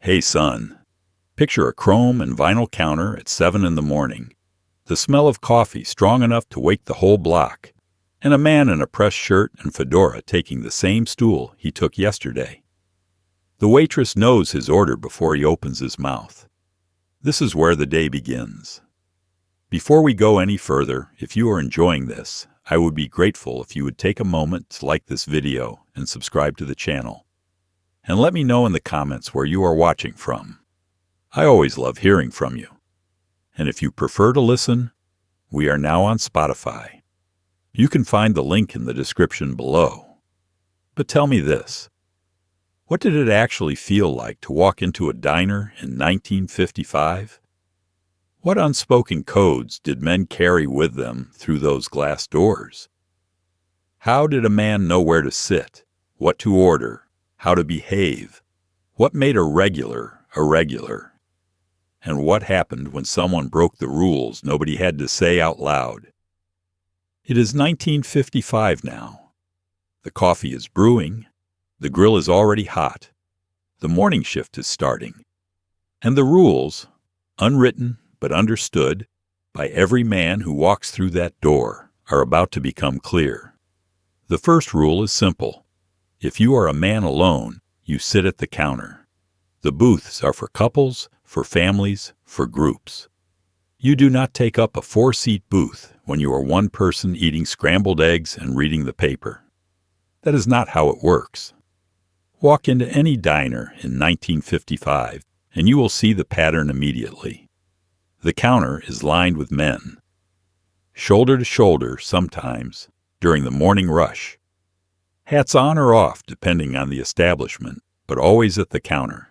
Hey son, picture a chrome and vinyl counter at 7 in the morning, the smell of coffee strong enough to wake the whole block, and a man in a pressed shirt and fedora taking the same stool he took yesterday. The waitress knows his order before he opens his mouth. This is where the day begins. Before we go any further, if you are enjoying this, I would be grateful if you would take a moment to like this video and subscribe to the channel. And let me know in the comments where you are watching from. I always love hearing from you. And if you prefer to listen, we are now on Spotify. You can find the link in the description below. But tell me this. What did it actually feel like to walk into a diner in 1955? What unspoken codes did men carry with them through those glass doors? How did a man know where to sit, what to order, how to behave? What made a regular a regular? And what happened when someone broke the rules nobody had to say out loud? It is 1955 now. The coffee is brewing. The grill is already hot. The morning shift is starting. And the rules, unwritten but understood by every man who walks through that door, are about to become clear. The first rule is simple. If you are a man alone, you sit at the counter. The booths are for couples, for families, for groups. You do not take up a 4-seat booth when you are one person eating scrambled eggs and reading the paper. That is not how it works. Walk into any diner in 1955, and you will see the pattern immediately. The counter is lined with men. Shoulder to shoulder sometimes, during the morning rush. Hats on or off depending on the establishment, but always at the counter.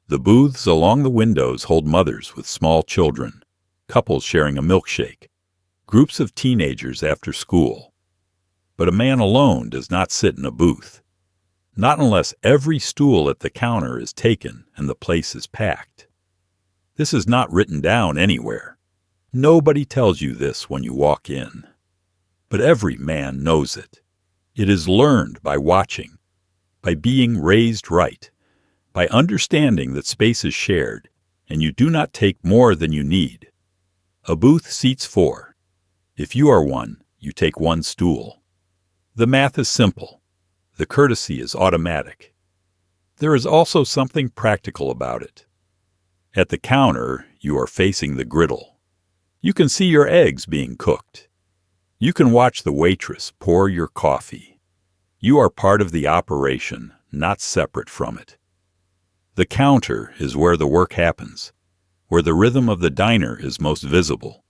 The booths along the windows hold mothers with small children, couples sharing a milkshake, groups of teenagers after school. But a man alone does not sit in a booth. Not unless every stool at the counter is taken and the place is packed. This is not written down anywhere. Nobody tells you this when you walk in. But every man knows it. It is learned by watching, by being raised right, by understanding that space is shared, and you do not take more than you need. A booth seats 4. If you are one, you take 1 stool. The math is simple. The courtesy is automatic. There is also something practical about it. At the counter, you are facing the griddle. You can see your eggs being cooked. You can watch the waitress pour your coffee. You are part of the operation, not separate from it. The counter is where the work happens, where the rhythm of the diner is most visible.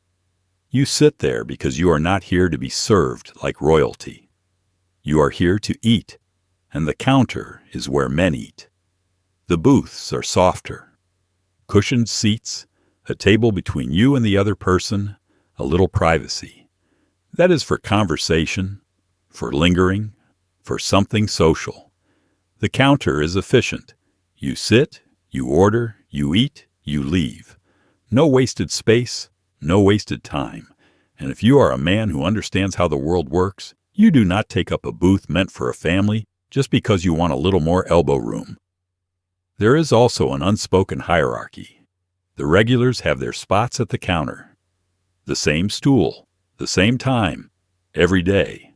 You sit there because you are not here to be served like royalty. You are here to eat, and the counter is where men eat. The booths are softer. Cushioned seats, a table between you and the other person, a little privacy. That is for conversation, for lingering, for something social. The counter is efficient. You sit, you order, you eat, you leave. No wasted space, no wasted time. And if you are a man who understands how the world works, you do not take up a booth meant for a family just because you want a little more elbow room. There is also an unspoken hierarchy. The regulars have their spots at the counter. The same stool, the same time, every day.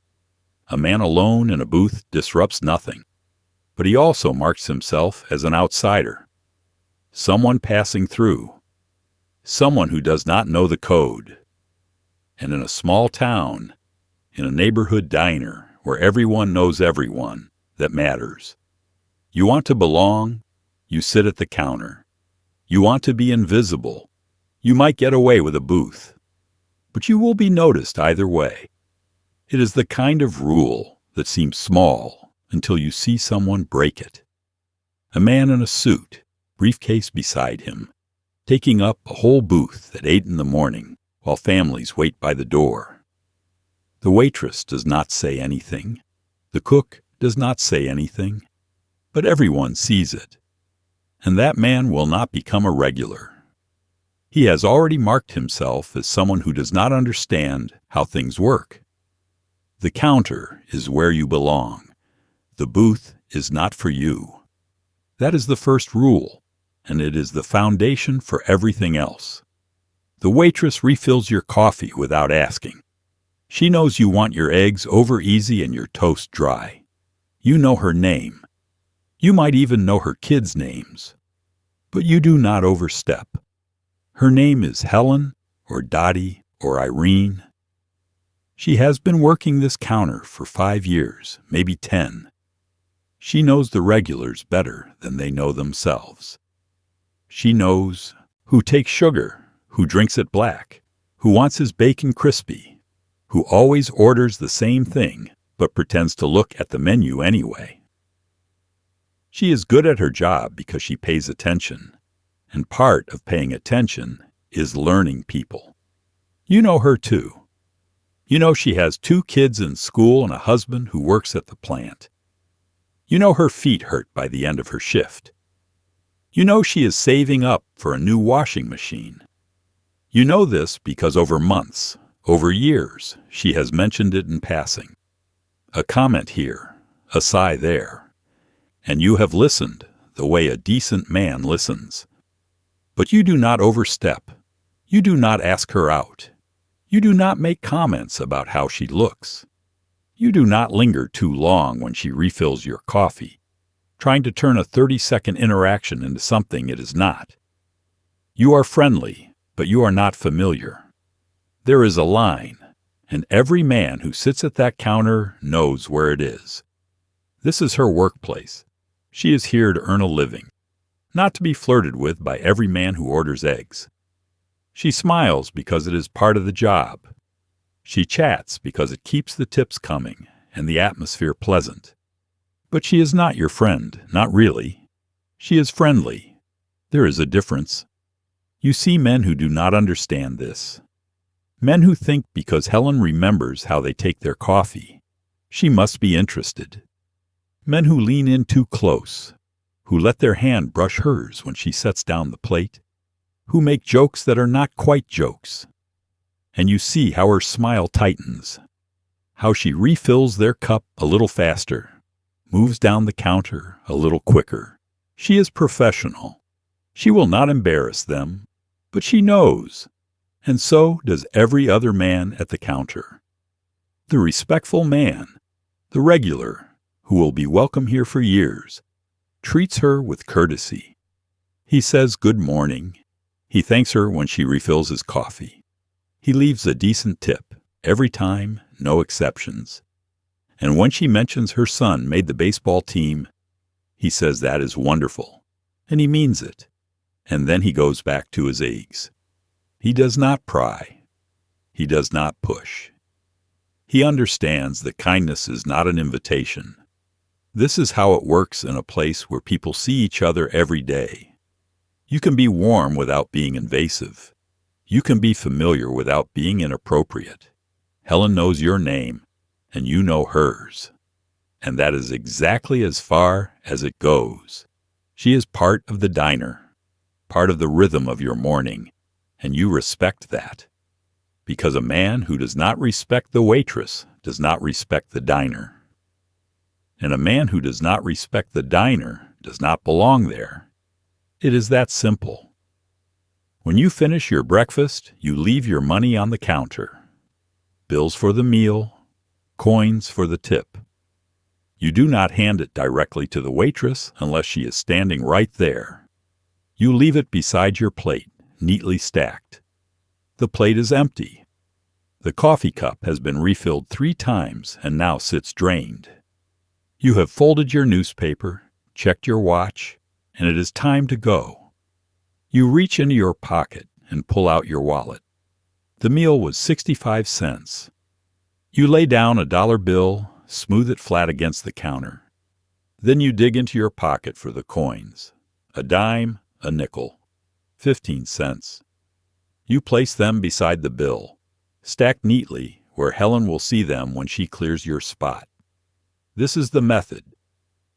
A man alone in a booth disrupts nothing, but he also marks himself as an outsider. Someone passing through. Someone who does not know the code. And in a small town, in a neighborhood diner where everyone knows everyone, that matters. You want to belong, you sit at the counter. You want to be invisible, you might get away with a booth. But you will be noticed either way. It is the kind of rule that seems small until you see someone break it. A man in a suit, briefcase beside him, taking up a whole booth at 8 in the morning while families wait by the door. The waitress does not say anything. The cook does not say anything. But everyone sees it. And that man will not become a regular. He has already marked himself as someone who does not understand how things work. The counter is where you belong. The booth is not for you. That is the first rule, and it is the foundation for everything else. The waitress refills your coffee without asking. She knows you want your eggs over easy and your toast dry. You know her name. You might even know her kids' names. But you do not overstep. Her name is Helen, or Dottie, or Irene. She has been working this counter for 5 years, maybe 10. She knows the regulars better than they know themselves. She knows who takes sugar, who drinks it black, who wants his bacon crispy, who always orders the same thing but pretends to look at the menu anyway. She is good at her job because she pays attention, and part of paying attention is learning people. You know her too. You know she has 2 kids in school and a husband who works at the plant. You know her feet hurt by the end of her shift. You know she is saving up for a new washing machine. You know this because over months, over years, she has mentioned it in passing. A comment here, a sigh there, and you have listened the way a decent man listens. But you do not overstep. You do not ask her out. You do not make comments about how she looks. You do not linger too long when she refills your coffee, trying to turn a 30-second interaction into something it is not. You are friendly, but you are not familiar. There is a line, and every man who sits at that counter knows where it is. This is her workplace. She is here to earn a living, not to be flirted with by every man who orders eggs. She smiles because it is part of the job. She chats because it keeps the tips coming and the atmosphere pleasant. But she is not your friend, not really. She is friendly. There is a difference. You see men who do not understand this. Men who think because Helen remembers how they take their coffee, she must be interested. Men who lean in too close, who let their hand brush hers when she sets down the plate, who make jokes that are not quite jokes. And you see how her smile tightens, how she refills their cup a little faster, moves down the counter a little quicker. She is professional. She will not embarrass them, but she knows, and so does every other man at the counter. The respectful man, the regular, who will be welcome here for years, treats her with courtesy. He says good morning. He thanks her when she refills his coffee. He leaves a decent tip, every time, no exceptions. And when she mentions her son made the baseball team, he says that is wonderful, and he means it. And then he goes back to his eggs. He does not pry. He does not push. He understands that kindness is not an invitation. This is how it works in a place where people see each other every day. You can be warm without being invasive. You can be familiar without being inappropriate. Helen knows your name, and you know hers. And that is exactly as far as it goes. She is part of the diner, part of the rhythm of your morning, and you respect that. Because a man who does not respect the waitress does not respect the diner. And a man who does not respect the diner does not belong there. It is that simple. When you finish your breakfast, you leave your money on the counter. Bills for the meal, coins for the tip. You do not hand it directly to the waitress unless she is standing right there. You leave it beside your plate, neatly stacked. The plate is empty. The coffee cup has been refilled 3 times and now sits drained. You have folded your newspaper, checked your watch, and it is time to go. You reach into your pocket and pull out your wallet. The meal was 65 cents. You lay down a dollar bill, smooth it flat against the counter. Then you dig into your pocket for the coins. A dime, a nickel, 15 cents. You place them beside the bill, stacked neatly where Helen will see them when she clears your spot. This is the method.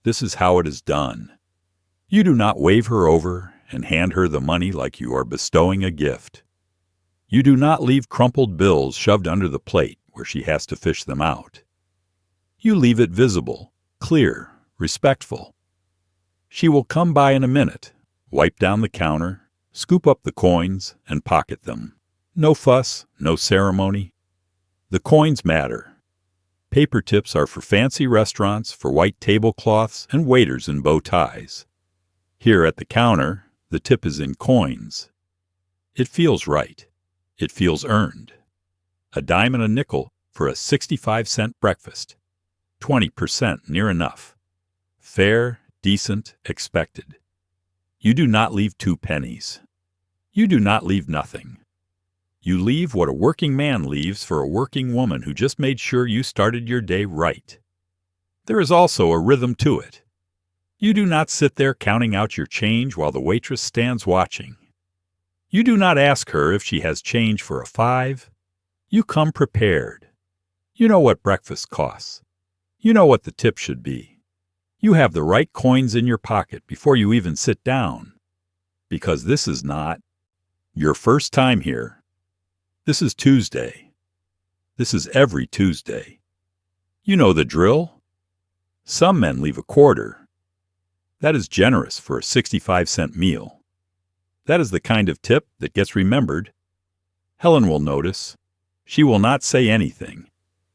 This is how it is done. You do not wave her over and hand her the money like you are bestowing a gift. You do not leave crumpled bills shoved under the plate where she has to fish them out. You leave it visible, clear, respectful. She will come by in a minute, wipe down the counter, scoop up the coins, and pocket them. No fuss, no ceremony. The coins matter. Paper tips are for fancy restaurants, for white tablecloths, and waiters in bow ties. Here at the counter, the tip is in coins. It feels right. It feels earned. A dime and a nickel for a 65-cent breakfast. 20% near enough. Fair, decent, expected. You do not leave 2 pennies. You do not leave nothing. You leave what a working man leaves for a working woman who just made sure you started your day right. There is also a rhythm to it. You do not sit there counting out your change while the waitress stands watching. You do not ask her if she has change for a 5. You come prepared. You know what breakfast costs. You know what the tip should be. You have the right coins in your pocket before you even sit down. Because this is not your first time here. This is Tuesday. This is every Tuesday. You know the drill. Some men leave a quarter. That is generous for a 65-cent meal. That is the kind of tip that gets remembered. Helen will notice. She will not say anything.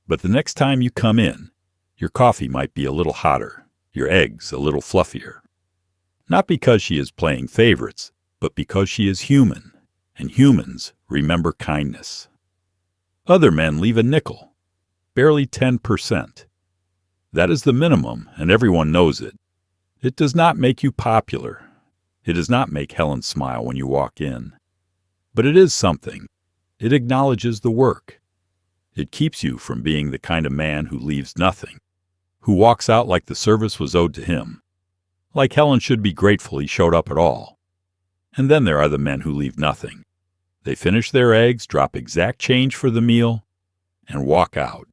But the next time you come in, your coffee might be a little hotter, your eggs a little fluffier. Not because she is playing favorites, but because she is human, and humans remember kindness. Other men leave a nickel, barely 10%. That is the minimum, and everyone knows it. It does not make you popular. It does not make Helen smile when you walk in. But it is something. It acknowledges the work. It keeps you from being the kind of man who leaves nothing, who walks out like the service was owed to him, like Helen should be grateful he showed up at all. And then there are the men who leave nothing. They finish their eggs, drop exact change for the meal, and walk out.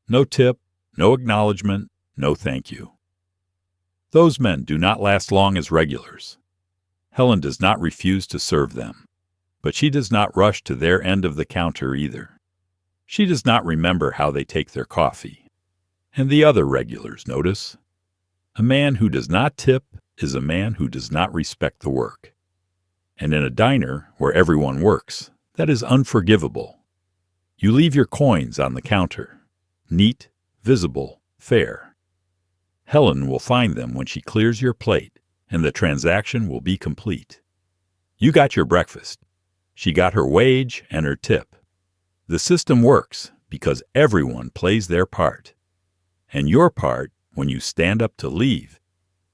No tip, no acknowledgement, no thank you. Those men do not last long as regulars. Helen does not refuse to serve them, but she does not rush to their end of the counter either. She does not remember how they take their coffee. And the other regulars notice. A man who does not tip is a man who does not respect the work. And in a diner where everyone works, that is unforgivable. You leave your coins on the counter, neat, visible, fair. Helen will find them when she clears your plate, and the transaction will be complete. You got your breakfast. She got her wage and her tip. The system works because everyone plays their part. And your part, when you stand up to leave,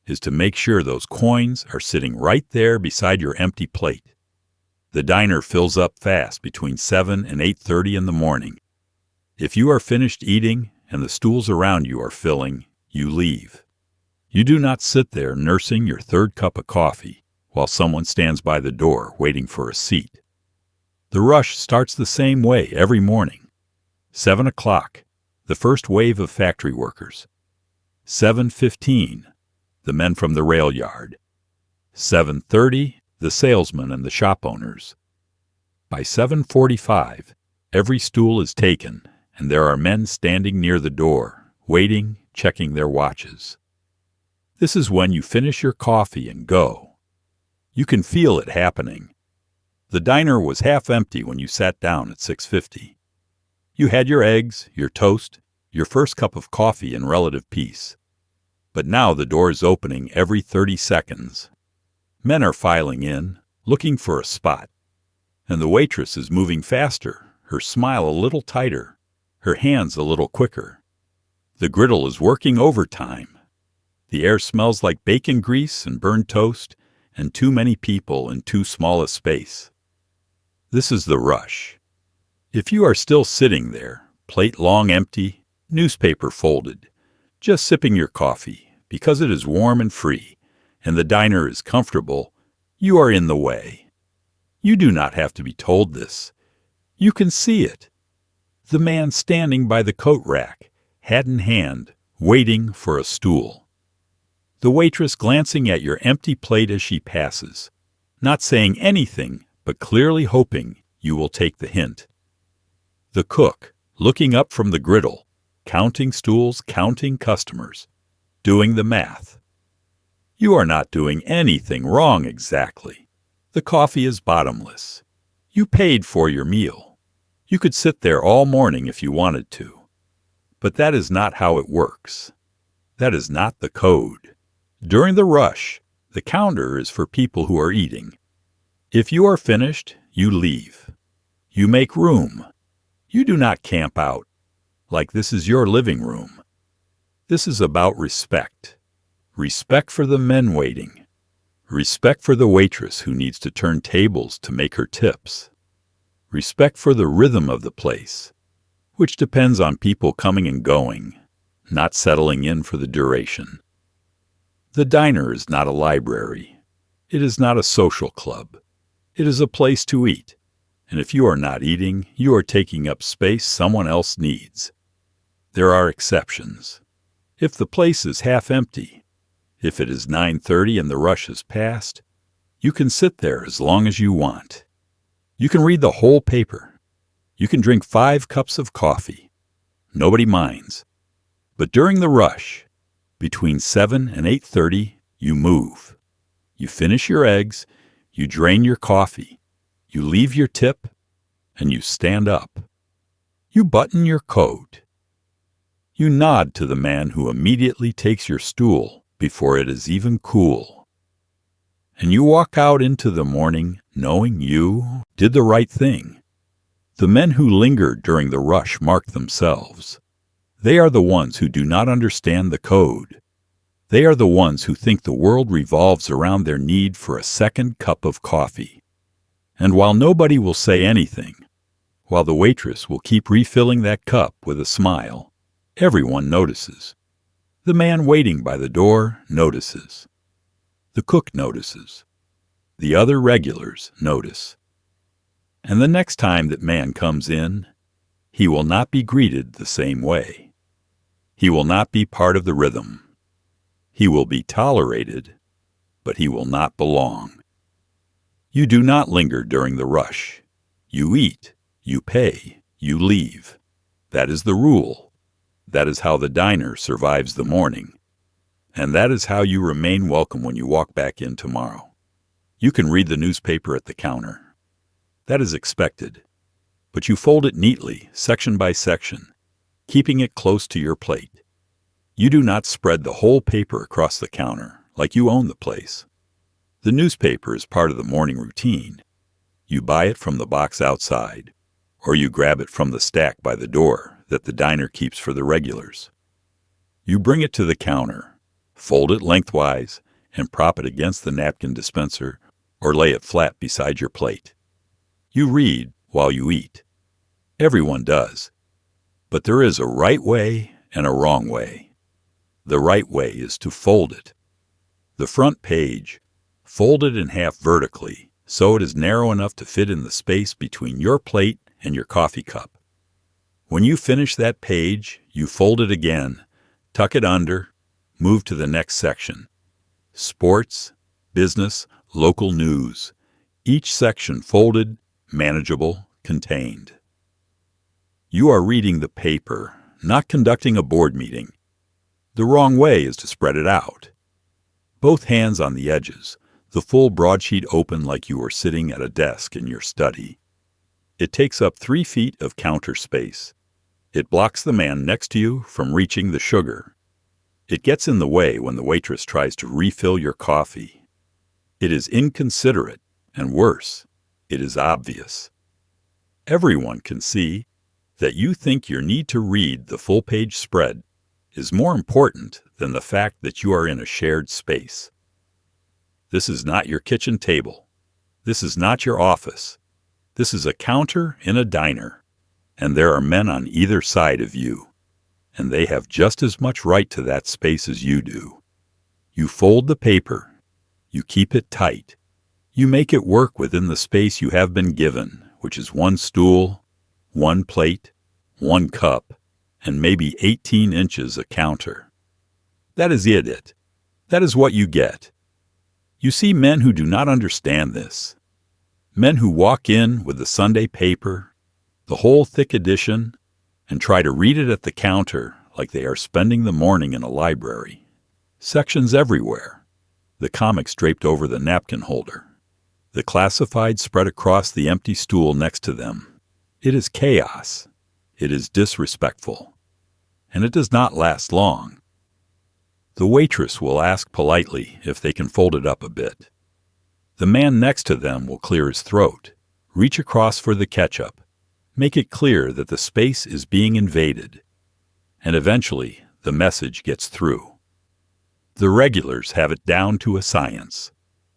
is to make sure those coins are sitting right there beside your empty plate. The diner fills up fast between 7 and 8:30 in the morning. If you are finished eating and the stools around you are filling, you leave. You do not sit there nursing your 3rd cup of coffee while someone stands by the door waiting for a seat. The rush starts the same way every morning. 7 o'clock, the first wave of factory workers. 7:15, the men from the rail yard. 7:30, the salesmen and the shop owners. By 7:45, every stool is taken, and there are men standing near the door, waiting, checking their watches. This is when you finish your coffee and go. You can feel it happening. The diner was half empty when you sat down at 6:50. You had your eggs, your toast, your first cup of coffee in relative peace. But now the door is opening every 30 seconds. Men are filing in, looking for a spot. And the waitress is moving faster, her smile a little tighter, her hands a little quicker. The griddle is working overtime. The air smells like bacon grease and burned toast, and too many people in too small a space. This is the rush. If you are still sitting there, plate long empty, newspaper folded, just sipping your coffee, because it is warm and free, and the diner is comfortable, you are in the way. You do not have to be told this. You can see it. The man standing by the coat rack, hat in hand, waiting for a stool. The waitress glancing at your empty plate as she passes, not saying anything, but clearly hoping you will take the hint. The cook, looking up from the griddle, counting stools, counting customers, doing the math. You are not doing anything wrong exactly. The coffee is bottomless. You paid for your meal. You could sit there all morning if you wanted to. But that is not how it works. That is not the code. During the rush, the counter is for people who are eating. If you are finished, you leave. You make room. You do not camp out like this is your living room. This is about respect. Respect for the men waiting. Respect for the waitress who needs to turn tables to make her tips. Respect for the rhythm of the place, which depends on people coming and going, not settling in for the duration. The diner is not a library. It is not a social club. It is a place to eat, and if you are not eating, you are taking up space someone else needs. There are exceptions. If the place is half empty, if it is 9:30 and the rush has passed, you can sit there as long as you want. You can read the whole paper. You can drink 5 cups of coffee. Nobody minds. But during the rush, between 7 and 8:30, you move. You finish your eggs, you drain your coffee, you leave your tip, and you stand up. You button your coat. You nod to the man who immediately takes your stool before it is even cool. And you walk out into the morning knowing you did the right thing. The men who lingered during the rush mark themselves. They are the ones who do not understand the code. They are the ones who think the world revolves around their need for a second cup of coffee. And while nobody will say anything, while the waitress will keep refilling that cup with a smile, everyone notices. The man waiting by the door notices. The cook notices. The other regulars notice. And the next time that man comes in, he will not be greeted the same way. He will not be part of the rhythm. He will be tolerated, but he will not belong. You do not linger during the rush. You eat, you pay, you leave. That is the rule. That is how the diner survives the morning. And that is how you remain welcome when you walk back in tomorrow. You can read the newspaper at the counter. That is expected. But you fold it neatly, section by section, keeping it close to your plate. You do not spread the whole paper across the counter like you own the place. The newspaper is part of the morning routine. You buy it from the box outside, or you grab it from the stack by the door that the diner keeps for the regulars. You bring it to the counter, fold it lengthwise, and prop it against the napkin dispenser or lay it flat beside your plate. You read while you eat. Everyone does. But there is a right way and a wrong way. The right way is to fold it. The front page, fold it in half vertically so it is narrow enough to fit in the space between your plate and your coffee cup. When you finish that page, you fold it again, tuck it under, move to the next section. Sports, business, local news. Each section folded, manageable, contained. You are reading the paper, not conducting a board meeting. The wrong way is to spread it out. Both hands on the edges, the full broadsheet open like you are sitting at a desk in your study. It takes up 3 feet of counter space. It blocks the man next to you from reaching the sugar. It gets in the way when the waitress tries to refill your coffee. It is inconsiderate, and worse, it is obvious. Everyone can see that you think your need to read the full-page spread is more important than the fact that you are in a shared space. This is not your kitchen table. This is not your office. This is a counter in a diner, and there are men on either side of you, and they have just as much right to that space as you do. You fold the paper. You keep it tight. You make it work within the space you have been given, which is 1 stool, 1 plate, 1 cup, and maybe 18 inches a counter. That is it. That is what you get. You see men who do not understand this. Men who walk in with the Sunday paper, the whole thick edition, and try to read it at the counter like they are spending the morning in a library. Sections everywhere. the comics draped over the napkin holder, the classified spread across the empty stool next to them. It is chaos. It is disrespectful. And it does not last long. The waitress will ask politely if they can fold it up a bit. The man next to them will clear his throat, reach across for the ketchup, make it clear that the space is being invaded. And eventually, the message gets through. The regulars have it down to a science.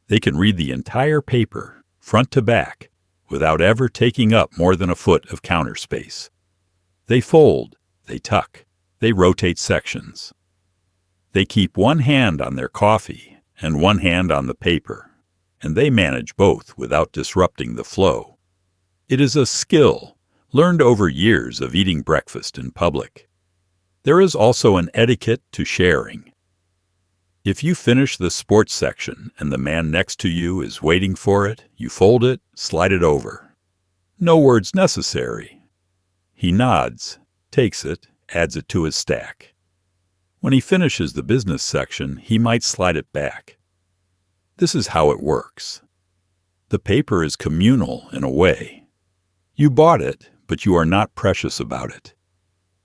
They can read the entire paper, front to back, without ever taking up more than a foot of counter space. They fold, they tuck, they rotate sections. They keep one hand on their coffee and one hand on the paper, and they manage both without disrupting the flow. It is a skill learned over years of eating breakfast in public. There is also an etiquette to sharing. If you finish the sports section and the man next to you is waiting for it, you fold it, slide it over. No words necessary. He nods, takes it, adds it to his stack. When he finishes the business section, he might slide it back. This is how it works. The paper is communal in a way. You bought it, but you are not precious about it.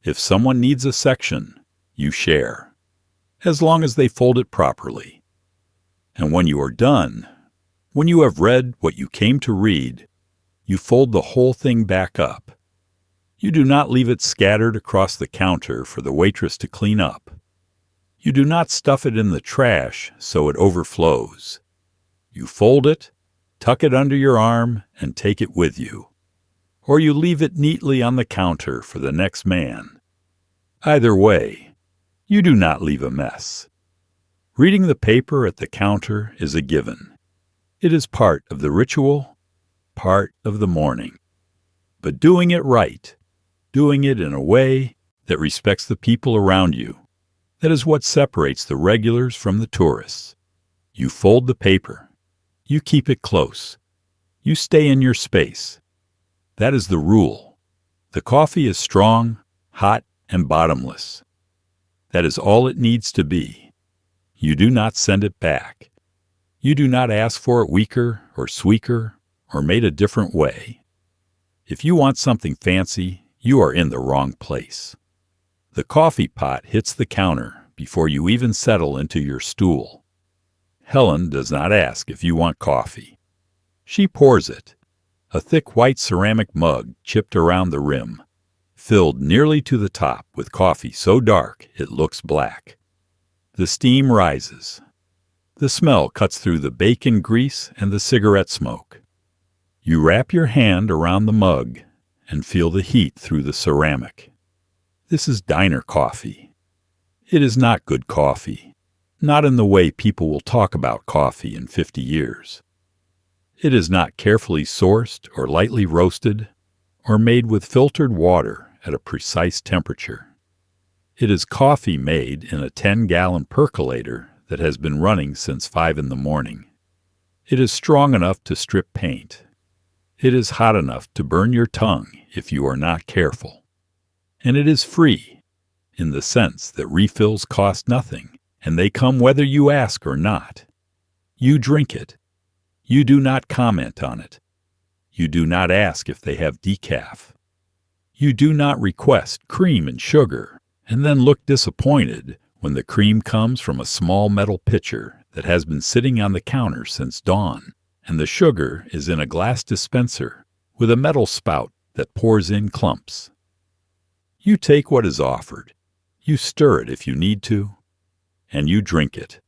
If someone needs a section, you share, as long as they fold it properly. And when you are done, when you have read what you came to read, you fold the whole thing back up. You do not leave it scattered across the counter for the waitress to clean up. You do not stuff it in the trash so it overflows. You fold it, tuck it under your arm, and take it with you. Or you leave it neatly on the counter for the next man. Either way, you do not leave a mess. Reading the paper at the counter is a given. It is part of the ritual, part of the morning. But doing it right, doing it in a way that respects the people around you, that is what separates the regulars from the tourists. You fold the paper. You keep it close. You stay in your space. That is the rule. The coffee is strong, hot, and bottomless. That is all it needs to be. You do not send it back. You do not ask for it weaker or sweeter or made a different way. If you want something fancy, you are in the wrong place. The coffee pot hits the counter before you even settle into your stool. Helen does not ask if you want coffee. She pours it, a thick white ceramic mug chipped around the rim, filled nearly to the top with coffee so dark it looks black. The steam rises. The smell cuts through the bacon grease and the cigarette smoke. You wrap your hand around the mug and feel the heat through the ceramic. This is diner coffee. It is not good coffee, not in the way people will talk about coffee in 50 years. It is not carefully sourced or lightly roasted or made with filtered water at a precise temperature. It is coffee made in a 10-gallon percolator that has been running since 5 in the morning. It is strong enough to strip paint. It is hot enough to burn your tongue if you are not careful. And it is free, in the sense that refills cost nothing, and they come whether you ask or not. You drink it. You do not comment on it. You do not ask if they have decaf. You do not request cream and sugar, and then look disappointed when the cream comes from a small metal pitcher that has been sitting on the counter since dawn, and the sugar is in a glass dispenser with a metal spout that pours in clumps. You take what is offered, you stir it if you need to, and you drink it.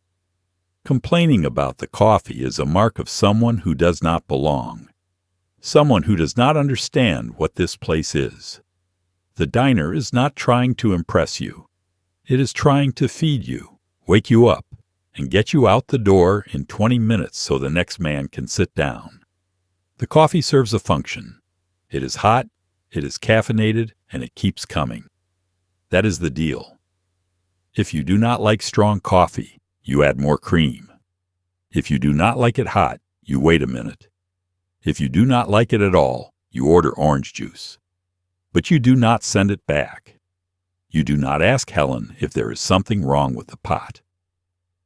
Complaining about the coffee is a mark of someone who does not belong, someone who does not understand what this place is. The diner is not trying to impress you. It is trying to feed you, wake you up, and get you out the door in 20 minutes so the next man can sit down. The coffee serves a function. It is hot, it is caffeinated, and it keeps coming. That is the deal. If you do not like strong coffee, you add more cream. If you do not like it hot, you wait a minute. If you do not like it at all, you order orange juice. But you do not send it back. You do not ask Helen if there is something wrong with the pot.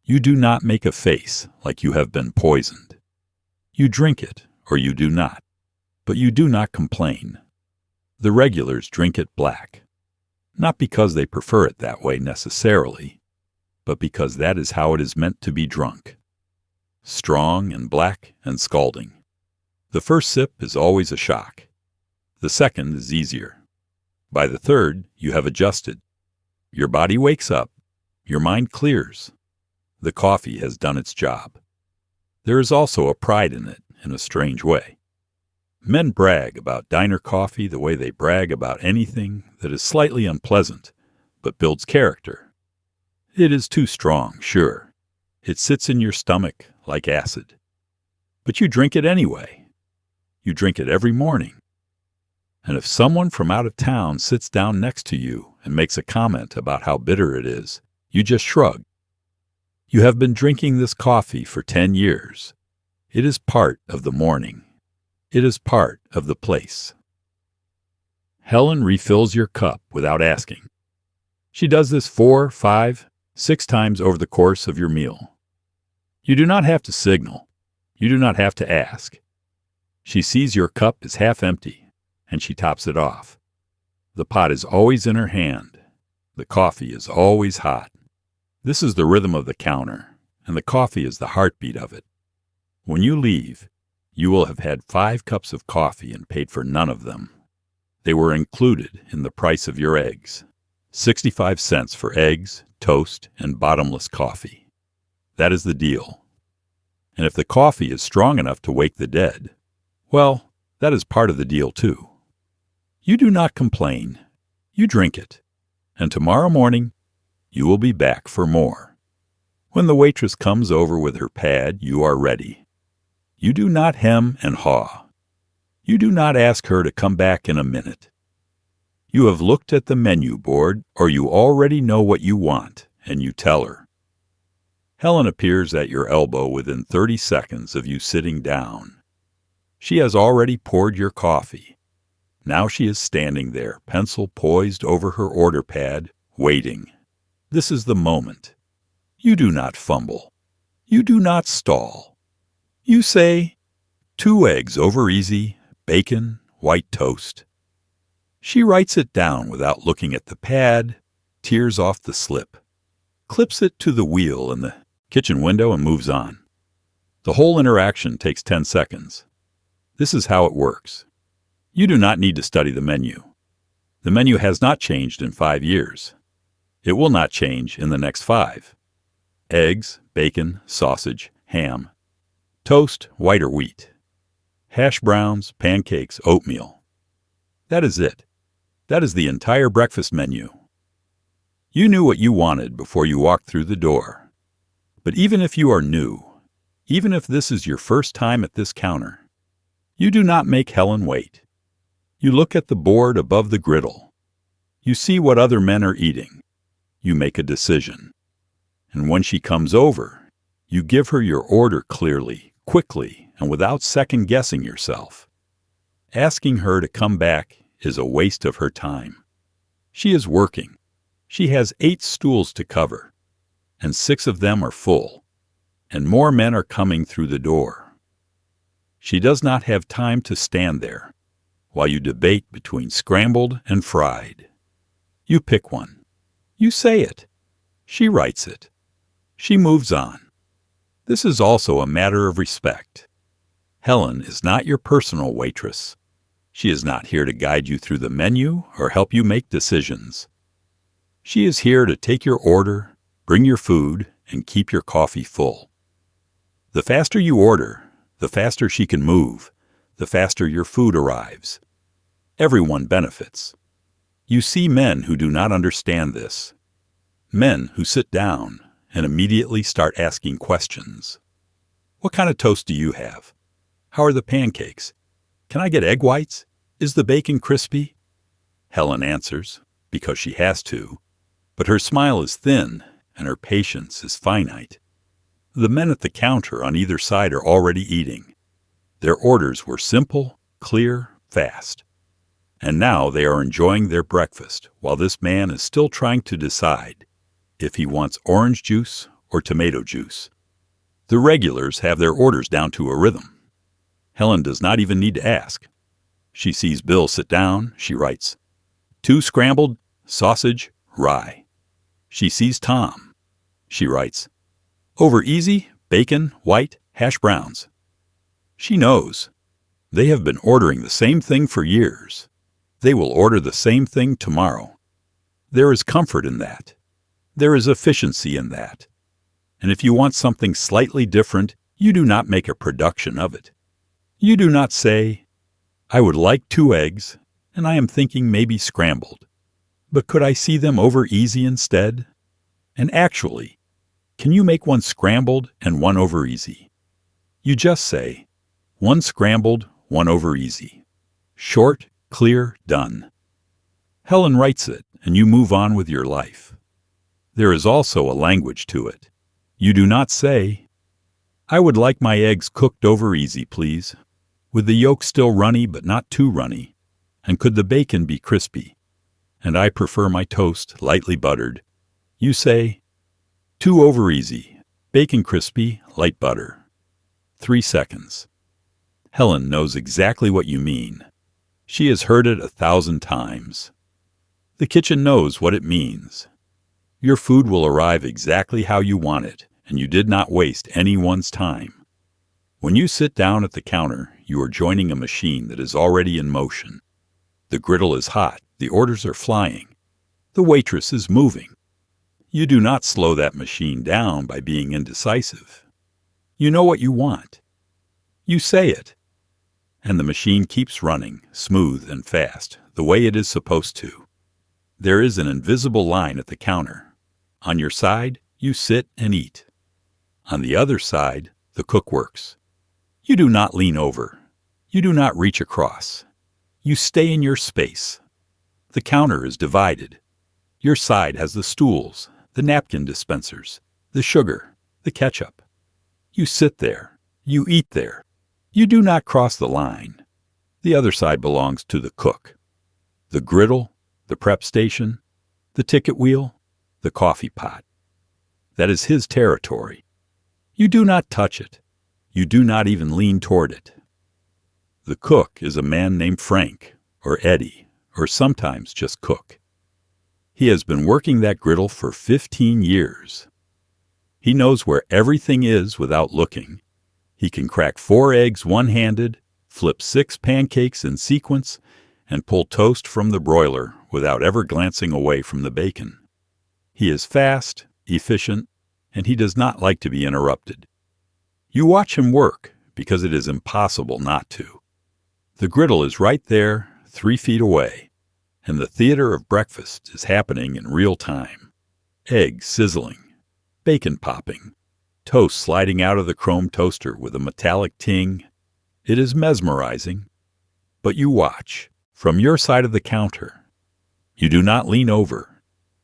You do not make a face like you have been poisoned. You drink it, or you do not, but you do not complain. The regulars drink it black, not because they prefer it that way necessarily, but because that is how it is meant to be drunk. Strong and black and scalding. The first sip is always a shock. The second is easier. By the third, you have adjusted. Your body wakes up. Your mind clears. The coffee has done its job. There is also a pride in it, in a strange way. Men brag about diner coffee the way they brag about anything that is slightly unpleasant, but builds character. It is too strong, sure. It sits in your stomach like acid. But you drink it anyway. You drink it every morning. And if someone from out of town sits down next to you and makes a comment about how bitter it is, you just shrug. You have been drinking this coffee for 10 years. It is part of the morning. It is part of the place. Helen refills your cup without asking. She does this 4, 5, 6 times over the course of your meal. You do not have to signal. You do not have to ask. She sees your cup is half empty, and she tops it off. The pot is always in her hand. The coffee is always hot. This is the rhythm of the counter, and the coffee is the heartbeat of it. When you leave, you will have had 5 cups of coffee and paid for none of them. They were included in the price of your eggs. 65 cents for eggs, toast, and bottomless coffee. That is the deal. And if the coffee is strong enough to wake the dead, well, that is part of the deal too. You do not complain. You drink it. And tomorrow morning, you will be back for more. When the waitress comes over with her pad, you are ready. You do not hem and haw. You do not ask her to come back in a minute. You have looked at the menu board, or you already know what you want, and you tell her. Helen appears at your elbow within 30 seconds of you sitting down. She has already poured your coffee. Now she is standing there, pencil poised over her order pad, waiting. This is the moment. You do not fumble. You do not stall. You say, 2 eggs over easy, bacon, white toast. She writes it down without looking at the pad, tears off the slip, clips it to the wheel in the kitchen window and moves on. The whole interaction takes 10 seconds. This is how it works. You do not need to study the menu. The menu has not changed in 5 years. It will not change in the next 5. Eggs, bacon, sausage, ham. Toast, white or wheat. Hash browns, pancakes, oatmeal. That is it. That is the entire breakfast menu. You knew what you wanted before you walked through the door. But even if you are new, even if this is your first time at this counter, you do not make Helen wait. You look at the board above the griddle. You see what other men are eating. You make a decision. And when she comes over, you give her your order clearly, quickly, and without second-guessing yourself. Asking her to come back is a waste of her time. She is working. She has 8 stools to cover, and 6 of them are full, and more men are coming through the door. She does not have time to stand there while you debate between scrambled and fried. You pick one. You say it. She writes it. She moves on. This is also a matter of respect. Helen is not your personal waitress. She is not here to guide you through the menu or help you make decisions. She is here to take your order, bring your food, and keep your coffee full. The faster you order, the faster she can move, the faster your food arrives. Everyone benefits. You see men who do not understand this. Men who sit down and immediately start asking questions. What kind of toast do you have? How are the pancakes? Can I get egg whites? Is the bacon crispy? Helen answers, because she has to, but her smile is thin and her patience is finite. The men at the counter on either side are already eating. Their orders were simple, clear, fast. And now they are enjoying their breakfast while this man is still trying to decide if he wants orange juice or tomato juice. The regulars have their orders down to a rhythm. Helen does not even need to ask. She sees Bill sit down, she writes, 2 scrambled, sausage, rye. She sees Tom. She writes, over easy, bacon, white, hash browns. She knows. They have been ordering the same thing for years. They will order the same thing tomorrow. There is comfort in that. There is efficiency in that. And if you want something slightly different, you do not make a production of it. You do not say, I would like 2 eggs, and I am thinking maybe scrambled. But could I see them over easy instead? And actually, can you make one scrambled and one over easy? You just say, 1 scrambled, 1 over easy. Short, clear, done. Helen writes it, and you move on with your life. There is also a language to it. You do not say, I would like my eggs cooked over easy, please, with the yolk still runny but not too runny, and could the bacon be crispy, and I prefer my toast lightly buttered. You say, 2 over easy, bacon crispy, light butter. 3 seconds. Helen knows exactly what you mean. She has heard it 1,000 times. The kitchen knows what it means. Your food will arrive exactly how you want it, and you did not waste anyone's time. When you sit down at the counter, you are joining a machine that is already in motion. The griddle is hot, the orders are flying. The waitress is moving. You do not slow that machine down by being indecisive. You know what you want. You say it. And the machine keeps running, smooth and fast, the way it is supposed to. There is an invisible line at the counter. On your side, you sit and eat. On the other side, the cook works. You do not lean over. You do not reach across. You stay in your space. The counter is divided. Your side has the stools, the napkin dispensers, the sugar, the ketchup. You sit there. You eat there. You do not cross the line. The other side belongs to the cook. The griddle, the prep station, the ticket wheel, the coffee pot. That is his territory. You do not touch it. You do not even lean toward it. The cook is a man named Frank, or Eddie, or sometimes just Cook. He has been working that griddle for 15 years. He knows where everything is without looking. He can crack 4 eggs one-handed, flip 6 pancakes in sequence, and pull toast from the broiler without ever glancing away from the bacon. He is fast, efficient, and he does not like to be interrupted. You watch him work because it is impossible not to. The griddle is right there, 3 feet away, and the theater of breakfast is happening in real time. Eggs sizzling, bacon popping, toast sliding out of the chrome toaster with a metallic ting. It is mesmerizing. But you watch, from your side of the counter. You do not lean over.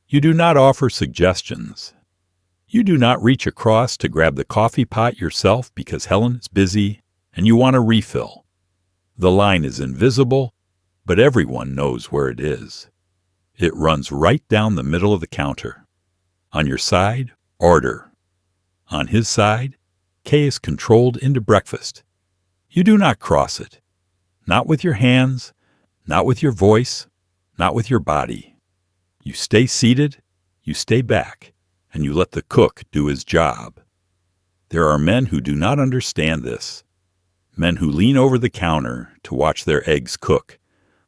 You do not offer suggestions. You do not reach across to grab the coffee pot yourself because Helen is busy and you want a refill. The line is invisible, but everyone knows where it is. It runs right down the middle of the counter. On your side, order. On his side, K is controlled into breakfast. You do not cross it. Not with your hands, not with your voice, not with your body. You stay seated, you stay back, and you let the cook do his job. There are men who do not understand this. Men who lean over the counter to watch their eggs cook,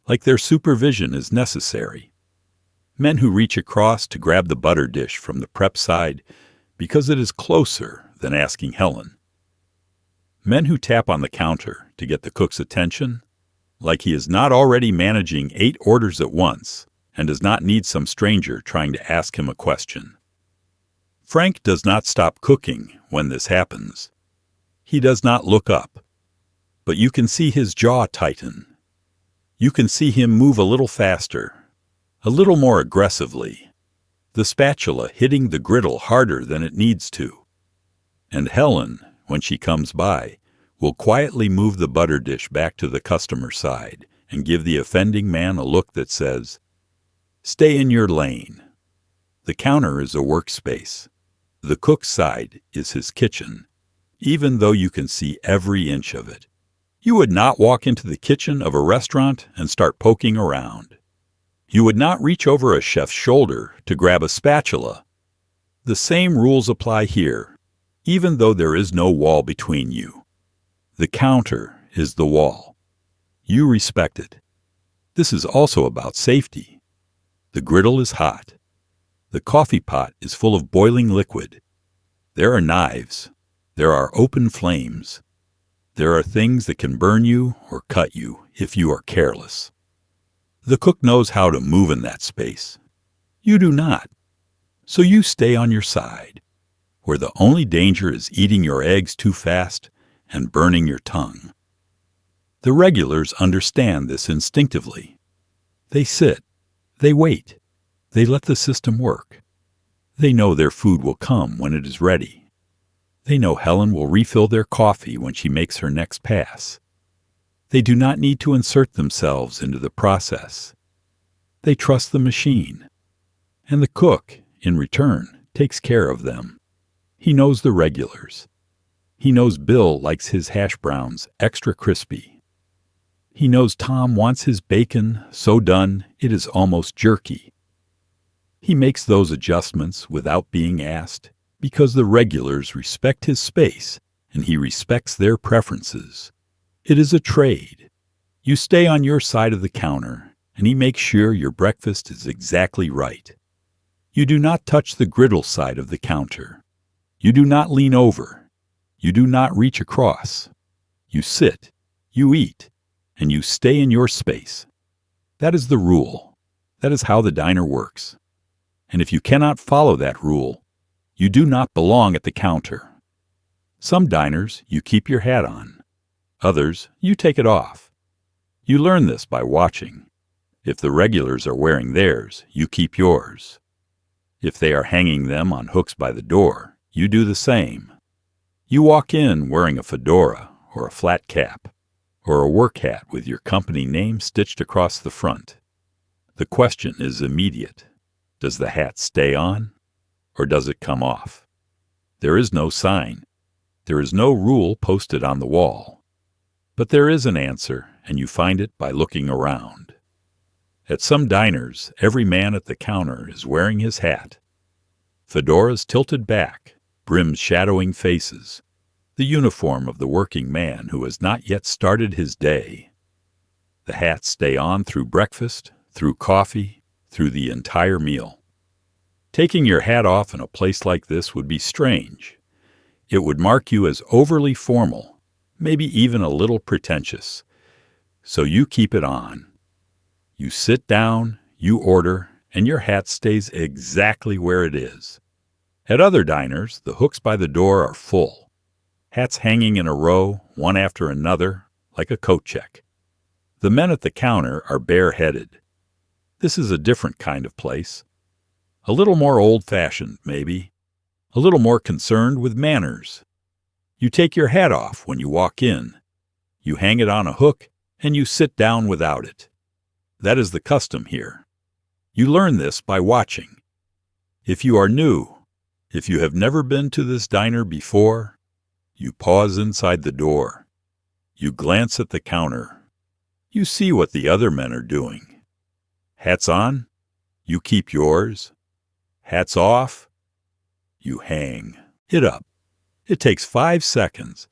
like their supervision is necessary. Men who reach across to grab the butter dish from the prep side because it is closer than asking Helen. Men who tap on the counter to get the cook's attention, like he is not already managing 8 orders at once and does not need some stranger trying to ask him a question. Frank does not stop cooking when this happens. He does not look up, but you can see his jaw tighten. You can see him move a little faster, a little more aggressively, the spatula hitting the griddle harder than it needs to. And Helen, when she comes by, will quietly move the butter dish back to the customer side and give the offending man a look that says, "Stay in your lane." The counter is a workspace. The cook's side is his kitchen, even though you can see every inch of it. You would not walk into the kitchen of a restaurant and start poking around. You would not reach over a chef's shoulder to grab a spatula. The same rules apply here, even though there is no wall between you. The counter is the wall. You respect it. This is also about safety. The griddle is hot. The coffee pot is full of boiling liquid. There are knives. There are open flames. There are things that can burn you or cut you if you are careless. The cook knows how to move in that space. You do not. So you stay on your side, where the only danger is eating your eggs too fast and burning your tongue. The regulars understand this instinctively. They sit. They wait. They let the system work. They know their food will come when it is ready. They know Helen will refill their coffee when she makes her next pass. They do not need to insert themselves into the process. They trust the machine. And the cook, in return, takes care of them. He knows the regulars. He knows Bill likes his hash browns extra crispy. He knows Tom wants his bacon so done it is almost jerky. He makes those adjustments without being asked because the regulars respect his space and he respects their preferences. It is a trade. You stay on your side of the counter and he makes sure your breakfast is exactly right. You do not touch the griddle side of the counter. You do not lean over. You do not reach across. You sit, you eat, and you stay in your space. That is the rule. That is how the diner works. And if you cannot follow that rule, you do not belong at the counter. Some diners, you keep your hat on. Others, you take it off. You learn this by watching. If the regulars are wearing theirs, you keep yours. If they are hanging them on hooks by the door, you do the same. You walk in wearing a fedora or a flat cap or a work hat with your company name stitched across the front. The question is immediate. Does the hat stay on or does it come off? There is no sign. There is no rule posted on the wall. But there is an answer, and you find it by looking around. At some diners, every man at the counter is wearing his hat. Fedoras tilted back, brims shadowing faces, the uniform of the working man who has not yet started his day. The hats stay on through breakfast, through coffee, through the entire meal. Taking your hat off in a place like this would be strange. It would mark you as overly formal, maybe even a little pretentious. So you keep it on. You sit down, you order, and your hat stays exactly where it is. At other diners, the hooks by the door are full. Hats hanging in a row, one after another, like a coat check. The men at the counter are bareheaded. This is a different kind of place. A little more old-fashioned, maybe. A little more concerned with manners. You take your hat off when you walk in. You hang it on a hook, and you sit down without it. That is the custom here. You learn this by watching. If you are new, if you have never been to this diner before, you pause inside the door. You glance at the counter. You see what the other men are doing. Hats on, you keep yours. Hats off, you hang it up. It takes 5 seconds,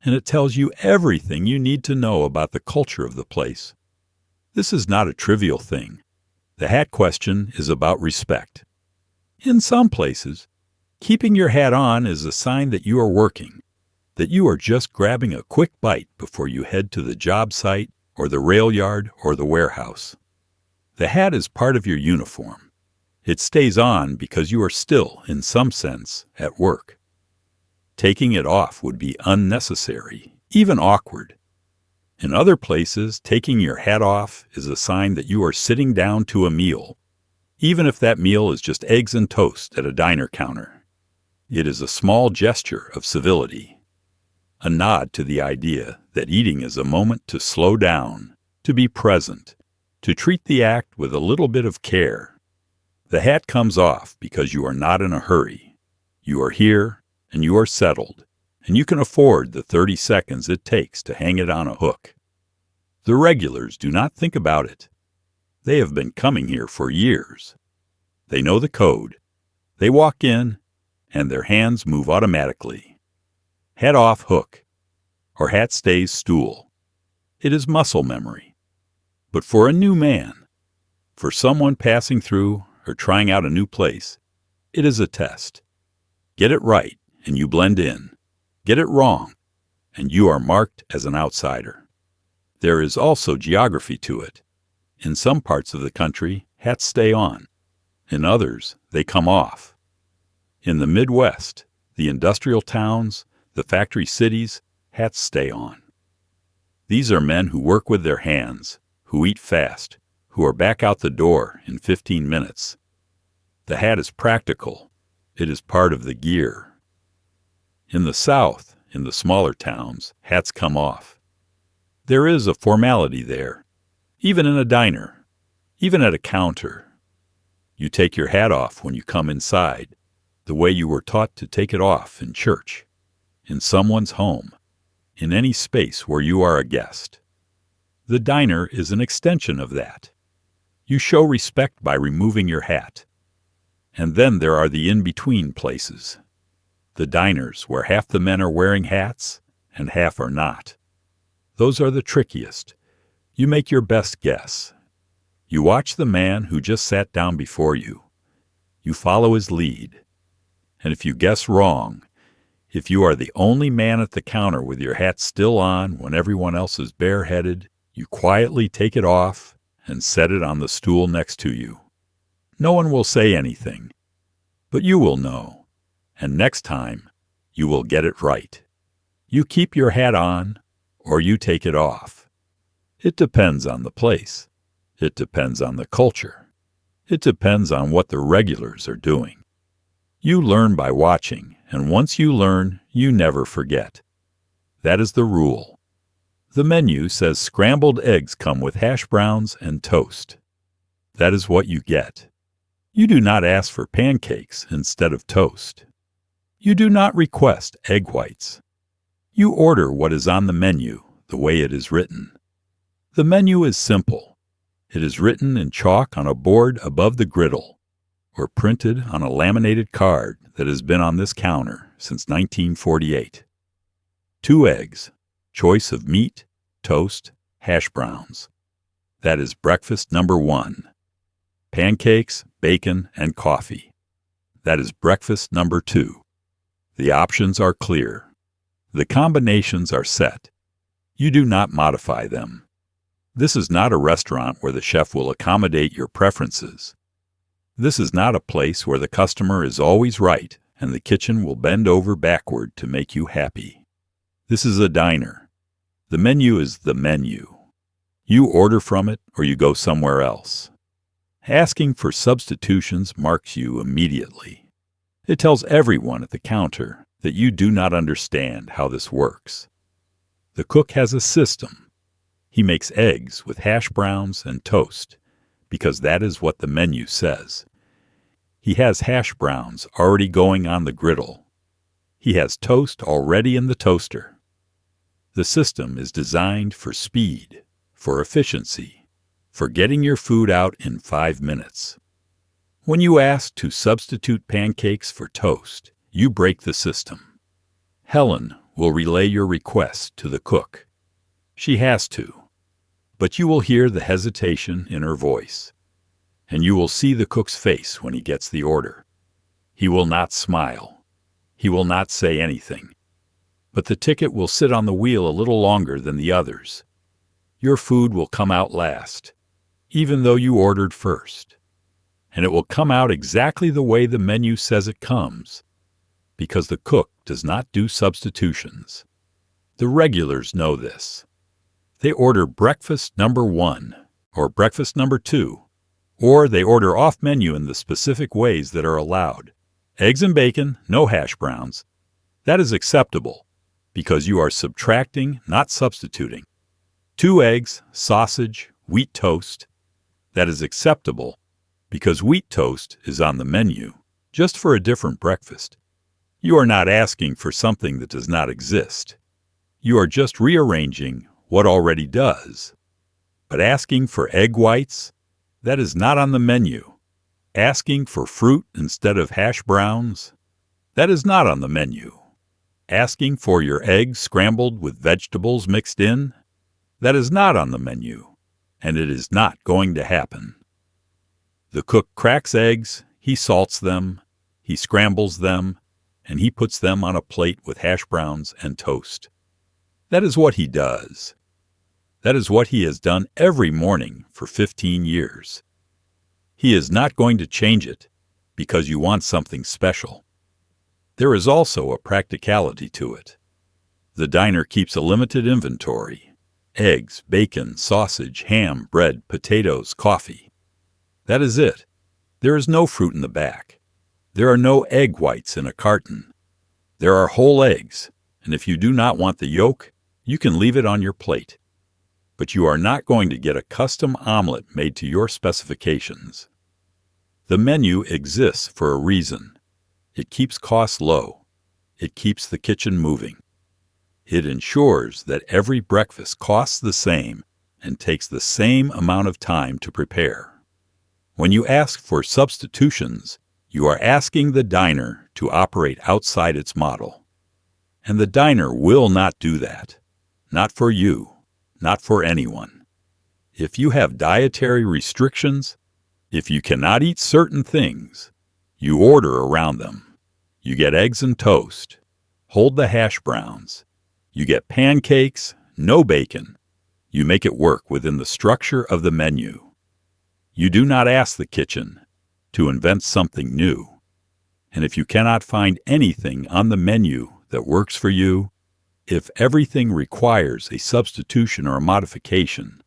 and it tells you everything you need to know about the culture of the place. This is not a trivial thing. The hat question is about respect. In some places, keeping your hat on is a sign that you are working, that you are just grabbing a quick bite before you head to the job site or the rail yard or the warehouse. The hat is part of your uniform. It stays on because you are still, in some sense, at work. Taking it off would be unnecessary, even awkward. In other places, taking your hat off is a sign that you are sitting down to a meal, even if that meal is just eggs and toast at a diner counter. It is a small gesture of civility, a nod to the idea that eating is a moment to slow down, to be present, to treat the act with a little bit of care. The hat comes off because you are not in a hurry. You are here, and you are settled, and you can afford the 30 seconds it takes to hang it on a hook. The regulars do not think about it. They have been coming here for years. They know the code. They walk in, and their hands move automatically. Head off hook, or hat stays stool. It is muscle memory. But for a new man, for someone passing through or trying out a new place, it is a test. Get it right, and you blend in. Get it wrong, and you are marked as an outsider. There is also geography to it. In some parts of the country, hats stay on. In others, they come off. In the Midwest, the industrial towns, the factory cities, hats stay on. These are men who work with their hands, who eat fast, who are back out the door in 15 minutes. The hat is practical. It is part of the gear. In the South, in the smaller towns, hats come off. There is a formality there, even in a diner, even at a counter. You take your hat off when you come inside, the way you were taught to take it off in church, in someone's home, in any space where you are a guest. The diner is an extension of that. You show respect by removing your hat. And then there are the in-between places. The diners where half the men are wearing hats and half are not. Those are the trickiest. You make your best guess. You watch the man who just sat down before you. You follow his lead. And if you guess wrong, if you are the only man at the counter with your hat still on when everyone else is bareheaded, you quietly take it off and set it on the stool next to you. No one will say anything, but you will know, and next time you will get it right. You keep your hat on, or you take it off. It depends on the place. It depends on the culture. It depends on what the regulars are doing. You learn by watching, and once you learn, you never forget. That is the rule. The menu says scrambled eggs come with hash browns and toast. That is what you get. You do not ask for pancakes instead of toast. You do not request egg whites. You order what is on the menu, the way it is written. The menu is simple. It is written in chalk on a board above the griddle, or printed on a laminated card that has been on this counter since 1948. 2 eggs, choice of meat, toast, hash browns. That is breakfast number 1. Pancakes, bacon, and coffee. That is breakfast number 2. The options are clear. The combinations are set. You do not modify them. This is not a restaurant where the chef will accommodate your preferences. This is not a place where the customer is always right and the kitchen will bend over backward to make you happy. This is a diner. The menu is the menu. You order from it or you go somewhere else. Asking for substitutions marks you immediately. It tells everyone at the counter that you do not understand how this works. The cook has a system. He makes eggs with hash browns and toast, because that is what the menu says. He has hash browns already going on the griddle. He has toast already in the toaster. The system is designed for speed, for efficiency, for getting your food out in 5 minutes. When you ask to substitute pancakes for toast, you break the system. Helen will relay your request to the cook. She has to, but you will hear the hesitation in her voice, and you will see the cook's face when he gets the order. He will not smile. He will not say anything, but the ticket will sit on the wheel a little longer than the others. Your food will come out last, even though you ordered first. And it will come out exactly the way the menu says it comes, because the cook does not do substitutions. The regulars know this. They order breakfast number 1 or breakfast number 2, or they order off menu in the specific ways that are allowed. Eggs and bacon, no hash browns. That is acceptable because you are subtracting, not substituting. 2 eggs, sausage, wheat toast. That is acceptable because wheat toast is on the menu, just for a different breakfast. You are not asking for something that does not exist. You are just rearranging what already does. But asking for egg whites, that is not on the menu. Asking for fruit instead of hash browns, that is not on the menu. Asking for your eggs scrambled with vegetables mixed in, that is not on the menu, and it is not going to happen. The cook cracks eggs, he salts them, he scrambles them, and he puts them on a plate with hash browns and toast. That is what he does. That is what he has done every morning for 15 years. He is not going to change it because you want something special. There is also a practicality to it. The diner keeps a limited inventory: eggs, bacon, sausage, ham, bread, potatoes, coffee. That is it. There is no fruit in the back. There are no egg whites in a carton. There are whole eggs, and if you do not want the yolk, you can leave it on your plate. But you are not going to get a custom omelet made to your specifications. The menu exists for a reason. It keeps costs low. It keeps the kitchen moving. It ensures that every breakfast costs the same and takes the same amount of time to prepare. When you ask for substitutions, you are asking the diner to operate outside its model. And the diner will not do that. Not for you. Not for anyone. If you have dietary restrictions, if you cannot eat certain things, you order around them. You get eggs and toast. Hold the hash browns. You get pancakes, no bacon. You make it work within the structure of the menu. You do not ask the kitchen to invent something new. And if you cannot find anything on the menu that works for you, if everything requires a substitution or a modification,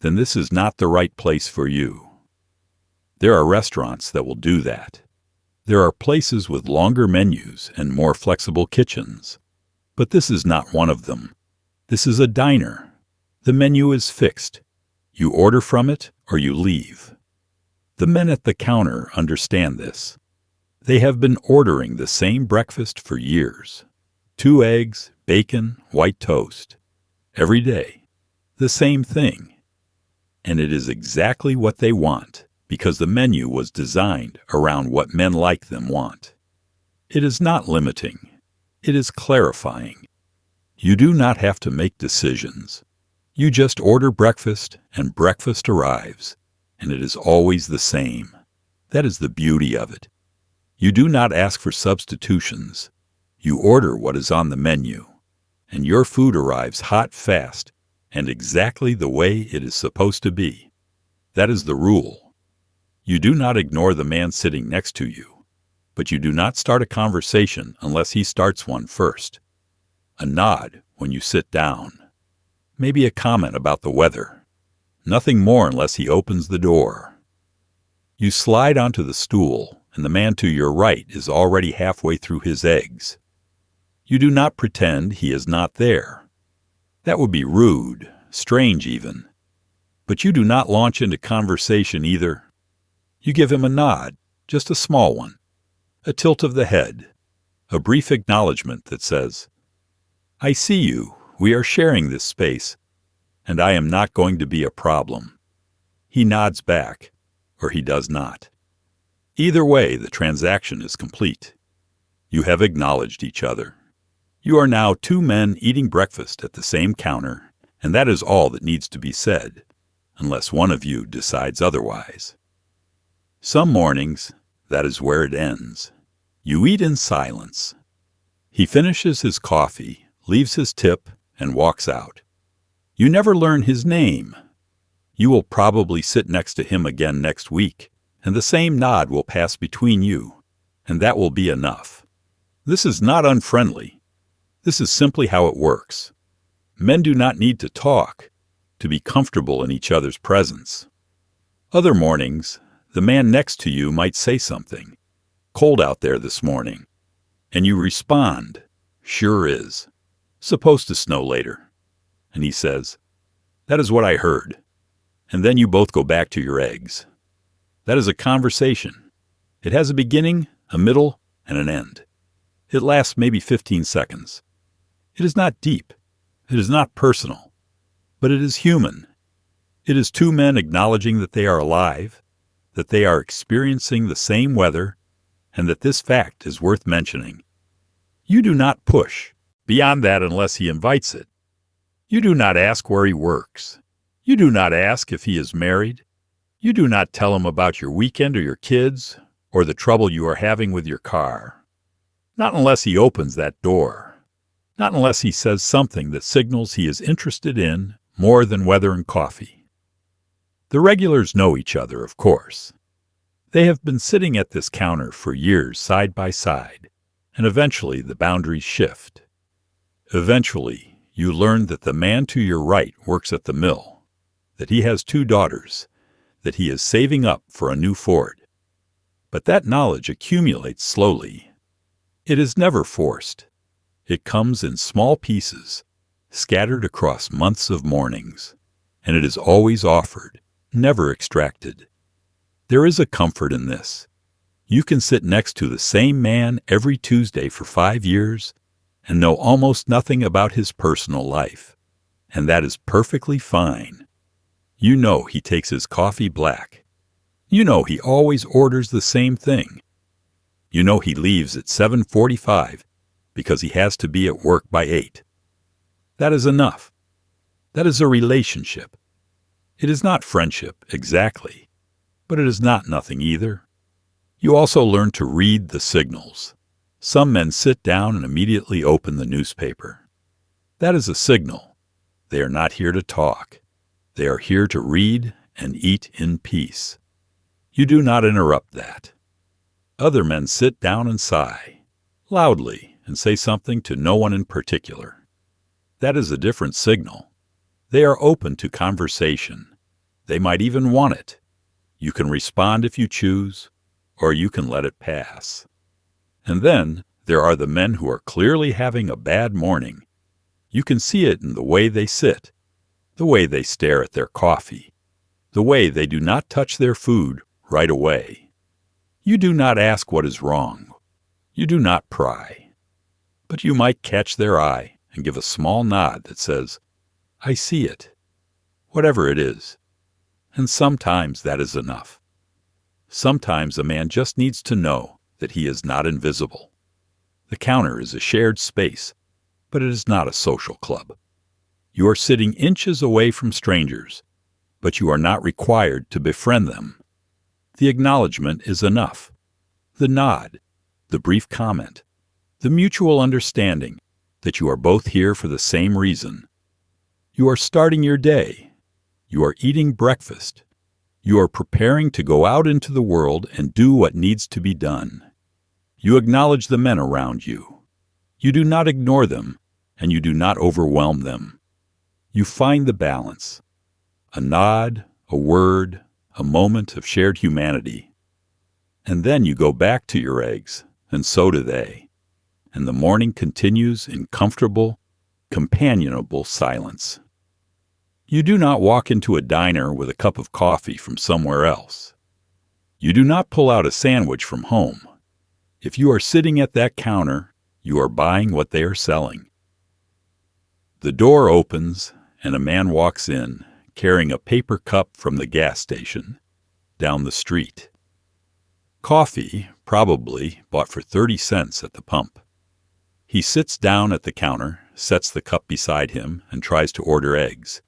then this is not the right place for you. There are restaurants that will do that. There are places with longer menus and more flexible kitchens. But this is not one of them. This is a diner. The menu is fixed. You order from it or you leave. The men at the counter understand this. They have been ordering the same breakfast for years. 2 eggs, bacon, white toast. Every day. The same thing. And it is exactly what they want because the menu was designed around what men like them want. It is not limiting. It is clarifying. You do not have to make decisions. You just order breakfast and breakfast arrives, and it is always the same. That is the beauty of it. You do not ask for substitutions. You order what is on the menu, and your food arrives hot, fast, and exactly the way it is supposed to be. That is the rule. You do not ignore the man sitting next to you, but you do not start a conversation unless he starts one first. A nod when you sit down. Maybe a comment about the weather. Nothing more unless he opens the door. You slide onto the stool, and the man to your right is already halfway through his eggs. You do not pretend he is not there. That would be rude, strange even. But you do not launch into conversation either. You give him a nod, just a small one, a tilt of the head, a brief acknowledgement that says, "I see you, we are sharing this space, and I am not going to be a problem." He nods back, or he does not. Either way, the transaction is complete. You have acknowledged each other. You are now 2 men eating breakfast at the same counter, and that is all that needs to be said, unless one of you decides otherwise. Some mornings, that is where it ends. You eat in silence. He finishes his coffee, leaves his tip, and walks out. You never learn his name. You will probably sit next to him again next week, and the same nod will pass between you, and that will be enough. This is not unfriendly. This is simply how it works. Men do not need to talk to be comfortable in each other's presence. Other mornings, the man next to you might say something. "Cold out there this morning." And you respond, "Sure is. Supposed to snow later." And he says, "That is what I heard." And then you both go back to your eggs. That is a conversation. It has a beginning, a middle, and an end. It lasts maybe 15 seconds. It is not deep. It is not personal. But it is human. It is two men acknowledging that they are alive, that they are experiencing the same weather, and that this fact is worth mentioning. You do not push beyond that unless he invites it. You do not ask where he works. You do not ask if he is married. You do not tell him about your weekend or your kids or the trouble you are having with your car. Not unless he opens that door. Not unless he says something that signals he is interested in more than weather and coffee. The regulars know each other, of course. They have been sitting at this counter for years side by side, and eventually the boundaries shift. Eventually, you learn that the man to your right works at the mill, that he has 2 daughters, that he is saving up for a new Ford. But that knowledge accumulates slowly. It is never forced. It comes in small pieces, scattered across months of mornings, and it is always offered, never extracted. There is a comfort in this. You can sit next to the same man every Tuesday for 5 years and know almost nothing about his personal life, and that is perfectly fine. You know he takes his coffee black. You know he always orders the same thing. You know he leaves at 7:45 because he has to be at work by 8. That is enough. That is a relationship. It is not friendship, exactly, but it is not nothing either. You also learn to read the signals. Some men sit down and immediately open the newspaper. That is a signal. They are not here to talk. They are here to read and eat in peace. You do not interrupt that. Other men sit down and sigh, loudly, and say something to no one in particular. That is a different signal. They are open to conversation. They might even want it. You can respond if you choose, or you can let it pass. And then there are the men who are clearly having a bad morning. You can see it in the way they sit, the way they stare at their coffee, the way they do not touch their food right away. You do not ask what is wrong. You do not pry. But you might catch their eye and give a small nod that says, "I see it," whatever it is. And sometimes that is enough. Sometimes a man just needs to know that he is not invisible. The counter is a shared space, but it is not a social club. You are sitting inches away from strangers, but you are not required to befriend them. The acknowledgement is enough. The nod, the brief comment, the mutual understanding that you are both here for the same reason. You are starting your day. You are eating breakfast. You are preparing to go out into the world and do what needs to be done. You acknowledge the men around you. You do not ignore them, and you do not overwhelm them. You find the balance. A nod, a word, a moment of shared humanity. And then you go back to your eggs, and so do they. And the morning continues in comfortable, companionable silence. You do not walk into a diner with a cup of coffee from somewhere else. You do not pull out a sandwich from home. If you are sitting at that counter, you are buying what they are selling. The door opens, and a man walks in, carrying a paper cup from the gas station, down the street. Coffee, probably, bought for 30 cents at the pump. He sits down at the counter, sets the cup beside him, and tries to order eggs.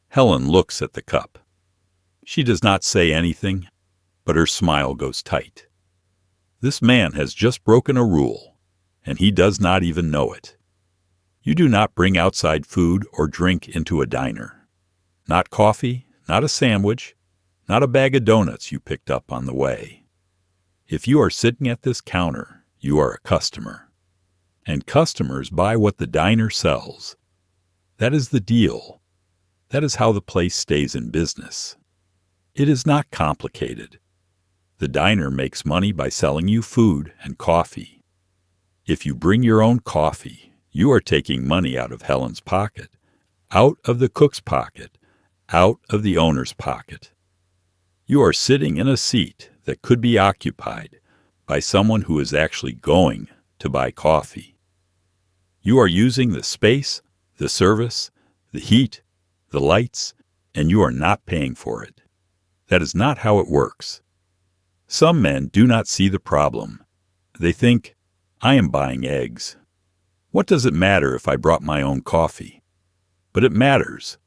Helen looks at the cup. She does not say anything, but her smile goes tight. This man has just broken a rule, and he does not even know it. You do not bring outside food or drink into a diner. Not coffee, not a sandwich, not a bag of donuts you picked up on the way. If you are sitting at this counter, you are a customer. And customers buy what the diner sells. That is the deal. That is how the place stays in business. It is not complicated. The diner makes money by selling you food and coffee. If you bring your own coffee, you are taking money out of Helen's pocket, out of the cook's pocket, out of the owner's pocket. You are sitting in a seat that could be occupied by someone who is actually going to to buy coffee. You are using the space, the service, the heat, the lights, and you are not paying for it. That is not how it works. Some men do not see the problem. They think, I am buying eggs. What does it matter if I brought my own coffee? But it matters.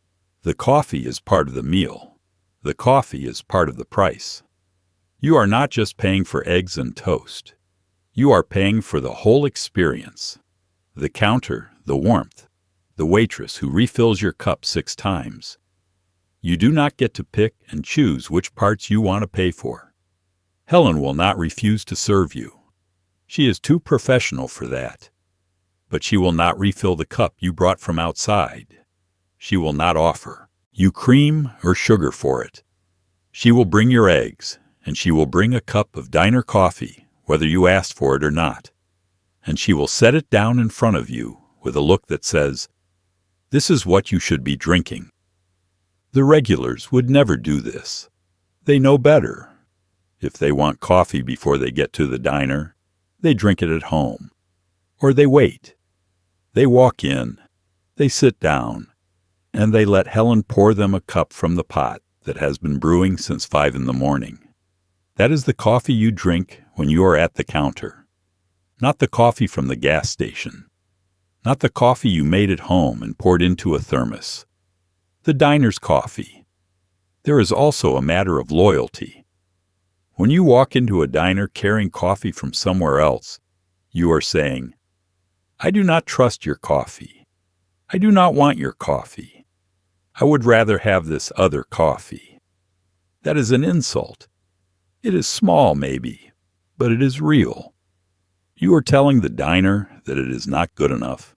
The coffee is part of the meal. The coffee is part of the price. You are not just paying for eggs and toast. You are paying for the whole experience. The counter, the warmth, the waitress who refills your cup 6 times. You do not get to pick and choose which parts you want to pay for. Helen will not refuse to serve you. She is too professional for that. But she will not refill the cup you brought from outside. She will not offer you cream or sugar for it. She will bring your eggs, and she will bring a cup of diner coffee, whether you asked for it or not. And she will set it down in front of you with a look that says, "This is what you should be drinking." The regulars would never do this. They know better. If they want coffee before they get to the diner, they drink it at home. Or they wait. They walk in, they sit down, and they let Helen pour them a cup from the pot that has been brewing since 5 in the morning. That is the coffee you drink when you are at the counter. Not the coffee from the gas station. Not the coffee you made at home and poured into a thermos. The diner's coffee. There is also a matter of loyalty. When you walk into a diner carrying coffee from somewhere else, you are saying, "I do not trust your coffee. I do not want your coffee. I would rather have this other coffee." That is an insult. It is small, maybe, but it is real. You are telling the diner that it is not good enough,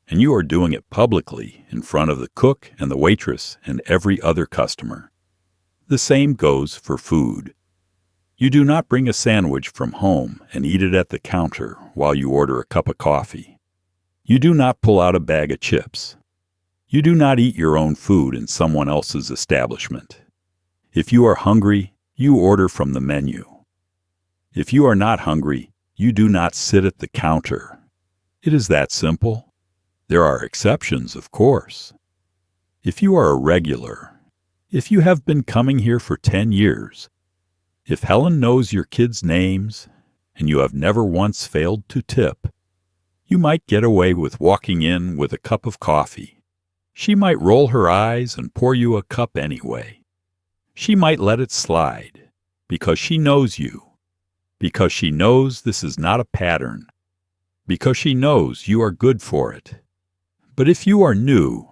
and you are doing it publicly in front of the cook and the waitress and every other customer. The same goes for food. You do not bring a sandwich from home and eat it at the counter while you order a cup of coffee. You do not pull out a bag of chips. You do not eat your own food in someone else's establishment. If you are hungry, you order from the menu. If you are not hungry, you do not sit at the counter. It is that simple. There are exceptions, of course. If you are a regular, if you have been coming here for 10 years, if Helen knows your kids' names, and you have never once failed to tip, you might get away with walking in with a cup of coffee. She might roll her eyes and pour you a cup anyway. She might let it slide, because she knows you, because she knows this is not a pattern, because she knows you are good for it. But if you are new,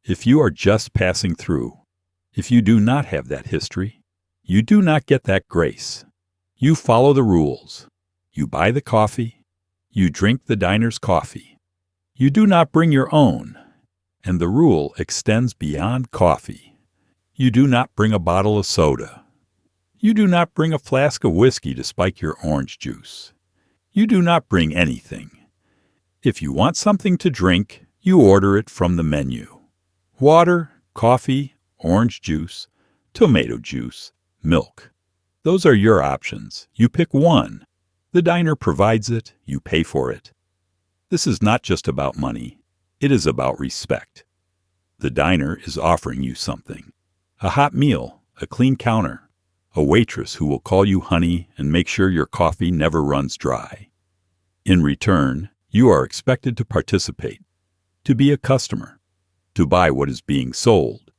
if you are just passing through, if you do not have that history, you do not get that grace. You follow the rules. You buy the coffee. You drink the diner's coffee. You do not bring your own, and the rule extends beyond coffee. You do not bring a bottle of soda. You do not bring a flask of whiskey to spike your orange juice. You do not bring anything. If you want something to drink, you order it from the menu. Water, coffee, orange juice, tomato juice, milk. Those are your options. You pick one. The diner provides it. You pay for it. This is not just about money. It is about respect. The diner is offering you something. A hot meal, a clean counter, a waitress who will call you honey and make sure your coffee never runs dry. In return, you are expected to participate, to be a customer, to buy what is being sold.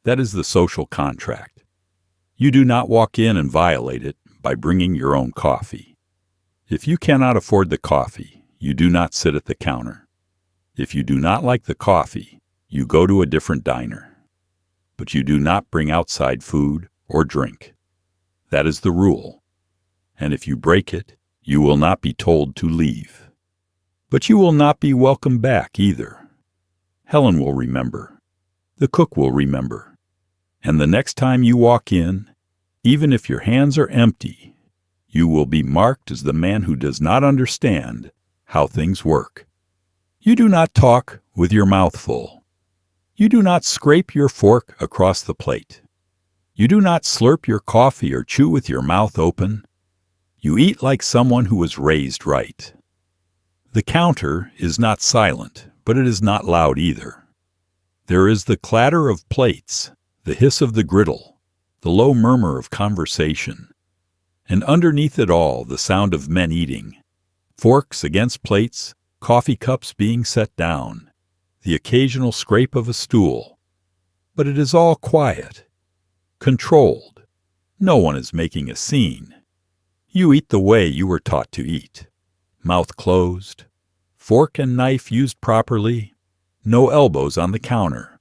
That is the social contract. You do not walk in and violate it by bringing your own coffee. If you cannot afford the coffee, you do not sit at the counter. If you do not like the coffee, you go to a different diner. But you do not bring outside food or drink. That is the rule. And if you break it, you will not be told to leave. But you will not be welcome back either. Helen will remember. The cook will remember. And the next time you walk in, even if your hands are empty, you will be marked as the man who does not understand how things work. You do not talk with your mouth full. You do not scrape your fork across the plate. You do not slurp your coffee or chew with your mouth open. You eat like someone who was raised right. The counter is not silent, but it is not loud either. There is the clatter of plates, the hiss of the griddle, the low murmur of conversation, and underneath it all the sound of men eating, forks against plates, coffee cups being set down, the occasional scrape of a stool. But it is all quiet, controlled. No one is making a scene. You eat the way you were taught to eat. Mouth closed, fork and knife used properly, no elbows on the counter.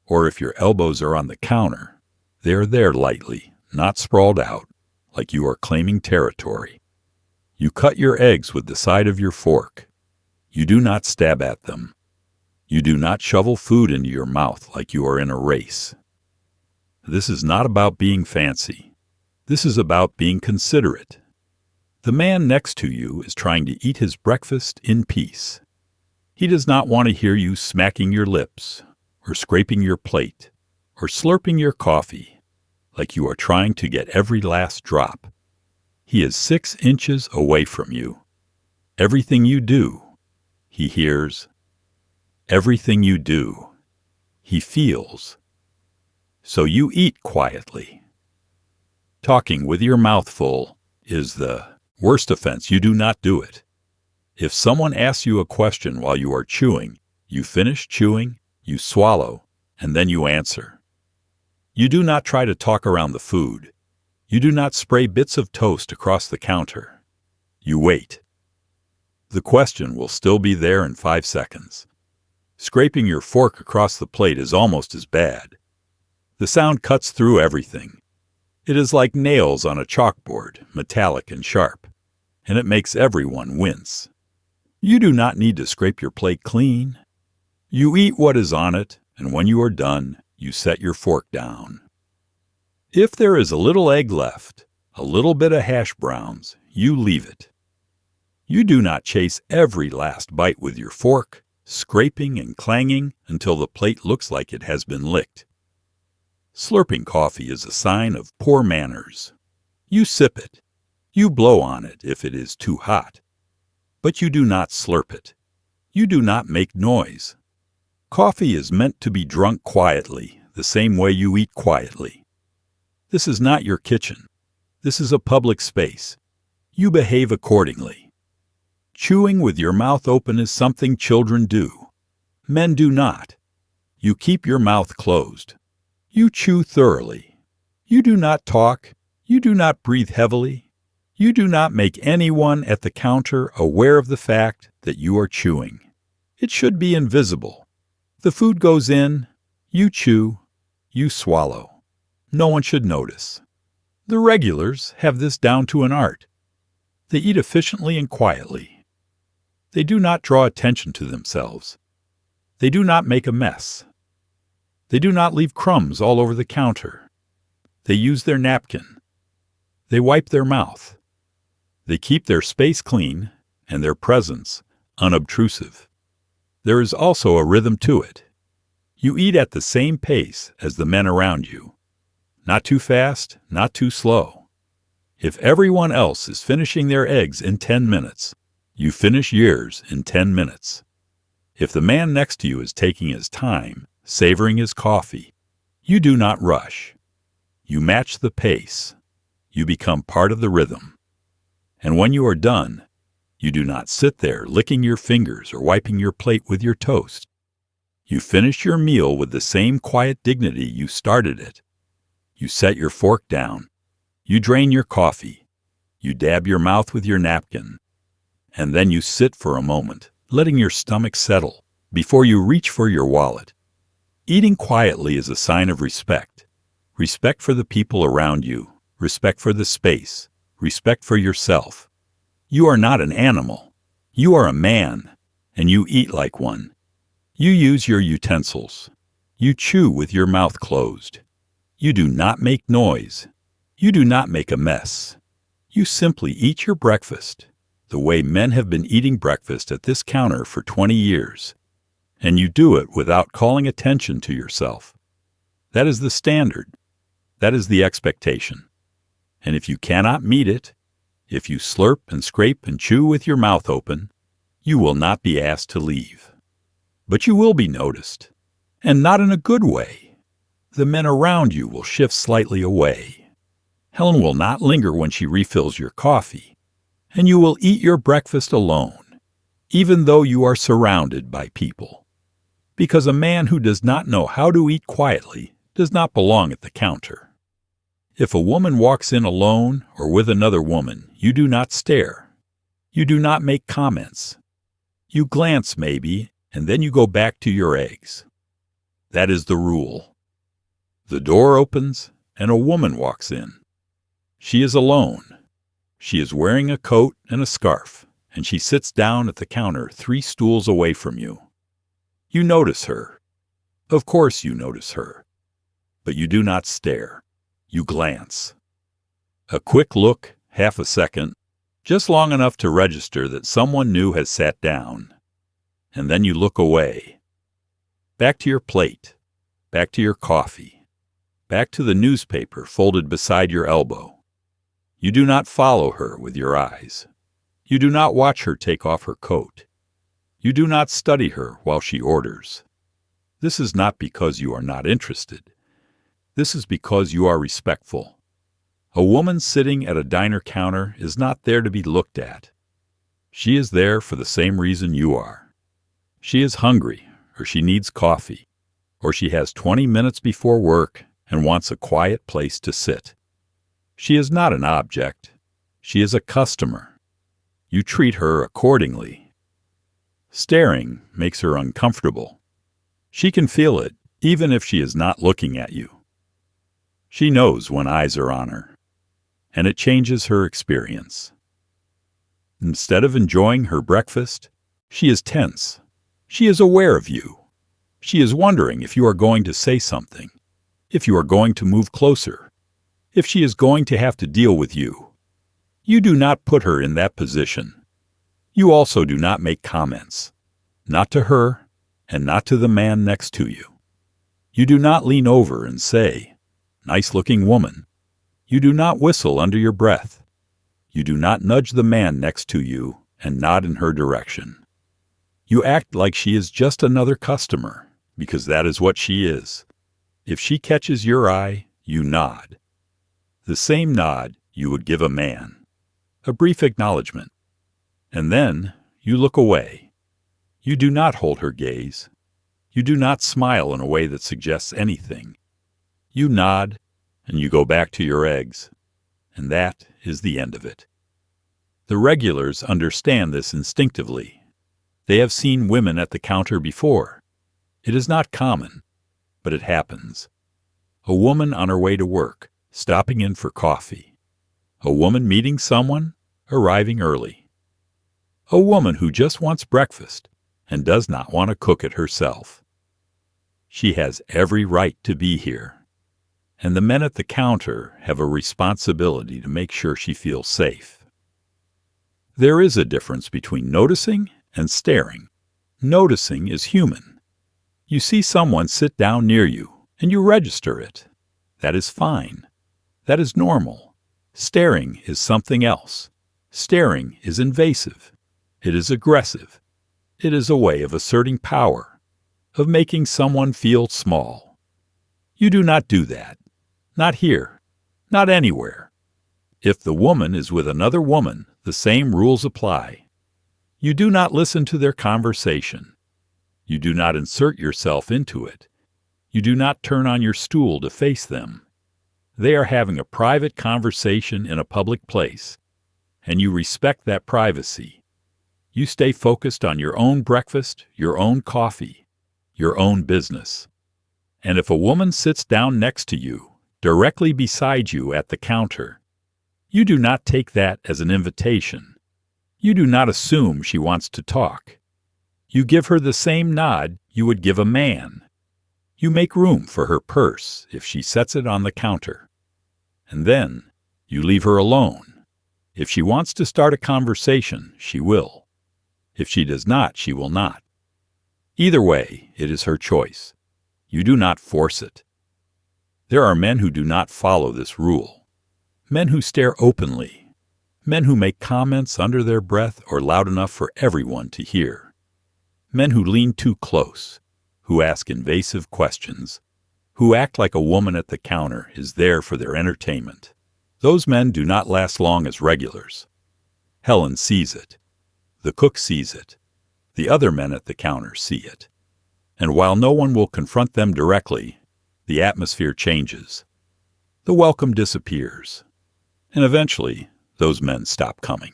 Or if your elbows are on the counter, they are there lightly, not sprawled out, like you are claiming territory. You cut your eggs with the side of your fork. You do not stab at them. You do not shovel food into your mouth like you are in a race. This is not about being fancy. This is about being considerate. The man next to you is trying to eat his breakfast in peace. He does not want to hear you smacking your lips, or scraping your plate, or slurping your coffee, like you are trying to get every last drop. He is 6 inches away from you. Everything you do, he hears. Everything you do, he feels. So you eat quietly. Talking with your mouth full is the worst offense. You do not do it. If someone asks you a question while you are chewing, you finish chewing, you swallow, and then you answer. You do not try to talk around the food. You do not spray bits of toast across the counter. You wait. The question will still be there in 5 seconds. Scraping your fork across the plate is almost as bad. The sound cuts through everything. It is like nails on a chalkboard, metallic and sharp, and it makes everyone wince. You do not need to scrape your plate clean. You eat what is on it, and when you are done, you set your fork down. If there is a little egg left, a little bit of hash browns, you leave it. You do not chase every last bite with your fork, scraping and clanging until the plate looks like it has been licked. Slurping coffee is a sign of poor manners. You sip it. You blow on it if it is too hot. But you do not slurp it. You do not make noise. Coffee is meant to be drunk quietly, the same way you eat quietly. This is not your kitchen. This is a public space. You behave accordingly. Chewing with your mouth open is something children do. Men do not. You keep your mouth closed. You chew thoroughly. You do not talk. You do not breathe heavily. You do not make anyone at the counter aware of the fact that you are chewing. It should be invisible. The food goes in, you chew, you swallow. No one should notice. The regulars have this down to an art. They eat efficiently and quietly. They do not draw attention to themselves. They do not make a mess. They do not leave crumbs all over the counter. They use their napkin. They wipe their mouth. They keep their space clean and their presence unobtrusive. There is also a rhythm to it. You eat at the same pace as the men around you. Not too fast, not too slow. If everyone else is finishing their eggs in 10 minutes, you finish yours in 10 minutes. If the man next to you is taking his time, savoring his coffee, you do not rush. You match the pace. You become part of the rhythm. And when you are done, you do not sit there licking your fingers or wiping your plate with your toast. You finish your meal with the same quiet dignity you started it. You set your fork down. You drain your coffee. You dab your mouth with your napkin. And then you sit for a moment, letting your stomach settle before you reach for your wallet. Eating quietly is a sign of respect. Respect for the people around you. Respect for the space. Respect for yourself. You are not an animal. You are a man, and you eat like one. You use your utensils. You chew with your mouth closed. You do not make noise. You do not make a mess. You simply eat your breakfast, the way men have been eating breakfast at this counter for 20 years. And you do it without calling attention to yourself. That is the standard. That is the expectation. And if you cannot meet it, if you slurp and scrape and chew with your mouth open, You will not be asked to leave. But you will be noticed, and not in a good way. The men around you will shift slightly away. Helen will not linger when she refills your coffee, and you will eat your breakfast alone, even though you are surrounded by people. Because a man who does not know how to eat quietly does not belong at the counter. If a woman walks in alone or with another woman, you do not stare. You do not make comments. You glance maybe, and then you go back to your eggs. That is the rule. The door opens, and a woman walks in. She is alone. She is wearing a coat and a scarf, and she sits down at the counter 3 stools away from you. You notice her. Of course you notice her. But you do not stare. You glance. A quick look, half a second, just long enough to register that someone new has sat down. And then you look away. Back to your plate. Back to your coffee. Back to the newspaper folded beside your elbow. You do not follow her with your eyes. You do not watch her take off her coat. You do not study her while she orders. This is not because you are not interested. This is because you are respectful. A woman sitting at a diner counter is not there to be looked at. She is there for the same reason you are. She is hungry, or she needs coffee, or she has 20 minutes before work and wants a quiet place to sit. She is not an object. She is a customer. You treat her accordingly. Staring makes her uncomfortable. She can feel it, even if she is not looking at you. She knows when eyes are on her, and it changes her experience. Instead of enjoying her breakfast, she is tense. She is aware of you. She is wondering if you are going to say something, if you are going to move closer, if she is going to have to deal with you. You do not put her in that position. You also do not make comments, not to her and not to the man next to you. You do not lean over and say, "Nice-looking woman." You do not whistle under your breath. You do not nudge the man next to you and nod in her direction. You act like she is just another customer, because that is what she is. If she catches your eye, you nod. The same nod you would give a man. A brief acknowledgement. And then you look away. You do not hold her gaze. You do not smile in a way that suggests anything. You nod, and you go back to your eggs. And that is the end of it. The regulars understand this instinctively. They have seen women at the counter before. It is not common, but it happens. A woman on her way to work, stopping in for coffee. A woman meeting someone, arriving early. A woman who just wants breakfast and does not want to cook it herself. She has every right to be here. And the men at the counter have a responsibility to make sure she feels safe. There is a difference between noticing and staring. Noticing is human. You see someone sit down near you, and you register it. That is fine. That is normal. Staring is something else. Staring is invasive. It is aggressive. It is a way of asserting power, of making someone feel small. You do not do that. Not here. Not anywhere. If the woman is with another woman, the same rules apply. You do not listen to their conversation. You do not insert yourself into it. You do not turn on your stool to face them. They are having a private conversation in a public place, and you respect that privacy. You stay focused on your own breakfast, your own coffee, your own business. And if a woman sits down next to you, directly beside you at the counter, you do not take that as an invitation. You do not assume she wants to talk. You give her the same nod you would give a man. You make room for her purse if she sets it on the counter. And then you leave her alone. If she wants to start a conversation, she will. If she does not, she will not. Either way, it is her choice. You do not force it. There are men who do not follow this rule. Men who stare openly. Men who make comments under their breath or loud enough for everyone to hear. Men who lean too close, who ask invasive questions, who act like a woman at the counter is there for their entertainment. Those men do not last long as regulars. Helen sees it. The cook sees it. The other men at the counter see it. And while no one will confront them directly, the atmosphere changes. The welcome disappears. And eventually, those men stop coming.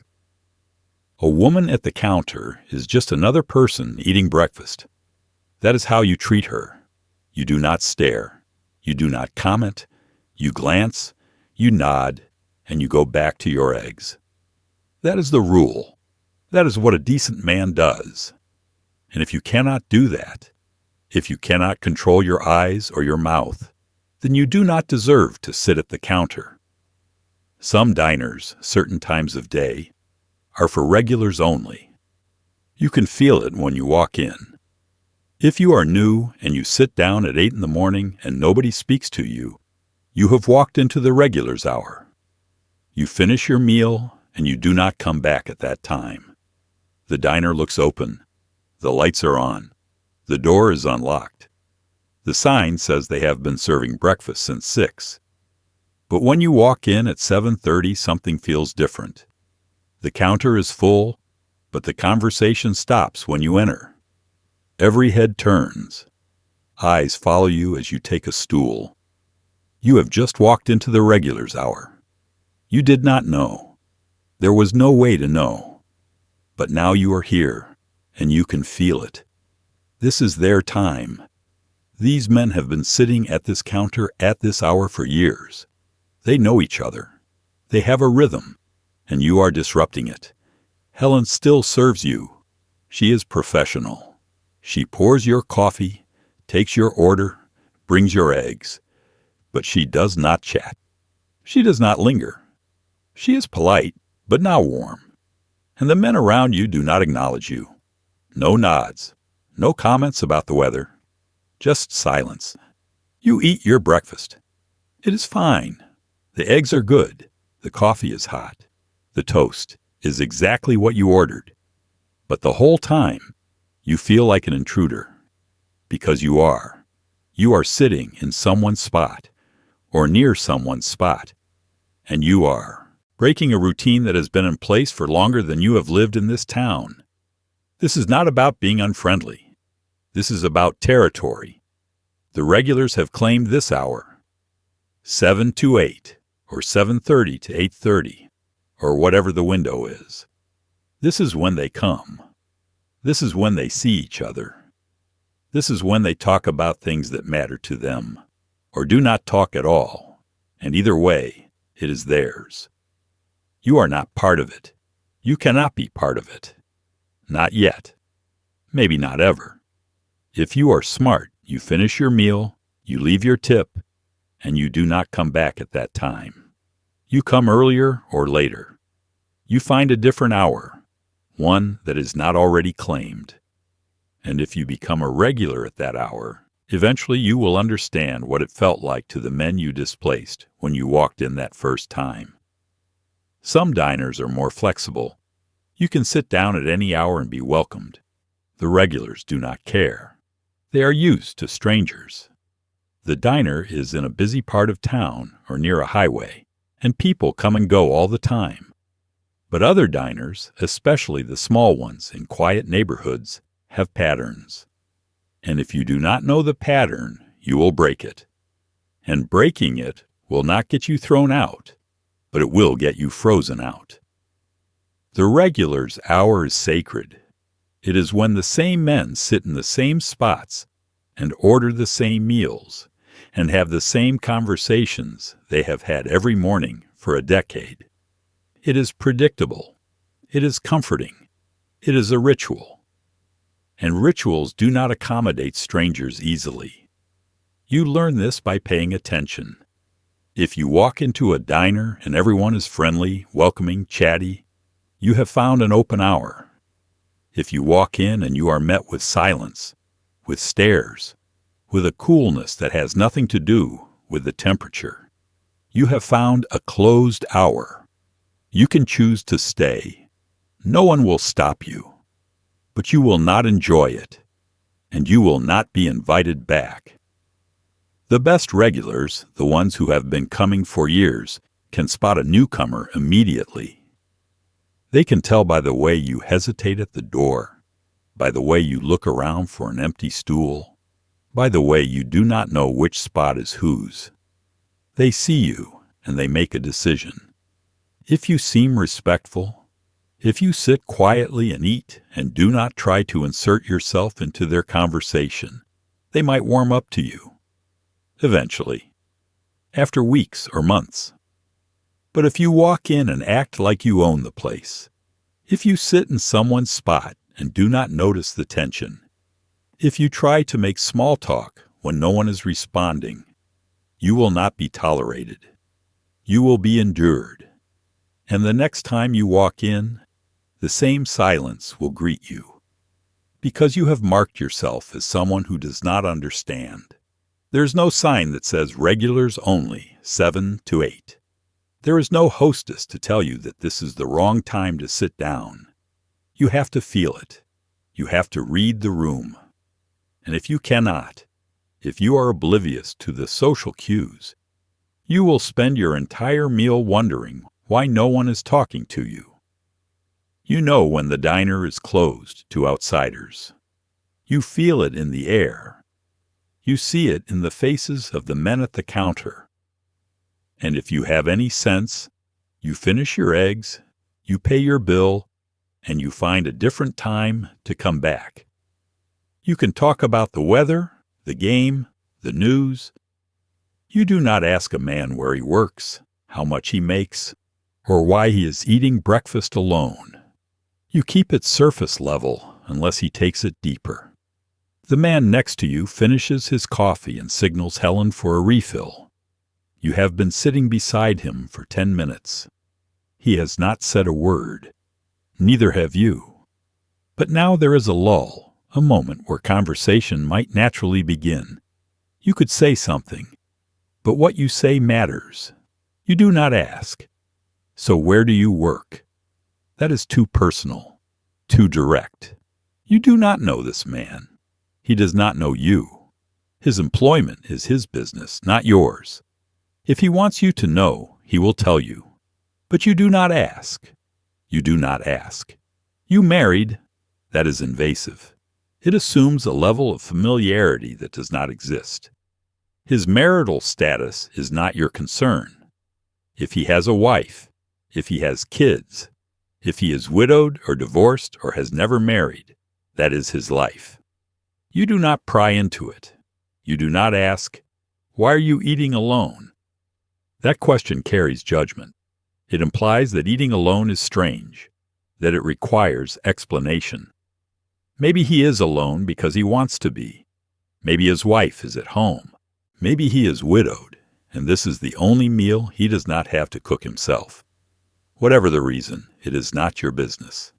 A woman at the counter is just another person eating breakfast. That is how you treat her. You do not stare. You do not comment. You glance. You nod. And you go back to your eggs. That is the rule. That is what a decent man does. And if you cannot do that, if you cannot control your eyes or your mouth, then you do not deserve to sit at the counter. Some diners, certain times of day, are for regulars only. You can feel it when you walk in. If you are new and you sit down at 8 in the morning and nobody speaks to you, you have walked into the regulars' hour. You finish your meal and you do not come back at that time. The diner looks open. The lights are on. The door is unlocked. The sign says they have been serving breakfast since 6. But when you walk in at 7:30, something feels different. The counter is full, but the conversation stops when you enter. Every head turns. Eyes follow you as you take a stool. You have just walked into the regulars' hour. You did not know. There was no way to know. But now you are here, and you can feel it. This is their time. These men have been sitting at this counter at this hour for years. They know each other. They have a rhythm, and you are disrupting it. Helen still serves you. She is professional. She pours your coffee, takes your order, brings your eggs. But she does not chat. She does not linger. She is polite, but not warm. And the men around you do not acknowledge you. No nods, no comments about the weather, just silence. You eat your breakfast. It is fine. The eggs are good. The coffee is hot. The toast is exactly what you ordered. But the whole time, you feel like an intruder. Because you are. You are sitting in someone's spot, or near someone's spot, and you are breaking a routine that has been in place for longer than you have lived in this town. This is not about being unfriendly. This is about territory. The regulars have claimed this hour. 7 to 8, or 7:30 to 8:30, or whatever the window is. This is when they come. This is when they see each other. This is when they talk about things that matter to them, or do not talk at all, and either way, it is theirs. You are not part of it. You cannot be part of it. Not yet. Maybe not ever. If you are smart, you finish your meal, you leave your tip, and you do not come back at that time. You come earlier or later. You find a different hour, one that is not already claimed. And if you become a regular at that hour, eventually you will understand what it felt like to the men you displaced when you walked in that first time. Some diners are more flexible. You can sit down at any hour and be welcomed. The regulars do not care. They are used to strangers. The diner is in a busy part of town or near a highway, and people come and go all the time. But other diners, especially the small ones in quiet neighborhoods, have patterns. And if you do not know the pattern, you will break it. And breaking it will not get you thrown out, but it will get you frozen out. The regulars' hour is sacred. It is when the same men sit in the same spots and order the same meals and have the same conversations they have had every morning for a decade. It is predictable. It is comforting. It is a ritual. And rituals do not accommodate strangers easily. You learn this by paying attention. If you walk into a diner and everyone is friendly, welcoming, chatty, you have found an open hour. If you walk in and you are met with silence, with stares, with a coolness that has nothing to do with the temperature, you have found a closed hour. You can choose to stay. No one will stop you. But you will not enjoy it, and you will not be invited back. The best regulars, the ones who have been coming for years, can spot a newcomer immediately. They can tell by the way you hesitate at the door, by the way you look around for an empty stool, by the way you do not know which spot is whose. They see you, and they make a decision. If you seem respectful, if you sit quietly and eat and do not try to insert yourself into their conversation, they might warm up to you. Eventually. After weeks or months. But if you walk in and act like you own the place, if you sit in someone's spot and do not notice the tension, if you try to make small talk when no one is responding, you will not be tolerated. You will be endured. And the next time you walk in, the same silence will greet you. Because you have marked yourself as someone who does not understand. There is no sign that says regulars only, 7 to 8. There is no hostess to tell you that this is the wrong time to sit down. You have to feel it. You have to read the room. And if you cannot, if you are oblivious to the social cues, you will spend your entire meal wondering why no one is talking to you. You know when the diner is closed to outsiders. You feel it in the air. You see it in the faces of the men at the counter. And if you have any sense, you finish your eggs, you pay your bill, and you find a different time to come back. You can talk about the weather, the game, the news. You do not ask a man where he works, how much he makes, or why he is eating breakfast alone. You keep it surface level unless he takes it deeper. The man next to you finishes his coffee and signals Helen for a refill. You have been sitting beside him for 10 minutes. He has not said a word. Neither have you. But now there is a lull, a moment where conversation might naturally begin. You could say something, but what you say matters. You do not ask. So where do you work? That is too personal, too direct. You do not know this man. He does not know you. His employment is his business, not yours. If he wants you to know, he will tell you. But you do not ask. You do not ask. You married? That is invasive. It assumes a level of familiarity that does not exist. His marital status is not your concern. If he has a wife, if he has kids, if he is widowed or divorced or has never married, that is his life. You do not pry into it. You do not ask, "Why are you eating alone?" That question carries judgment. It implies that eating alone is strange, that it requires explanation. Maybe he is alone because he wants to be. Maybe his wife is at home. Maybe he is widowed, and this is the only meal he does not have to cook himself. Whatever the reason, it is not your business.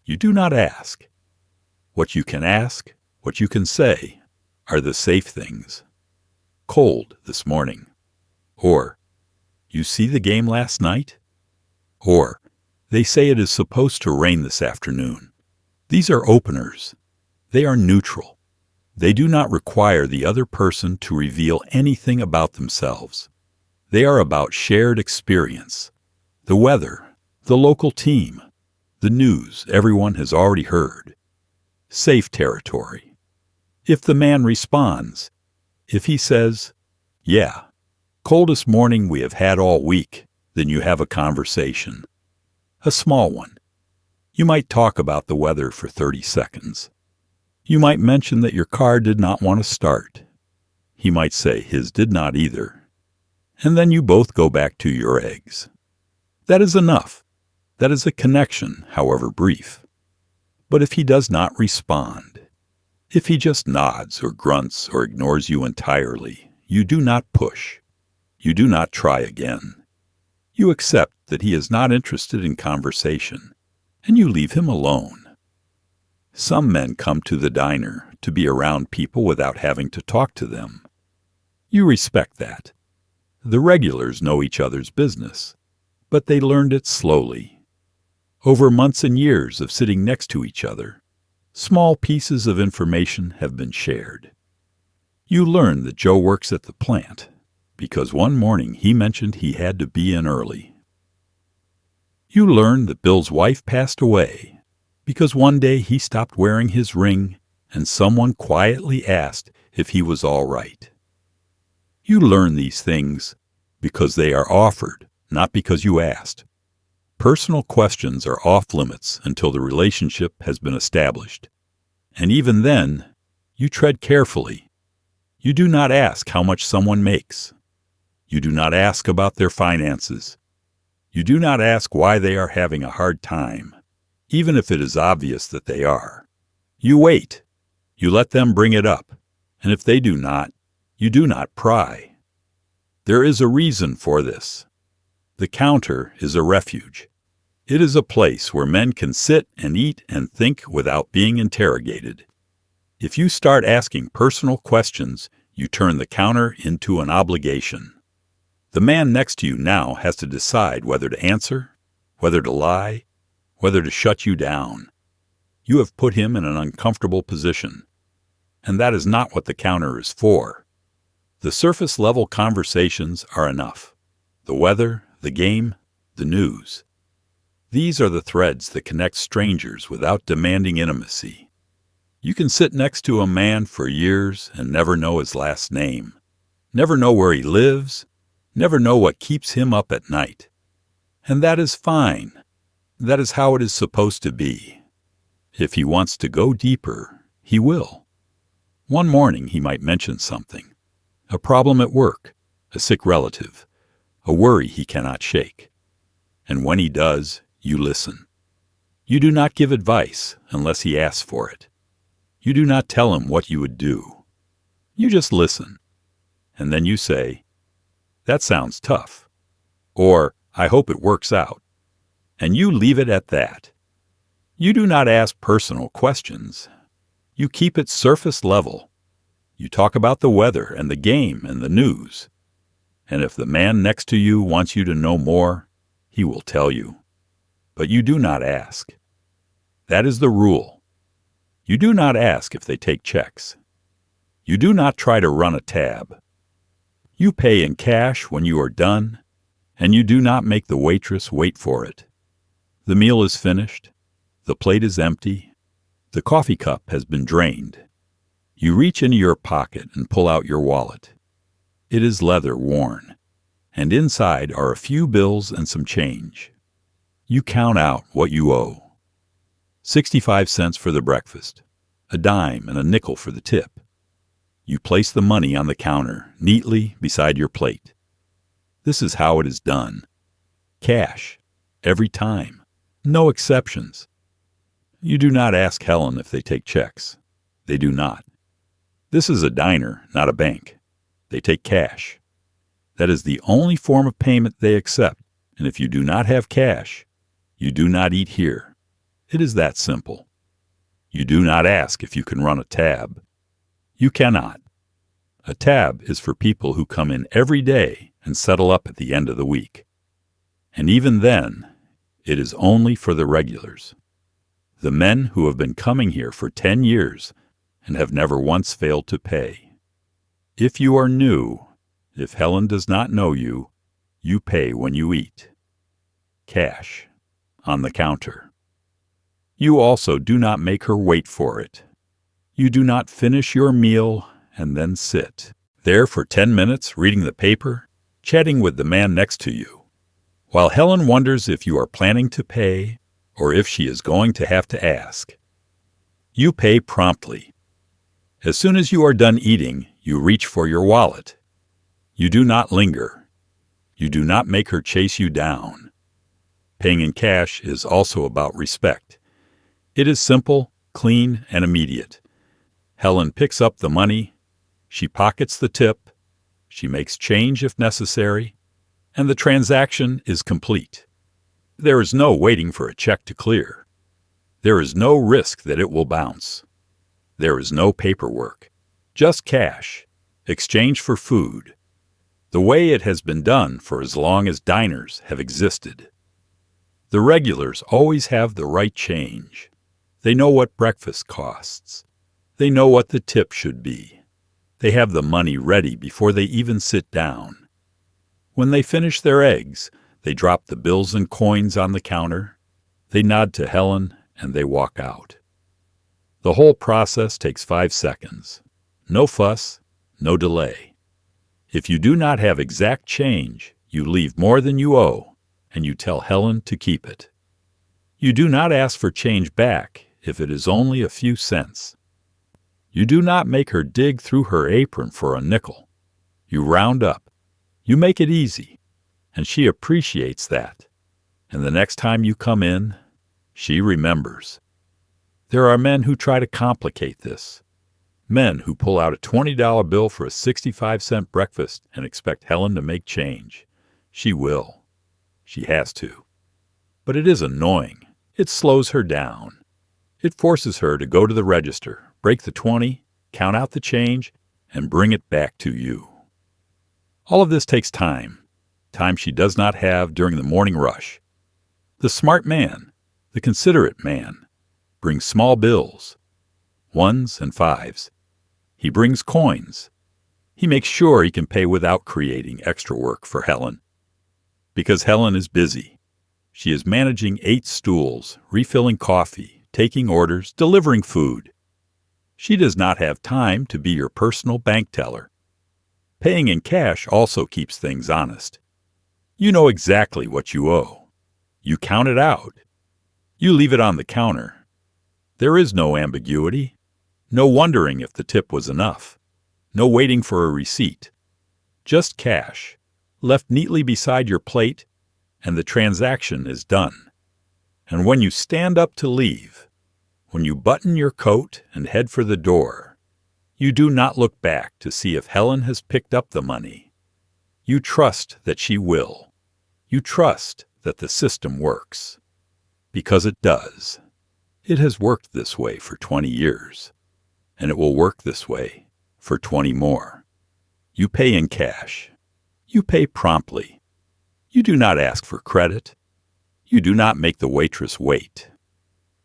You do not ask. What you can ask, what you can say, are the safe things. Cold this morning. Or, you see the game last night? Or, they say it is supposed to rain this afternoon. These are openers. They are neutral. They do not require the other person to reveal anything about themselves. They are about shared experience. The weather, the local team, the news everyone has already heard. Safe territory. If the man responds, if he says, "Yeah, coldest morning we have had all week," then you have a conversation. A small one. You might talk about the weather for 30 seconds. You might mention that your car did not want to start. He might say his did not either. And then you both go back to your eggs. That is enough. That is a connection, however brief. But if he does not respond, if he just nods or grunts or ignores you entirely, you do not push. You do not try again. You accept that he is not interested in conversation, and you leave him alone. Some men come to the diner to be around people without having to talk to them. You respect that. The regulars know each other's business. But they learned it slowly. Over months and years of sitting next to each other, small pieces of information have been shared. You learn that Joe works at the plant because one morning he mentioned he had to be in early. You learn that Bill's wife passed away because one day he stopped wearing his ring and someone quietly asked if he was all right. You learn these things because they are offered, not because you asked. Personal questions are off limits until the relationship has been established. And even then, you tread carefully. You do not ask how much someone makes. You do not ask about their finances. You do not ask why they are having a hard time, even if it is obvious that they are. You wait. You let them bring it up, and if they do not, you do not pry. There is a reason for this. The counter is a refuge. It is a place where men can sit and eat and think without being interrogated. If you start asking personal questions, you turn the counter into an obligation. The man next to you now has to decide whether to answer, whether to lie, whether to shut you down. You have put him in an uncomfortable position. And that is not what the counter is for. The surface-level conversations are enough. The weather, the game, the news. These are the threads that connect strangers without demanding intimacy. You can sit next to a man for years and never know his last name, never know where he lives, never know what keeps him up at night. And that is fine. That is how it is supposed to be. If he wants to go deeper, he will. One morning he might mention something, a problem at work, a sick relative, a worry he cannot shake. And when he does, you listen. You do not give advice unless he asks for it. You do not tell him what you would do. You just listen. And then you say, "That sounds tough," or "I hope it works out." And you leave it at that. You do not ask personal questions. You keep it surface level. You talk about the weather and the game and the news. And if the man next to you wants you to know more, he will tell you. But you do not ask. That is the rule. You do not ask if they take checks. You do not try to run a tab. You pay in cash when you are done, and you do not make the waitress wait for it. The meal is finished. The plate is empty. The coffee cup has been drained. You reach into your pocket and pull out your wallet. It is leather worn, and inside are a few bills and some change. You count out what you owe. 65 cents for the breakfast, a dime and a nickel for the tip. You place the money on the counter, neatly beside your plate. This is how it is done. Cash, every time, no exceptions. You do not ask Helen if they take checks. They do not. This is a diner, not a bank. They take cash. That is the only form of payment they accept, and if you do not have cash, you do not eat here. It is that simple. You do not ask if you can run a tab. You cannot. A tab is for people who come in every day and settle up at the end of the week. And even then, it is only for the regulars. The men who have been coming here for 10 years and have never once failed to pay. If you are new, if Helen does not know you, you pay when you eat. Cash. On the counter. You also do not make her wait for it. You do not finish your meal and then sit there for 10 minutes reading the paper, chatting with the man next to you, while Helen wonders if you are planning to pay or if she is going to have to ask. You pay promptly. As soon as you are done eating, you reach for your wallet. You do not linger. You do not make her chase you down. Paying in cash is also about respect. It is simple, clean, and immediate. Helen picks up the money. She pockets the tip. She makes change if necessary. And the transaction is complete. There is no waiting for a check to clear. There is no risk that it will bounce. There is no paperwork. Just cash, exchange for food. the way it has been done for as long as diners have existed. The regulars always have the right change. They know what breakfast costs. They know what the tip should be. They have the money ready before they even sit down. When they finish their eggs, they drop the bills and coins on the counter. They nod to Helen and they walk out. The whole process takes 5 seconds. No fuss, no delay. If you do not have exact change, you leave more than you owe, and you tell Helen to keep it. You do not ask for change back if it is only a few cents. You do not make her dig through her apron for a nickel. You round up. You make it easy, and she appreciates that. And the next time you come in, she remembers. There are men who try to complicate this. Men who pull out a $20 bill for a 65-cent breakfast and expect Helen to make change. She will. She has to. But it is annoying. It slows her down. It forces her to go to the register, break the 20, count out the change, and bring it back to you. All of this takes time. Time she does not have during the morning rush. The smart man, the considerate man, brings small bills, 1s and 5s. He brings coins. He makes sure he can pay without creating extra work for Helen. Because Helen is busy. She is managing 8 stools, refilling coffee, taking orders, delivering food. She does not have time to be your personal bank teller. Paying in cash also keeps things honest. You know exactly what you owe. You count it out. You leave it on the counter. There is no ambiguity. No wondering if the tip was enough. No waiting for a receipt. Just cash, left neatly beside your plate, and the transaction is done. And when you stand up to leave, when you button your coat and head for the door, you do not look back to see if Helen has picked up the money. You trust that she will. You trust that the system works. Because it does. It has worked this way for 20 years. And it will work this way for 20 more. You pay in cash. You pay promptly. You do not ask for credit. You do not make the waitress wait.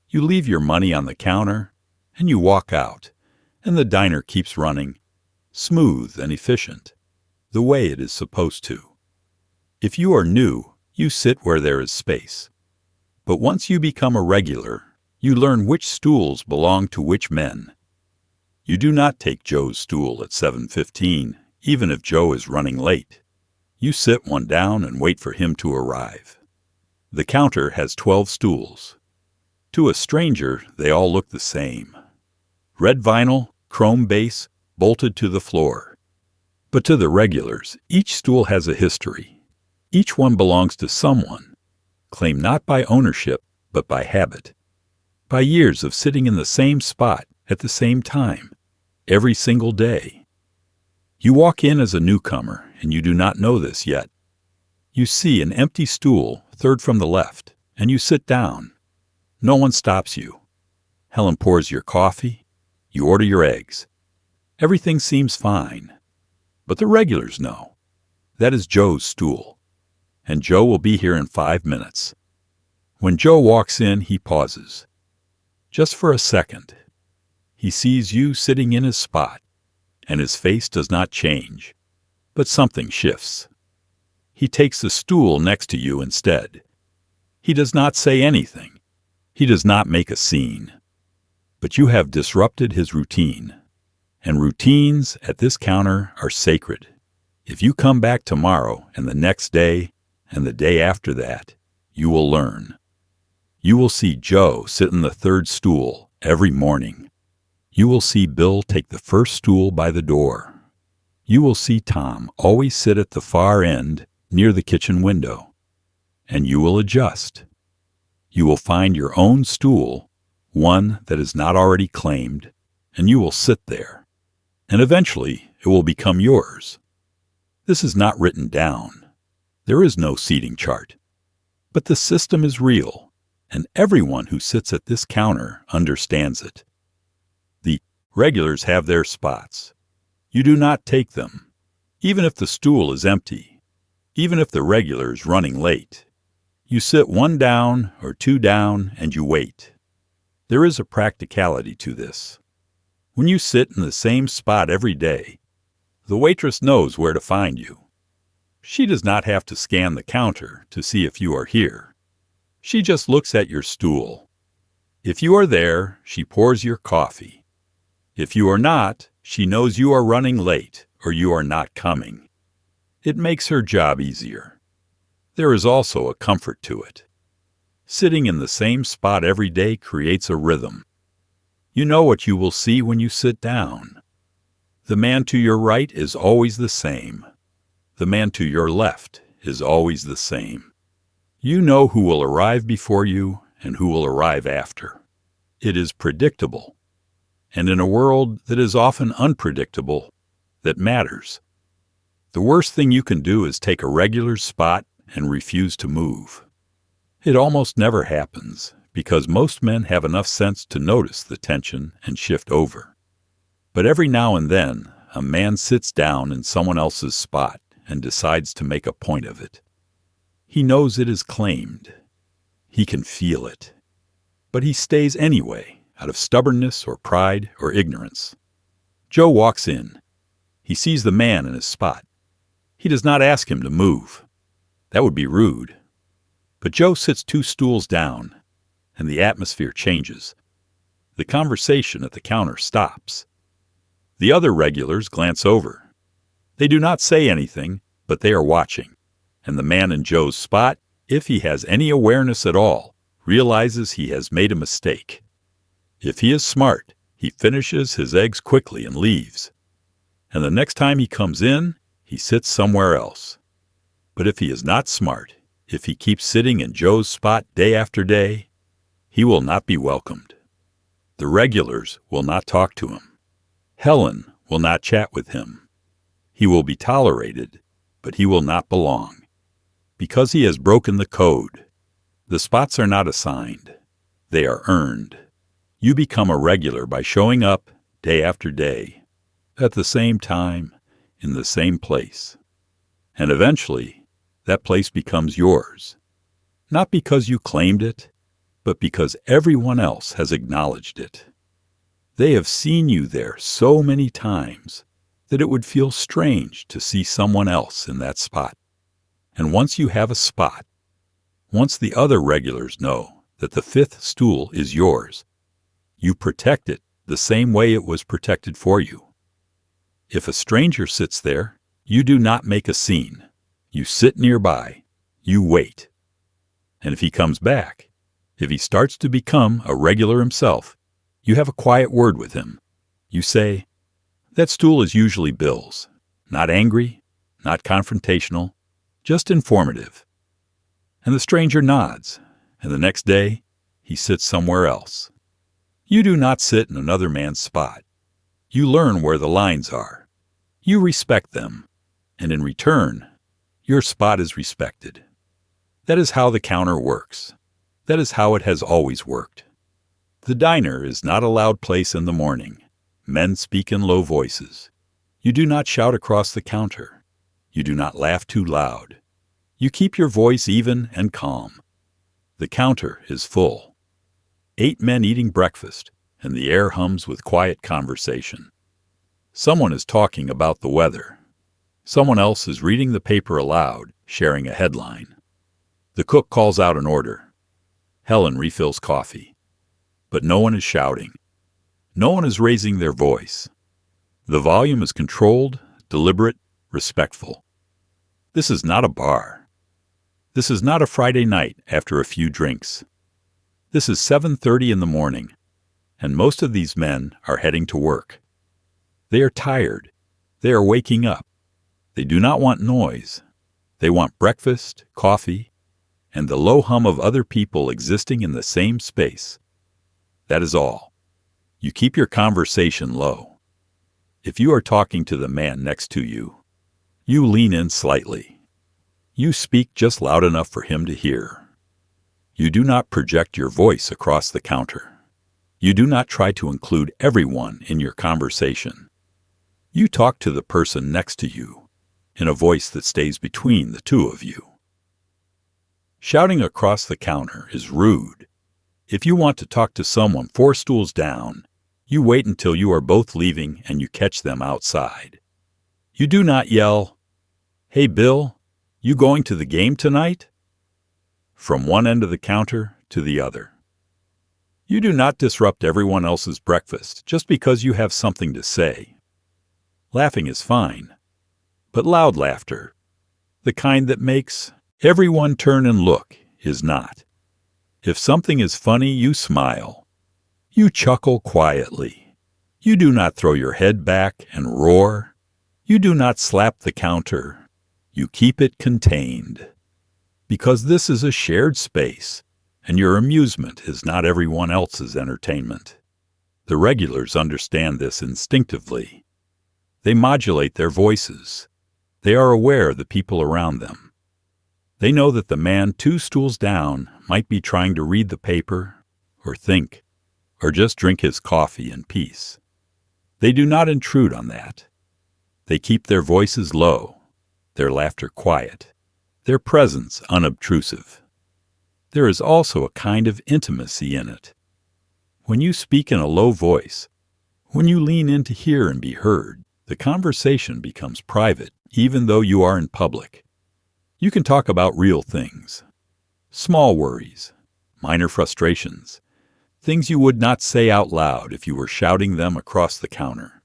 You leave your money on the counter, and you walk out, and the diner keeps running, smooth and efficient, the way it is supposed to. If you are new, you sit where there is space. But once you become a regular, you learn which stools belong to which men. You do not take Joe's stool at 7:15, even if Joe is running late. You sit one down and wait for him to arrive. The counter has 12 stools. To a stranger, they all look the same. Red vinyl, chrome base, bolted to the floor. But to the regulars, each stool has a history. Each one belongs to someone, claimed not by ownership, but by habit. By years of sitting in the same spot at the same time, every single day. You walk in as a newcomer, and you do not know this yet. You see an empty stool, third from the left, and you sit down. No one stops you. Helen pours your coffee. You order your eggs. Everything seems fine. But the regulars know. That is Joe's stool. And Joe will be here in 5 minutes. When Joe walks in, he pauses. Just for a second. He sees you sitting in his spot, and his face does not change, but something shifts. He takes the stool next to you instead. He does not say anything. He does not make a scene. But you have disrupted his routine, and routines at this counter are sacred. If you come back tomorrow and the next day and the day after that, you will learn. You will see Joe sit in the third stool every morning. You will see Bill take the first stool by the door. You will see Tom always sit at the far end near the kitchen window. And you will adjust. You will find your own stool, one that is not already claimed, and you will sit there. And eventually it will become yours. This is not written down. There is no seating chart. But the system is real, and everyone who sits at this counter understands it. The regulars have their spots. You do not take them. Even if the stool is empty, even if the regular is running late, you sit one down or two down and you wait. There is a practicality to this. When you sit in the same spot every day, the waitress knows where to find you. She does not have to scan the counter to see if you are here. She just looks at your stool. If you are there, she pours your coffee. If you are not, she knows you are running late or you are not coming. It makes her job easier. There is also a comfort to it. Sitting in the same spot every day creates a rhythm. You know what you will see when you sit down. The man to your right is always the same. The man to your left is always the same. You know who will arrive before you and who will arrive after. It is predictable. And in a world that is often unpredictable, that matters. The worst thing you can do is take a regular spot and refuse to move. It almost never happens because most men have enough sense to notice the tension and shift over. But every now and then, a man sits down in someone else's spot and decides to make a point of it. He knows it is claimed. He can feel it. But he stays anyway, out of stubbornness or pride or ignorance. Joe walks in. He sees the man in his spot. He does not ask him to move. That would be rude. But Joe sits 2 stools down, and the atmosphere changes. The conversation at the counter stops. The other regulars glance over. They do not say anything, but they are watching. And the man in Joe's spot, if he has any awareness at all, realizes he has made a mistake. If he is smart, he finishes his eggs quickly and leaves. And the next time he comes in, he sits somewhere else. But if he is not smart, if he keeps sitting in Joe's spot day after day, he will not be welcomed. The regulars will not talk to him. Helen will not chat with him. He will be tolerated, but he will not belong. Because he has broken the code. The spots are not assigned. They are earned. You become a regular by showing up day after day, at the same time, in the same place. And eventually, that place becomes yours. Not because you claimed it, but because everyone else has acknowledged it. They have seen you there so many times that it would feel strange to see someone else in that spot. And once you have a spot, once the other regulars know that the 5th stool is yours, you protect it the same way it was protected for you. If a stranger sits there, you do not make a scene. You sit nearby. You wait. And if he comes back, if he starts to become a regular himself, you have a quiet word with him. You say, "That stool is usually Bill's." Not angry, not confrontational, just informative. And the stranger nods, and the next day, he sits somewhere else. You do not sit in another man's spot. You learn where the lines are. You respect them, and in return, your spot is respected. That is how the counter works. That is how it has always worked. The diner is not a loud place in the morning. Men speak in low voices. You do not shout across the counter. You do not laugh too loud. You keep your voice even and calm. The counter is full. 8 men eating breakfast, and the air hums with quiet conversation. Someone is talking about the weather. Someone else is reading the paper aloud, sharing a headline. The cook calls out an order. Helen refills coffee. But no one is shouting. No one is raising their voice. The volume is controlled, deliberate, respectful. This is not a bar. This is not a Friday night after a few drinks. This is 7:30 in the morning, and most of these men are heading to work. They are tired. They are waking up. They do not want noise. They want breakfast, coffee, and the low hum of other people existing in the same space. That is all. You keep your conversation low. If you are talking to the man next to you, you lean in slightly. You speak just loud enough for him to hear. You do not project your voice across the counter. You do not try to include everyone in your conversation. You talk to the person next to you. in a voice that stays between the two of you. Shouting across the counter is rude. If you want to talk to someone 4 stools down, you wait until you are both leaving and you catch them outside. You do not yell, "Hey Bill, you going to the game tonight?" from one end of the counter to the other. You do not disrupt everyone else's breakfast just because you have something to say. Laughing is fine, but loud laughter, the kind that makes everyone turn and look, is not. If something is funny, you smile. You chuckle quietly. You do not throw your head back and roar. You do not slap the counter. You keep it contained. Because this is a shared space, and your amusement is not everyone else's entertainment. The regulars understand this instinctively. They modulate their voices. They are aware of the people around them. They know that the man 2 stools down might be trying to read the paper, or think, or just drink his coffee in peace. They do not intrude on that. They keep their voices low, their laughter quiet, their presence unobtrusive. There is also a kind of intimacy in it. When you speak in a low voice, when you lean in to hear and be heard, the conversation becomes private, even though you are in public. You can talk about real things, small worries, minor frustrations, things you would not say out loud if you were shouting them across the counter.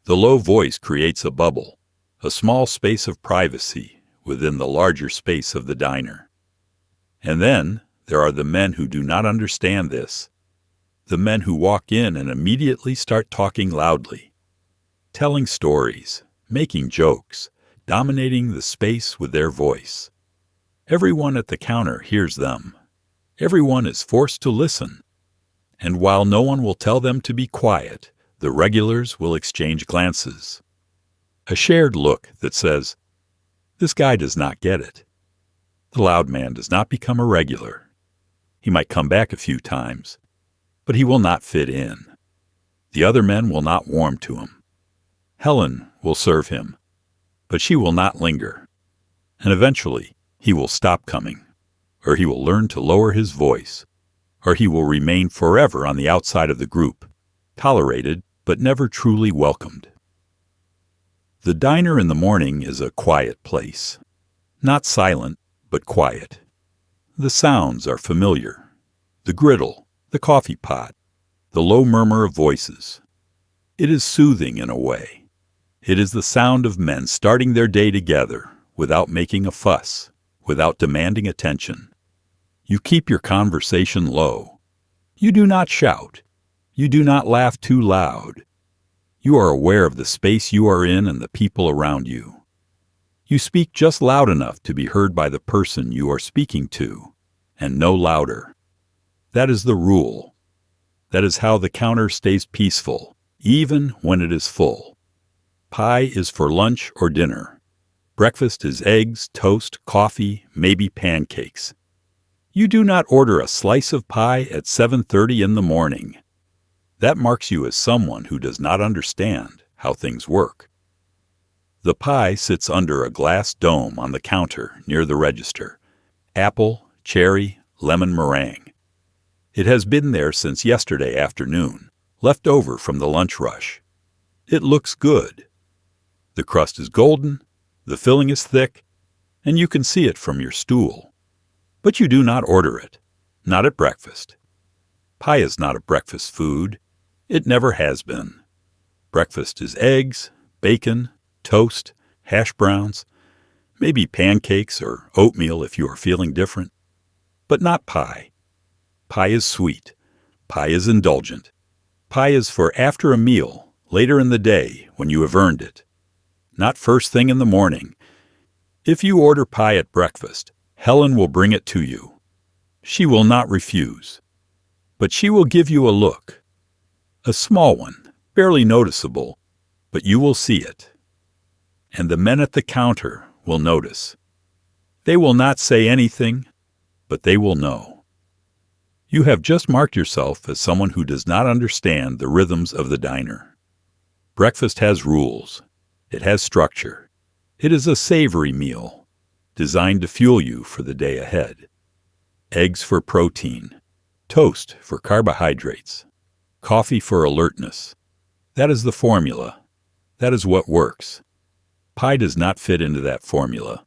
The low voice creates a bubble, a small space of privacy within the larger space of the diner. And then there are the men who do not understand this, the men who walk in and immediately start talking loudly, telling stories, making jokes, dominating the space with their voice. Everyone at the counter hears them. Everyone is forced to listen. And while no one will tell them to be quiet, the regulars will exchange glances. A shared look that says, "This guy does not get it." The loud man does not become a regular. He might come back a few times, but he will not fit in. The other men will not warm to him. Helen will serve him, but she will not linger. And eventually, he will stop coming, or he will learn to lower his voice, or he will remain forever on the outside of the group, tolerated but never truly welcomed. The diner in the morning is a quiet place, not silent, but quiet. The sounds are familiar. The griddle, the coffee pot, the low murmur of voices. It is soothing in a way. It is the sound of men starting their day together without making a fuss, without demanding attention. You keep your conversation low. You do not shout. You do not laugh too loud. You are aware of the space you are in and the people around you. You speak just loud enough to be heard by the person you are speaking to, and no louder. That is the rule. That is how the counter stays peaceful, even when it is full. Pie is for lunch or dinner. Breakfast is eggs, toast, coffee, maybe pancakes. You do not order a slice of pie at 7:30 in the morning. That marks you as someone who does not understand how things work. The pie sits under a glass dome on the counter near the register. Apple, cherry, lemon meringue. It has been there since yesterday afternoon, left over from the lunch rush. It looks good. The crust is golden, the filling is thick, and you can see it from your stool. But you do not order it, not at breakfast. Pie is not a breakfast food. It never has been. Breakfast is eggs, bacon, toast, hash browns, maybe pancakes or oatmeal if you are feeling different. But not pie. Pie is sweet. Pie is indulgent. Pie is for after a meal, later in the day when you have earned it. Not first thing in the morning. If you order pie at breakfast, Helen will bring it to you. She will not refuse. But she will give you a look. A small one, barely noticeable, but you will see it. And the men at the counter will notice. They will not say anything, but they will know. You have just marked yourself as someone who does not understand the rhythms of the diner. Breakfast has rules. It has structure. It is a savory meal, designed to fuel you for the day ahead. Eggs for protein, toast for carbohydrates, coffee for alertness. That is the formula. That is what works. Pie does not fit into that formula.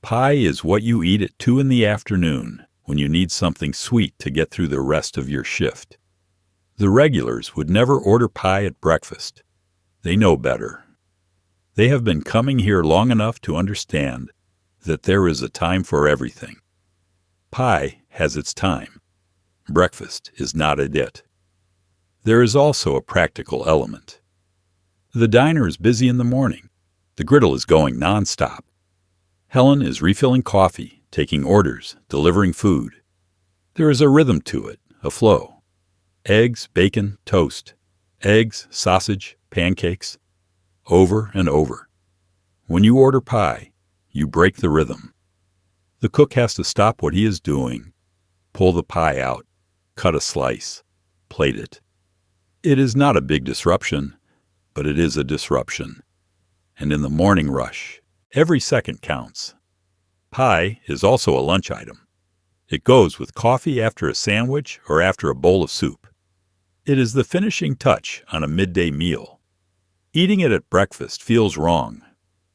Pie is what you eat at 2 in the afternoon when you need something sweet to get through the rest of your shift. The regulars would never order pie at breakfast. They know better. They have been coming here long enough to understand that there is a time for everything. Pie has its time. Breakfast is not it. There is also a practical element. The diner is busy in the morning. The griddle is going nonstop. Helen is refilling coffee, taking orders, delivering food. There is a rhythm to it, a flow. Eggs, bacon, toast. Eggs, sausage, pancakes. Over and over. When you order pie, you break the rhythm. The cook has to stop what he is doing, pull the pie out, cut a slice, plate it. It is not a big disruption, but it is a disruption. And in the morning rush, every second counts. Pie is also a lunch item. It goes with coffee after a sandwich or after a bowl of soup. It is the finishing touch on a midday meal. Eating it at breakfast feels wrong.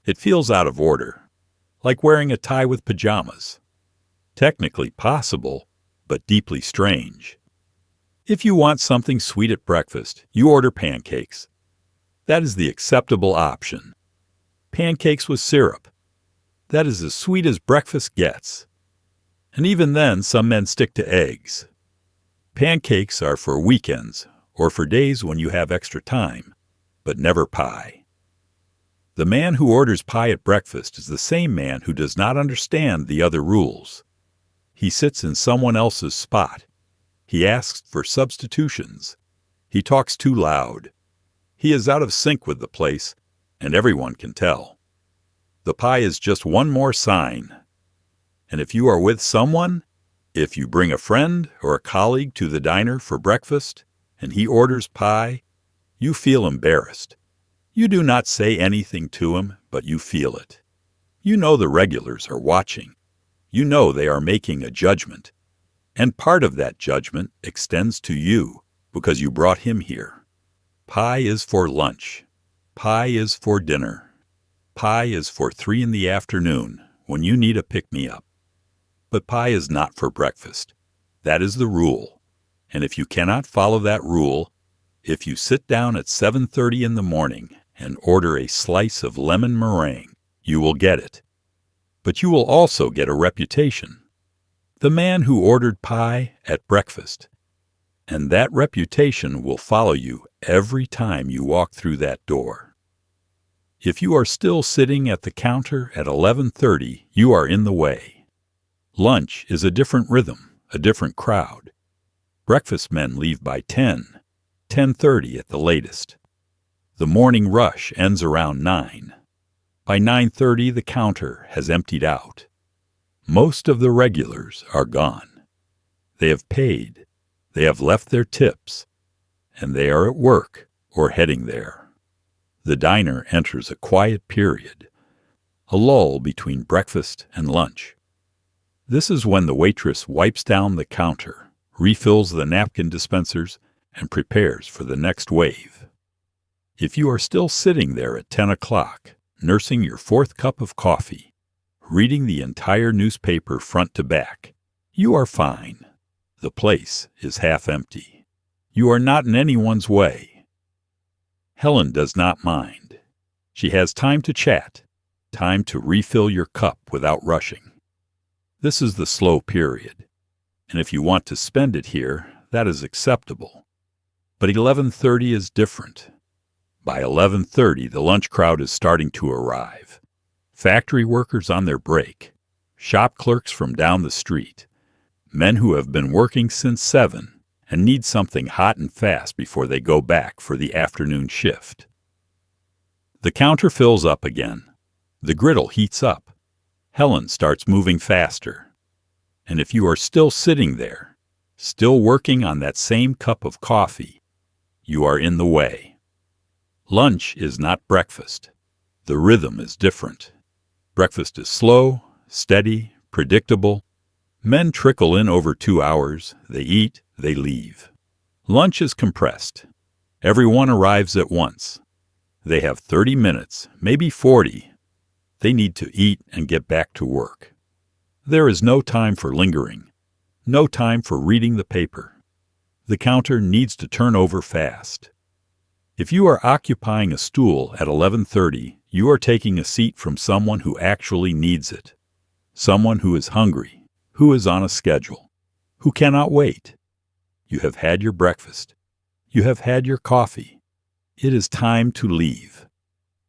It feels out of order, like wearing a tie with pajamas. Technically possible, but deeply strange. If you want something sweet at breakfast, you order pancakes. That is the acceptable option. Pancakes with syrup. That is as sweet as breakfast gets. And even then, some men stick to eggs. Pancakes are for weekends or for days when you have extra time, but never pie. The man who orders pie at breakfast is the same man who does not understand the other rules. He sits in someone else's spot. He asks for substitutions. He talks too loud. He is out of sync with the place, and everyone can tell. The pie is just one more sign. And if you are with someone, if you bring a friend or a colleague to the diner for breakfast, and he orders pie, you feel embarrassed. You do not say anything to him, but you feel it. You know the regulars are watching. You know they are making a judgment. And part of that judgment extends to you because you brought him here. Pie is for lunch. Pie is for dinner. Pie is for 3 in the afternoon when you need a pick-me-up. But pie is not for breakfast. That is the rule. And if you cannot follow that rule, if you sit down at 7:30 in the morning and order a slice of lemon meringue, you will get it. But you will also get a reputation. The man who ordered pie at breakfast. And that reputation will follow you every time you walk through that door. If you are still sitting at the counter at 11:30, you are in the way. Lunch is a different rhythm, a different crowd. Breakfast men leave by 10:30 at the latest. The morning rush ends around 9. By 9:30, the counter has emptied out. Most of the regulars are gone. They have paid. They have left their tips. And they are at work or heading there. The diner enters a quiet period, a lull between breakfast and lunch. This is when the waitress wipes down the counter, refills the napkin dispensers, and prepares for the next wave. If you are still sitting there at 10 o'clock, nursing your 4th cup of coffee, reading the entire newspaper front to back, you are fine. The place is half empty. You are not in anyone's way. Helen does not mind. She has time to chat, time to refill your cup without rushing. This is the slow period, and if you want to spend it here, that is acceptable. But 11:30 is different. By 11:30, the lunch crowd is starting to arrive. Factory workers on their break, shop clerks from down the street, men who have been working since 7 and need something hot and fast before they go back for the afternoon shift. The counter fills up again. The griddle heats up. Helen starts moving faster. And if you are still sitting there, still working on that same cup of coffee, you are in the way. Lunch is not breakfast. The rhythm is different. Breakfast is slow, steady, predictable. Men trickle in over 2 hours. They eat, they leave. Lunch is compressed. Everyone arrives at once. They have 30 minutes, maybe 40. They need to eat and get back to work. There is no time for lingering, no time for reading the paper. The counter needs to turn over fast. If you are occupying a stool at 11:30, you are taking a seat from someone who actually needs it, someone who is hungry, who is on a schedule, who cannot wait. You have had your breakfast. You have had your coffee. It is time to leave.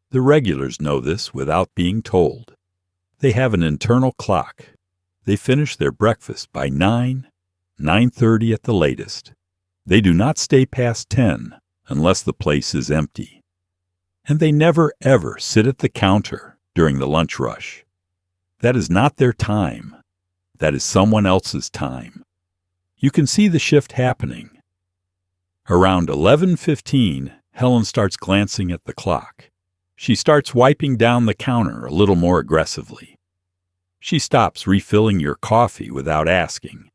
The regulars know this without being told. They have an internal clock. They finish their breakfast by 9:30 at the latest. They do not stay past 10 unless the place is empty. And they never ever sit at the counter during the lunch rush. That is not their time. That is someone else's time. You can see the shift happening. Around 11:15, Helen starts glancing at the clock. She starts wiping down the counter a little more aggressively. She stops refilling your coffee without asking.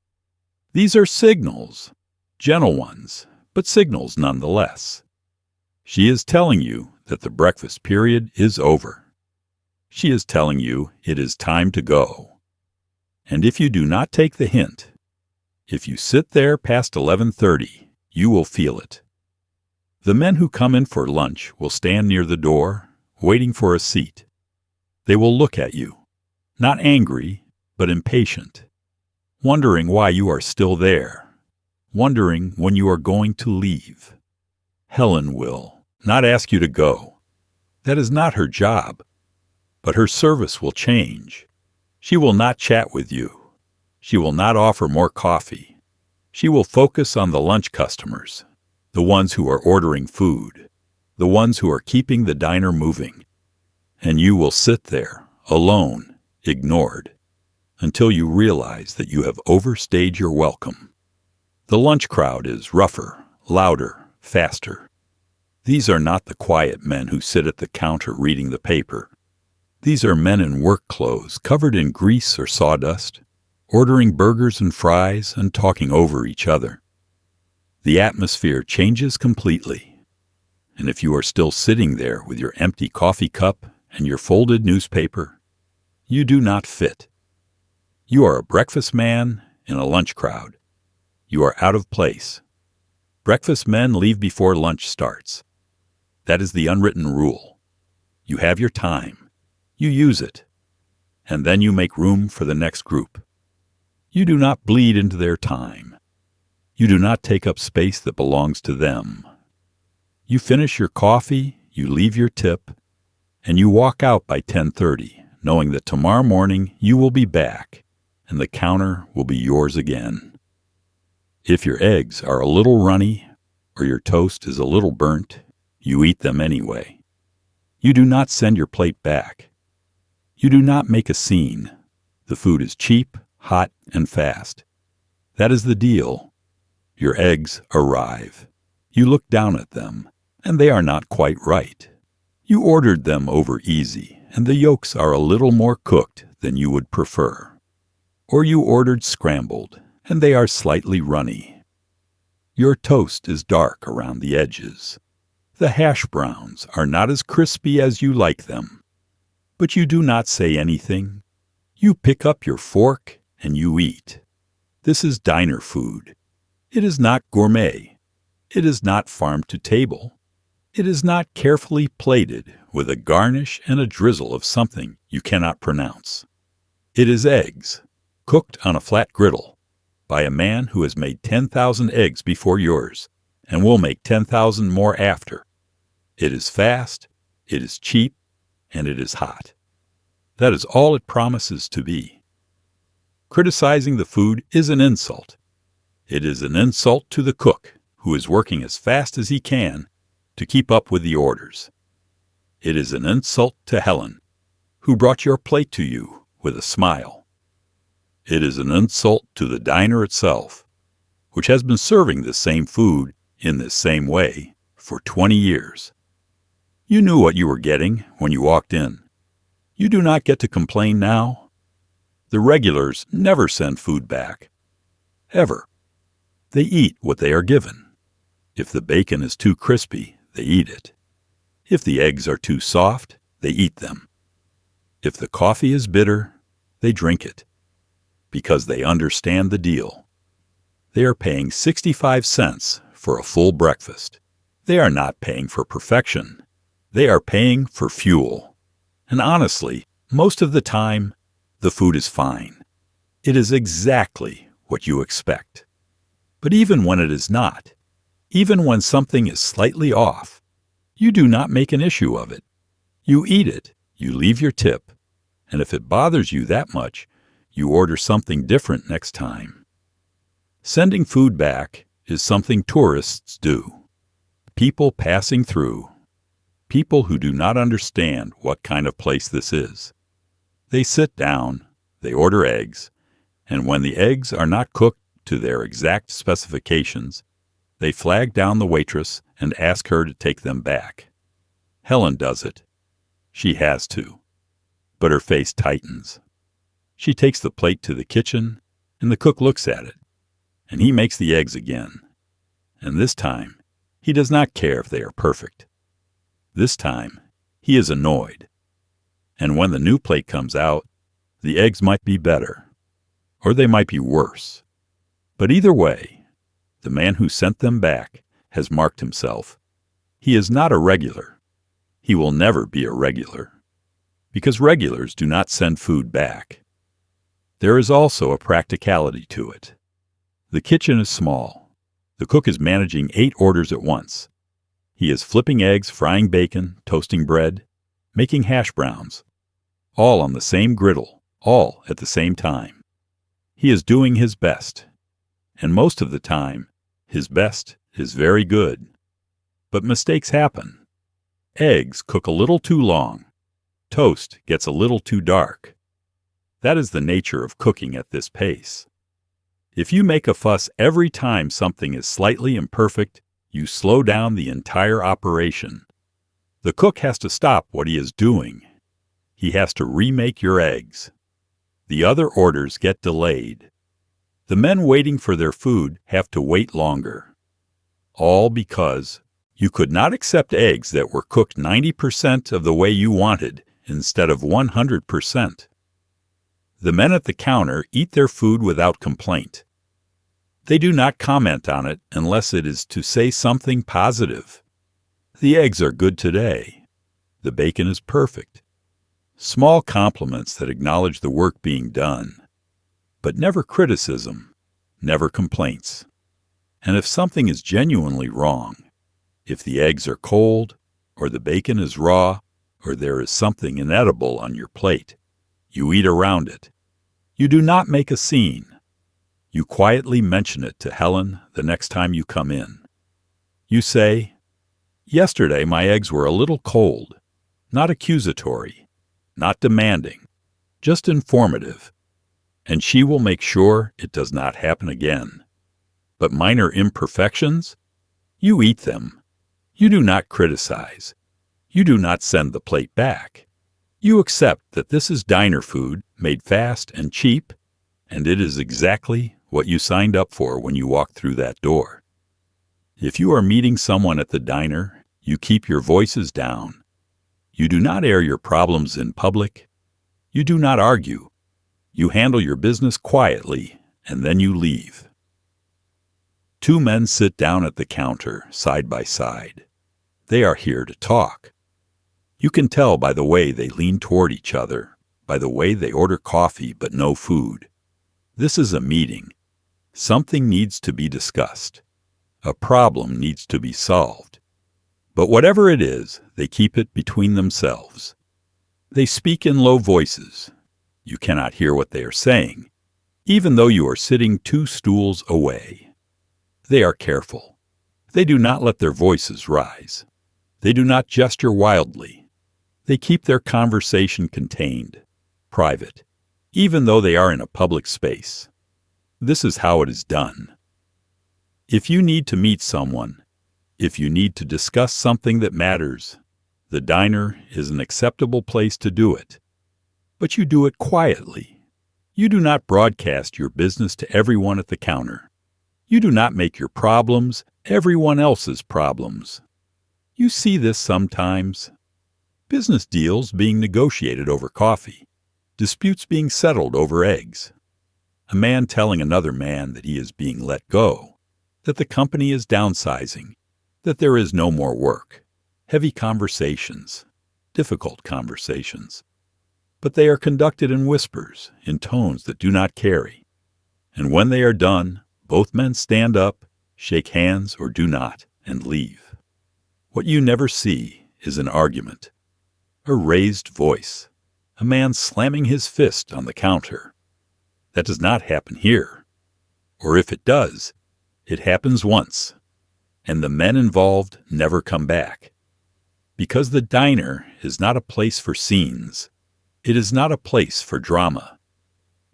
These are signals, gentle ones, but signals nonetheless. She is telling you that the breakfast period is over. She is telling you it is time to go. And if you do not take the hint, if you sit there past 11:30, you will feel it. The men who come in for lunch will stand near the door, waiting for a seat. They will look at you, not angry, but impatient, wondering why you are still there, wondering when you are going to leave. Helen will not ask you to go. That is not her job. But her service will change. She will not chat with you. She will not offer more coffee. She will focus on the lunch customers, the ones who are ordering food, the ones who are keeping the diner moving. And you will sit there, alone, ignored, until you realize that you have overstayed your welcome. The lunch crowd is rougher, louder, faster. These are not the quiet men who sit at the counter reading the paper. These are men in work clothes covered in grease or sawdust, ordering burgers and fries and talking over each other. The atmosphere changes completely. And if you are still sitting there with your empty coffee cup and your folded newspaper, you do not fit. You are a breakfast man in a lunch crowd. You are out of place. Breakfast men leave before lunch starts. That is the unwritten rule. You have your time. You use it. And then you make room for the next group. You do not bleed into their time. You do not take up space that belongs to them. You finish your coffee, you leave your tip, and you walk out by 10:30, knowing that tomorrow morning you will be back, and the counter will be yours again. If your eggs are a little runny, or your toast is a little burnt, you eat them anyway. You do not send your plate back. You do not make a scene. The food is cheap, hot, and fast. That is the deal. Your eggs arrive. You look down at them, and they are not quite right. You ordered them over easy, and the yolks are a little more cooked than you would prefer. Or you ordered scrambled, and they are slightly runny. Your toast is dark around the edges. The hash browns are not as crispy as you like them. But you do not say anything. You pick up your fork and you eat. This is diner food. It is not gourmet. It is not farm to table. It is not carefully plated with a garnish and a drizzle of something you cannot pronounce. It is eggs, cooked on a flat griddle, by a man who has made 10,000 eggs before yours, and will make 10,000 more after. It is fast, it is cheap, and it is hot. That is all it promises to be. Criticizing the food is an insult. It is an insult to the cook, who is working as fast as he can to keep up with the orders. It is an insult to Helen, who brought your plate to you with a smile. It is an insult to the diner itself, which has been serving this same food in this same way for 20 years. You knew what you were getting when you walked in. You do not get to complain now. The regulars never send food back. Ever. They eat what they are given. If the bacon is too crispy, they eat it. If the eggs are too soft, they eat them. If the coffee is bitter, they drink it. Because they understand the deal. They are paying 65 cents for a full breakfast. They are not paying for perfection. They are paying for fuel. And honestly, most of the time, the food is fine. It is exactly what you expect. But even when it is not, even when something is slightly off, you do not make an issue of it. You eat it, you leave your tip, and if it bothers you that much, you order something different next time. Sending food back is something tourists do. People passing through. People who do not understand what kind of place this is. They sit down, they order eggs, and when the eggs are not cooked to their exact specifications, they flag down the waitress and ask her to take them back. Helen does it. She has to. But her face tightens. She takes the plate to the kitchen, and the cook looks at it, and he makes the eggs again. And this time, he does not care if they are perfect. This time, he is annoyed. And when the new plate comes out, the eggs might be better, or they might be worse. But either way, the man who sent them back has marked himself. He is not a regular. He will never be a regular, because regulars do not send food back. There is also a practicality to it. The kitchen is small. The cook is managing 8 orders at once. He is flipping eggs, frying bacon, toasting bread, making hash browns, all on the same griddle, all at the same time. He is doing his best, and most of the time, his best is very good. But mistakes happen. Eggs cook a little too long. Toast gets a little too dark. That is the nature of cooking at this pace. If you make a fuss every time something is slightly imperfect, you slow down the entire operation. The cook has to stop what he is doing. He has to remake your eggs. The other orders get delayed. The men waiting for their food have to wait longer. All because you could not accept eggs that were cooked 90% of the way you wanted instead of 100%. The men at the counter eat their food without complaint. They do not comment on it unless it is to say something positive. The eggs are good today. The bacon is perfect. Small compliments that acknowledge the work being done. But never criticism, never complaints. And if something is genuinely wrong, if the eggs are cold, or the bacon is raw, or there is something inedible on your plate, you eat around it. You do not make a scene. You quietly mention it to Helen the next time you come in. You say, "Yesterday my eggs were a little cold," not accusatory, not demanding, just informative. And she will make sure it does not happen again. But minor imperfections? You eat them. You do not criticize. You do not send the plate back. You accept that this is diner food made fast and cheap, and it is exactly what you signed up for when you walked through that door. If you are meeting someone at the diner, you keep your voices down. You do not air your problems in public. You do not argue. You handle your business quietly, and then you leave. 2 men sit down at the counter, side by side. They are here to talk. You can tell by the way they lean toward each other, by the way they order coffee but no food. This is a meeting. Something needs to be discussed. A problem needs to be solved. But whatever it is, they keep it between themselves. They speak in low voices. You cannot hear what they are saying, even though you are sitting 2 stools away. They are careful. They do not let their voices rise. They do not gesture wildly. They keep their conversation contained, private, even though they are in a public space. This is how it is done. If you need to meet someone, if you need to discuss something that matters, the diner is an acceptable place to do it. but you do it quietly. You do not broadcast your business to everyone at the counter. You do not make your problems everyone else's problems. You see this sometimes. Business deals being negotiated over coffee, disputes being settled over eggs, a man telling another man that he is being let go, that the company is downsizing, that there is no more work, heavy conversations, difficult conversations. But they are conducted in whispers, in tones that do not carry. And when they are done, both men stand up, shake hands or do not, and leave. What you never see is an argument, a raised voice, a man slamming his fist on the counter. That does not happen here. Or if it does, it happens once, and the men involved never come back. Because the diner is not a place for scenes. It is not a place for drama.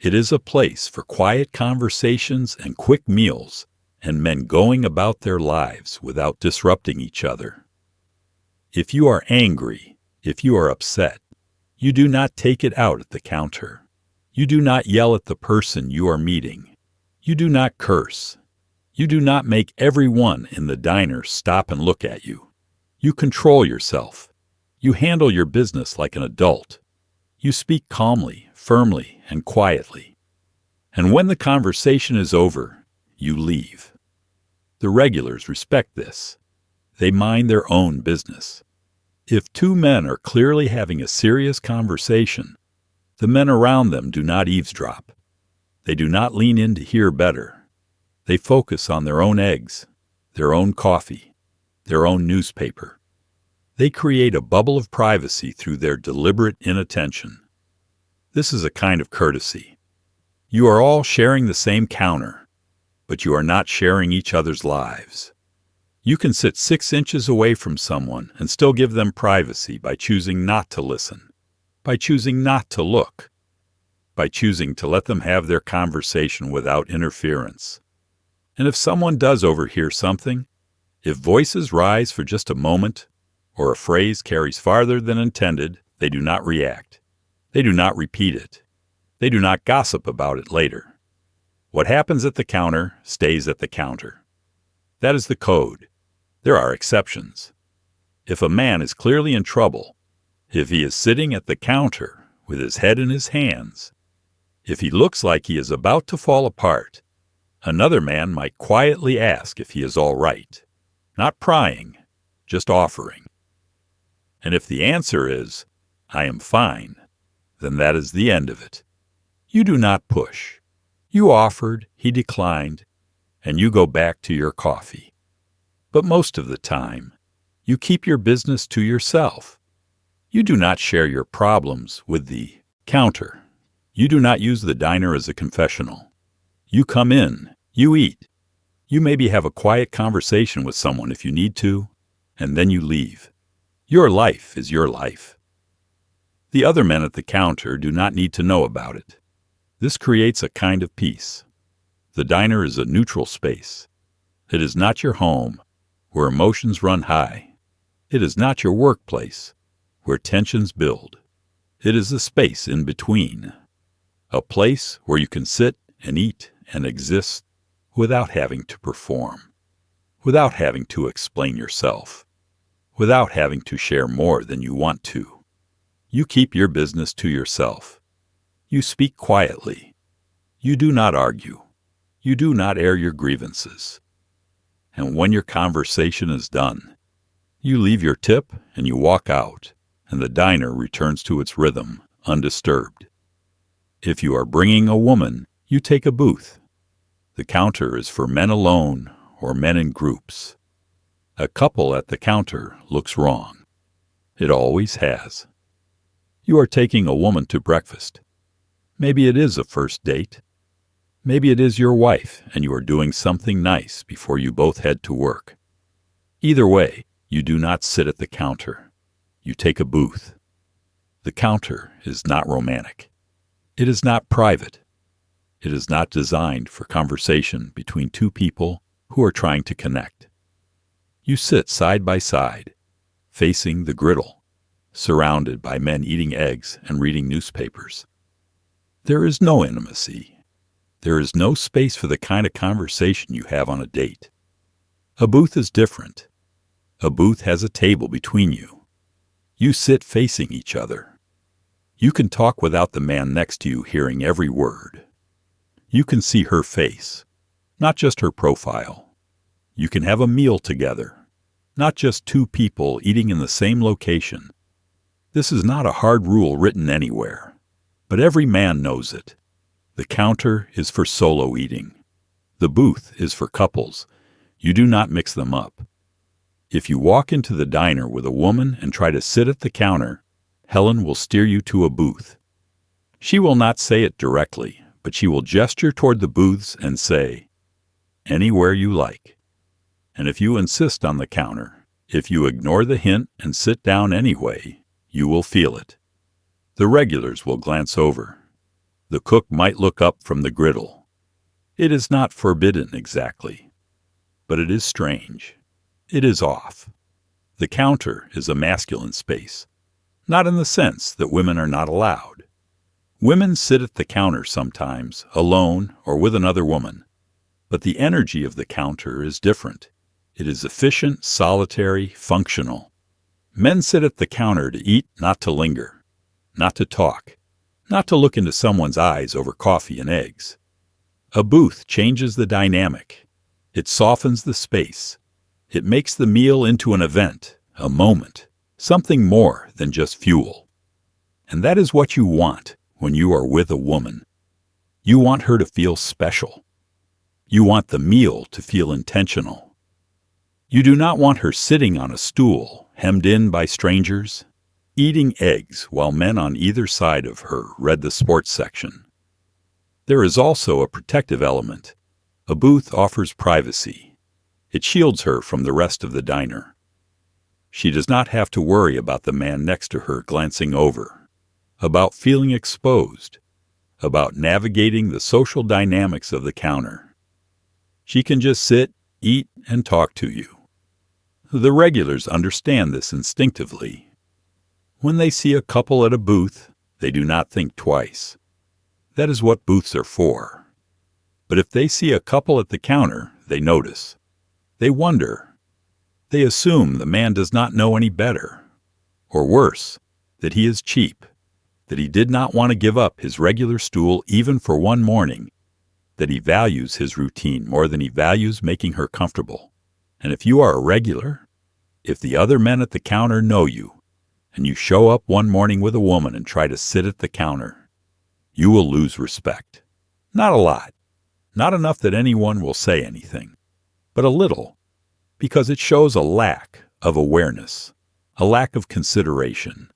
It is a place for quiet conversations and quick meals, and men going about their lives without disrupting each other. If you are angry, if you are upset, you do not take it out at the counter. You do not yell at the person you are meeting. You do not curse. You do not make everyone in the diner stop and look at you. You control yourself. You handle your business like an adult. You speak calmly, firmly, and quietly. And when the conversation is over, you leave. The regulars respect this. They mind their own business. If two men are clearly having a serious conversation, the men around them do not eavesdrop. They do not lean in to hear better. They focus on their own eggs, their own coffee, their own newspaper. They create a bubble of privacy through their deliberate inattention. This is a kind of courtesy. You are all sharing the same counter, but you are not sharing each other's lives. You can sit 6 inches away from someone and still give them privacy by choosing not to listen, by choosing not to look, by choosing to let them have their conversation without interference. And if someone does overhear something, if voices rise for just a moment, or a phrase carries farther than intended, they do not react. They do not repeat it. They do not gossip about it later. What happens at the counter stays at the counter. That is the code. There are exceptions. If a man is clearly in trouble, if he is sitting at the counter with his head in his hands, if he looks like he is about to fall apart, another man might quietly ask if he is all right, not prying, just offering. And if the answer is, "I am fine," then that is the end of it. You do not push. You offered, he declined, and you go back to your coffee. But most of the time, you keep your business to yourself. You do not share your problems with the counter. You do not use the diner as a confessional. You come in, you eat. You maybe have a quiet conversation with someone if you need to, and then you leave. Your life is your life. The other men at the counter do not need to know about it. This creates a kind of peace. The diner is a neutral space. It is not your home, where emotions run high. It is not your workplace, where tensions build. It is the space in between. A place where you can sit and eat and exist without having to perform, without having to explain yourself, without having to share more than you want to. You keep your business to yourself. You speak quietly. You do not argue. You do not air your grievances. And when your conversation is done, you leave your tip and you walk out, and the diner returns to its rhythm, undisturbed. If you are bringing a woman, you take a booth. The counter is for men alone or men in groups. A couple at the counter looks wrong. It always has. You are taking a woman to breakfast. Maybe it is a first date. Maybe it is your wife and you are doing something nice before you both head to work. Either way, you do not sit at the counter. You take a booth. The counter is not romantic. It is not private. It is not designed for conversation between two people who are trying to connect. You sit side by side, facing the griddle, surrounded by men eating eggs and reading newspapers. There is no intimacy. There is no space for the kind of conversation you have on a date. A booth is different. A booth has a table between you. You sit facing each other. You can talk without the man next to you hearing every word. You can see her face, not just her profile. You can have a meal together, not just two people eating in the same location. This is not a hard rule written anywhere, but every man knows it. The counter is for solo eating. The booth is for couples. You do not mix them up. If you walk into the diner with a woman and try to sit at the counter, Helen will steer you to a booth. She will not say it directly, but she will gesture toward the booths and say, "Anywhere you like." And if you insist on the counter, if you ignore the hint and sit down anyway, you will feel it. The regulars will glance over. The cook might look up from the griddle. It is not forbidden exactly, but it is strange. It is off. The counter is a masculine space, not in the sense that women are not allowed. Women sit at the counter sometimes, alone or with another woman, but the energy of the counter is different. It is efficient, solitary, functional. Men sit at the counter to eat, not to linger, not to talk, not to look into someone's eyes over coffee and eggs. A booth changes the dynamic. It softens the space. It makes the meal into an event, a moment, something more than just fuel. And that is what you want when you are with a woman. You want her to feel special. You want the meal to feel intentional. You do not want her sitting on a stool, hemmed in by strangers, eating eggs while men on either side of her read the sports section. There is also a protective element. A booth offers privacy. It shields her from the rest of the diner. She does not have to worry about the man next to her glancing over, about feeling exposed, about navigating the social dynamics of the counter. She can just sit, eat, and talk to you. The regulars understand this instinctively. When they see a couple at a booth, they do not think twice. That is what booths are for. But if they see a couple at the counter, they notice. They wonder. They assume the man does not know any better. Or worse, that he is cheap, that he did not want to give up his regular stool even for one morning, that he values his routine more than he values making her comfortable. And if you are a regular, if the other men at the counter know you, and you show up one morning with a woman and try to sit at the counter, you will lose respect. Not a lot, not enough that anyone will say anything, but a little, because it shows a lack of awareness, a lack of consideration.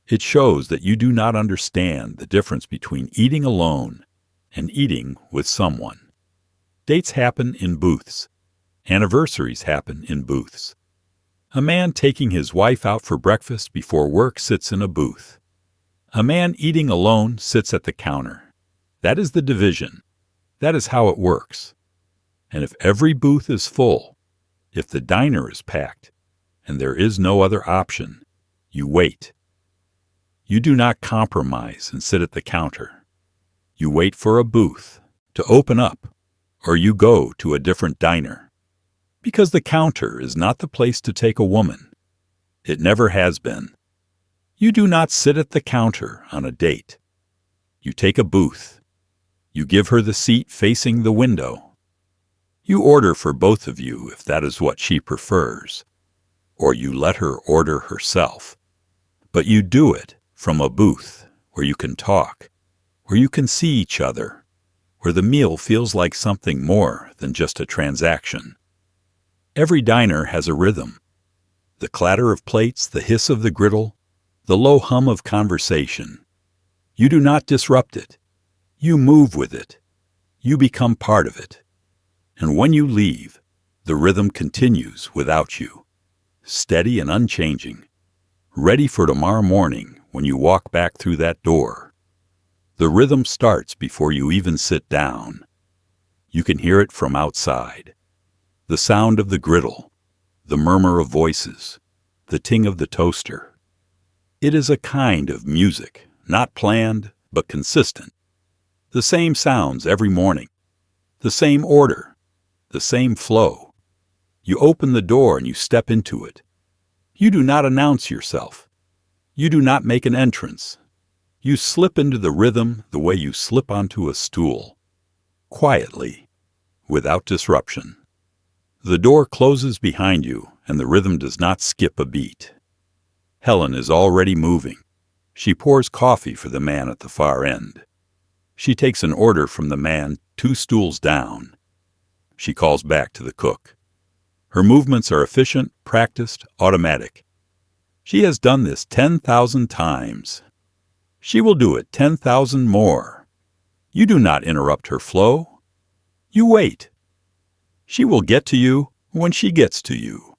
It shows that you do not understand the difference between eating alone and eating with someone. Dates happen in booths. Anniversaries happen in booths. A man taking his wife out for breakfast before work sits in a booth. A man eating alone sits at the counter. That is the division. That is how it works. And if every booth is full, if the diner is packed, and there is no other option, you wait. You do not compromise and sit at the counter. You wait for a booth to open up, or you go to a different diner. Because the counter is not the place to take a woman. It never has been. You do not sit at the counter on a date. You take a booth. You give her the seat facing the window. You order for both of you if that is what she prefers, or you let her order herself. But you do it from a booth where you can talk, where you can see each other, where the meal feels like something more than just a transaction. Every diner has a rhythm. The clatter of plates, the hiss of the griddle, the low hum of conversation. You do not disrupt it. You move with it. You become part of it. And when you leave, the rhythm continues without you, steady and unchanging, ready for tomorrow morning when you walk back through that door. The rhythm starts before you even sit down. You can hear it from outside. The sound of the griddle, the murmur of voices, the ting of the toaster. It is a kind of music, not planned, but consistent. The same sounds every morning, the same order, the same flow. You open the door and you step into it. You do not announce yourself. You do not make an entrance. You slip into the rhythm the way you slip onto a stool, quietly, without disruption. The door closes behind you, and the rhythm does not skip a beat. Helen is already moving. She pours coffee for the man at the far end. She takes an order from the man 2 stools down. She calls back to the cook. Her movements are efficient, practiced, automatic. She has done this 10,000 times. She will do it 10,000 more. You do not interrupt her flow. You wait. She will get to you when she gets to you.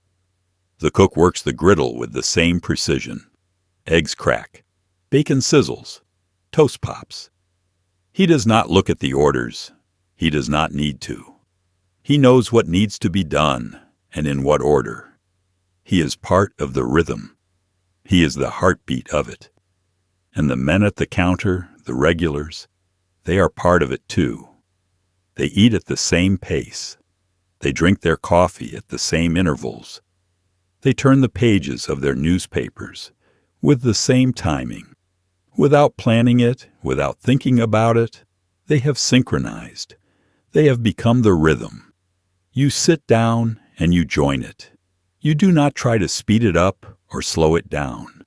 The cook works the griddle with the same precision. Eggs crack. Bacon sizzles. Toast pops. He does not look at the orders. He does not need to. He knows what needs to be done and in what order. He is part of the rhythm. He is the heartbeat of it. And the men at the counter, the regulars, they are part of it too. They eat at the same pace. They drink their coffee at the same intervals. They turn the pages of their newspapers with the same timing. Without planning it, without thinking about it, they have synchronized. They have become the rhythm. You sit down and you join it. You do not try to speed it up or slow it down.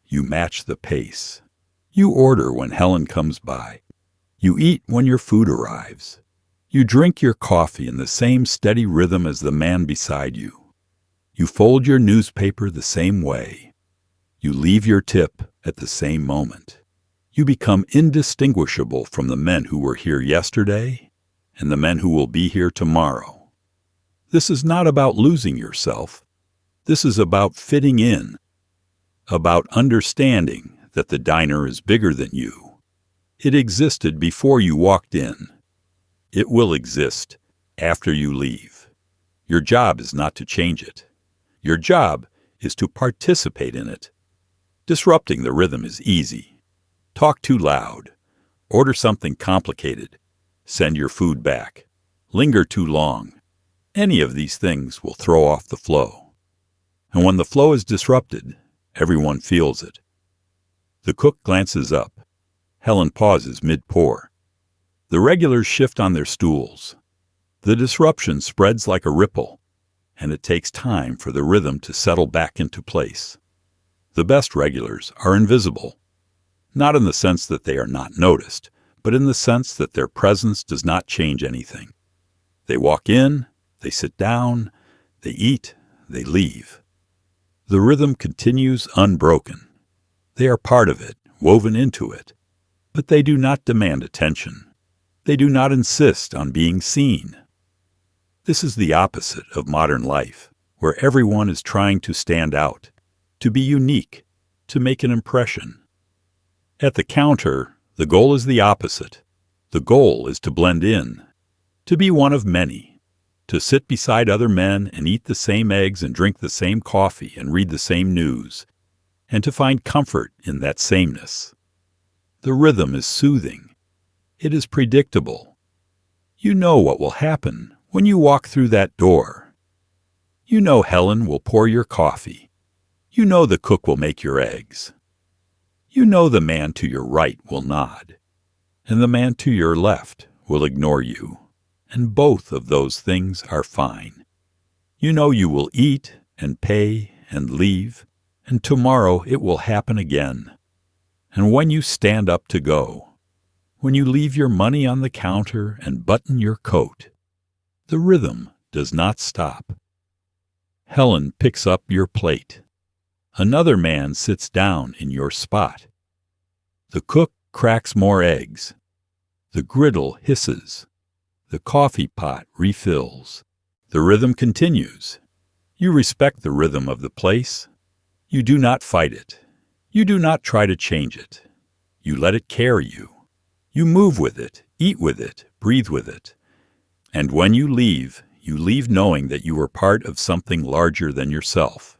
You match the pace. You order when Helen comes by. You eat when your food arrives. You drink your coffee in the same steady rhythm as the man beside you. You fold your newspaper the same way. You leave your tip at the same moment. You become indistinguishable from the men who were here yesterday and the men who will be here tomorrow. This is not about losing yourself. This is about fitting in, about understanding that the diner is bigger than you. It existed before you walked in. It will exist after you leave. Your job is not to change it. Your job is to participate in it. Disrupting the rhythm is easy. Talk too loud. Order something complicated. Send your food back. Linger too long. Any of these things will throw off the flow. And when the flow is disrupted, everyone feels it. The cook glances up. Helen pauses mid-pour. The regulars shift on their stools. The disruption spreads like a ripple, and it takes time for the rhythm to settle back into place. The best regulars are invisible, not in the sense that they are not noticed, but in the sense that their presence does not change anything. They walk in, they sit down, they eat, they leave. The rhythm continues unbroken. They are part of it, woven into it, but they do not demand attention. They do not insist on being seen. This is the opposite of modern life, where everyone is trying to stand out, to be unique, to make an impression. At the counter, the goal is the opposite. The goal is to blend in, to be one of many, to sit beside other men and eat the same eggs and drink the same coffee and read the same news, and to find comfort in that sameness. The rhythm is soothing. It is predictable. You know what will happen when you walk through that door. You know Helen will pour your coffee. You know the cook will make your eggs. You know the man to your right will nod, and the man to your left will ignore you, and both of those things are fine. You know you will eat and pay and leave, and tomorrow it will happen again. And when you stand up to go, when you leave your money on the counter and button your coat, the rhythm does not stop. Helen picks up your plate. Another man sits down in your spot. The cook cracks more eggs. The griddle hisses. The coffee pot refills. The rhythm continues. You respect the rhythm of the place. You do not fight it. You do not try to change it. You let it carry you. You move with it, eat with it, breathe with it. And when you leave knowing that you were part of something larger than yourself.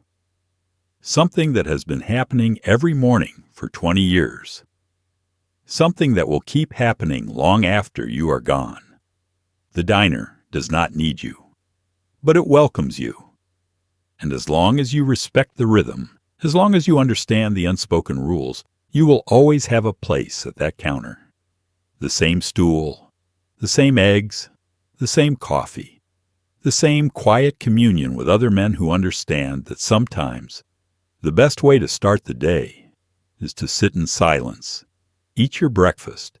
Something that has been happening every morning for 20 years. Something that will keep happening long after you are gone. The diner does not need you, but it welcomes you. And as long as you respect the rhythm, as long as you understand the unspoken rules, you will always have a place at that counter. The same stool, the same eggs, the same coffee, the same quiet communion with other men who understand that sometimes the best way to start the day is to sit in silence, eat your breakfast,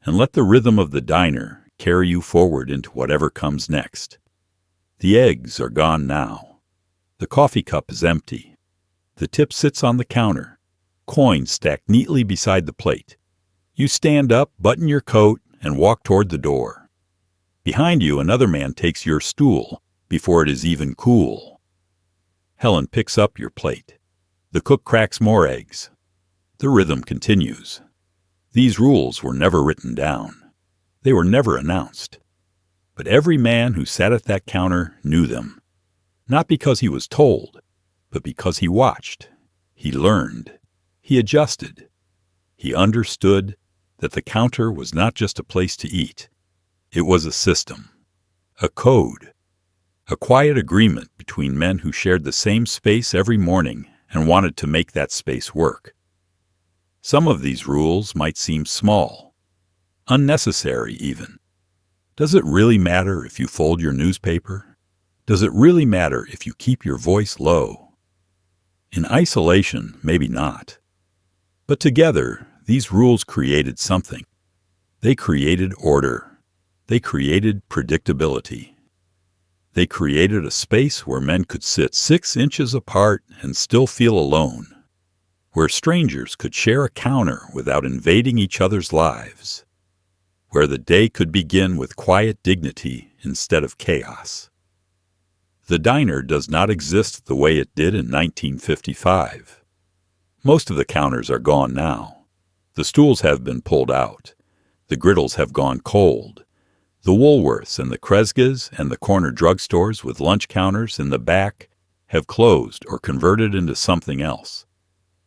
and let the rhythm of the diner carry you forward into whatever comes next. The eggs are gone now. The coffee cup is empty. The tip sits on the counter, coins stacked neatly beside the plate. You stand up, button your coat, and walk toward the door. Behind you, another man takes your stool before it is even cool. Helen picks up your plate. The cook cracks more eggs. The rhythm continues. These rules were never written down. They were never announced. But every man who sat at that counter knew them. Not because he was told, but because he watched. He learned. He adjusted. He understood that the counter was not just a place to eat. It was a system, a code, a quiet agreement between men who shared the same space every morning and wanted to make that space work. Some of these rules might seem small, unnecessary even. Does it really matter if you fold your newspaper? Does it really matter if you keep your voice low? In isolation, maybe not. But together, these rules created something. They created order. They created predictability. They created a space where men could sit 6 inches apart and still feel alone, where strangers could share a counter without invading each other's lives, where the day could begin with quiet dignity instead of chaos. The diner does not exist the way it did in 1955. Most of the counters are gone now. The stools have been pulled out. The griddles have gone cold. The Woolworths and the Kresges and the corner drugstores with lunch counters in the back have closed or converted into something else.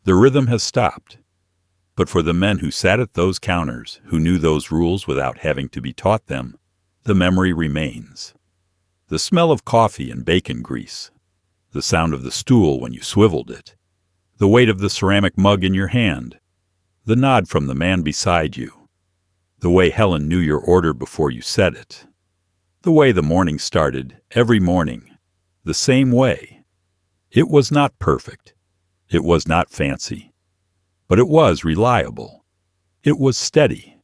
The rhythm has stopped. But for the men who sat at those counters, who knew those rules without having to be taught them, the memory remains. The smell of coffee and bacon grease, the sound of the stool when you swiveled it, the weight of the ceramic mug in your hand, the nod from the man beside you, the way Helen knew your order before you said it, the way the morning started every morning, the same way. It was not perfect. It was not fancy. But it was reliable. It was steady.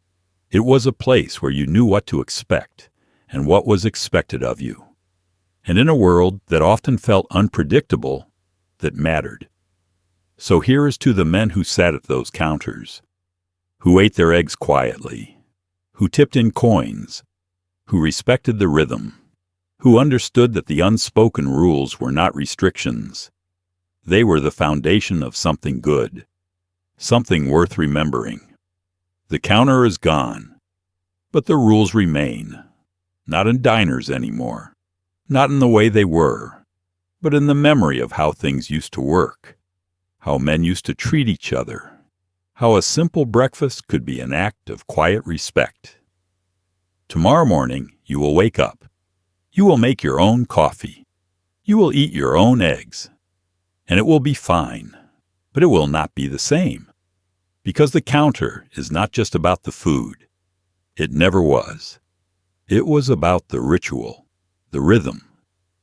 It was a place where you knew what to expect and what was expected of you. And in a world that often felt unpredictable, that mattered. So here is to the men who sat at those counters, who ate their eggs quietly, who tipped in coins, who respected the rhythm, who understood that the unspoken rules were not restrictions. They were the foundation of something good, something worth remembering. The counter is gone, but the rules remain, not in diners anymore, not in the way they were, but in the memory of how things used to work, how men used to treat each other, how a simple breakfast could be an act of quiet respect. Tomorrow morning, you will wake up. You will make your own coffee. You will eat your own eggs. And it will be fine, but it will not be the same. Because the counter is not just about the food. It never was. It was about the ritual, the rhythm,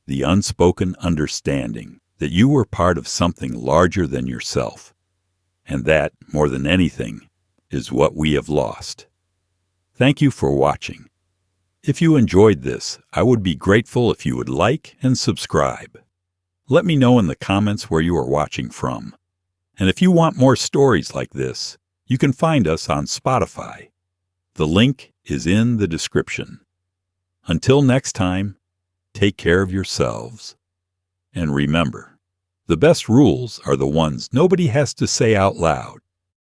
the unspoken understanding that you were part of something larger than yourself. And that, more than anything, is what we have lost. Thank you for watching. If you enjoyed this, I would be grateful if you would like and subscribe. Let me know in the comments where you are watching from. And if you want more stories like this, you can find us on Spotify. The link is in the description. Until next time, take care of yourselves. And remember, the best rules are the ones nobody has to say out loud.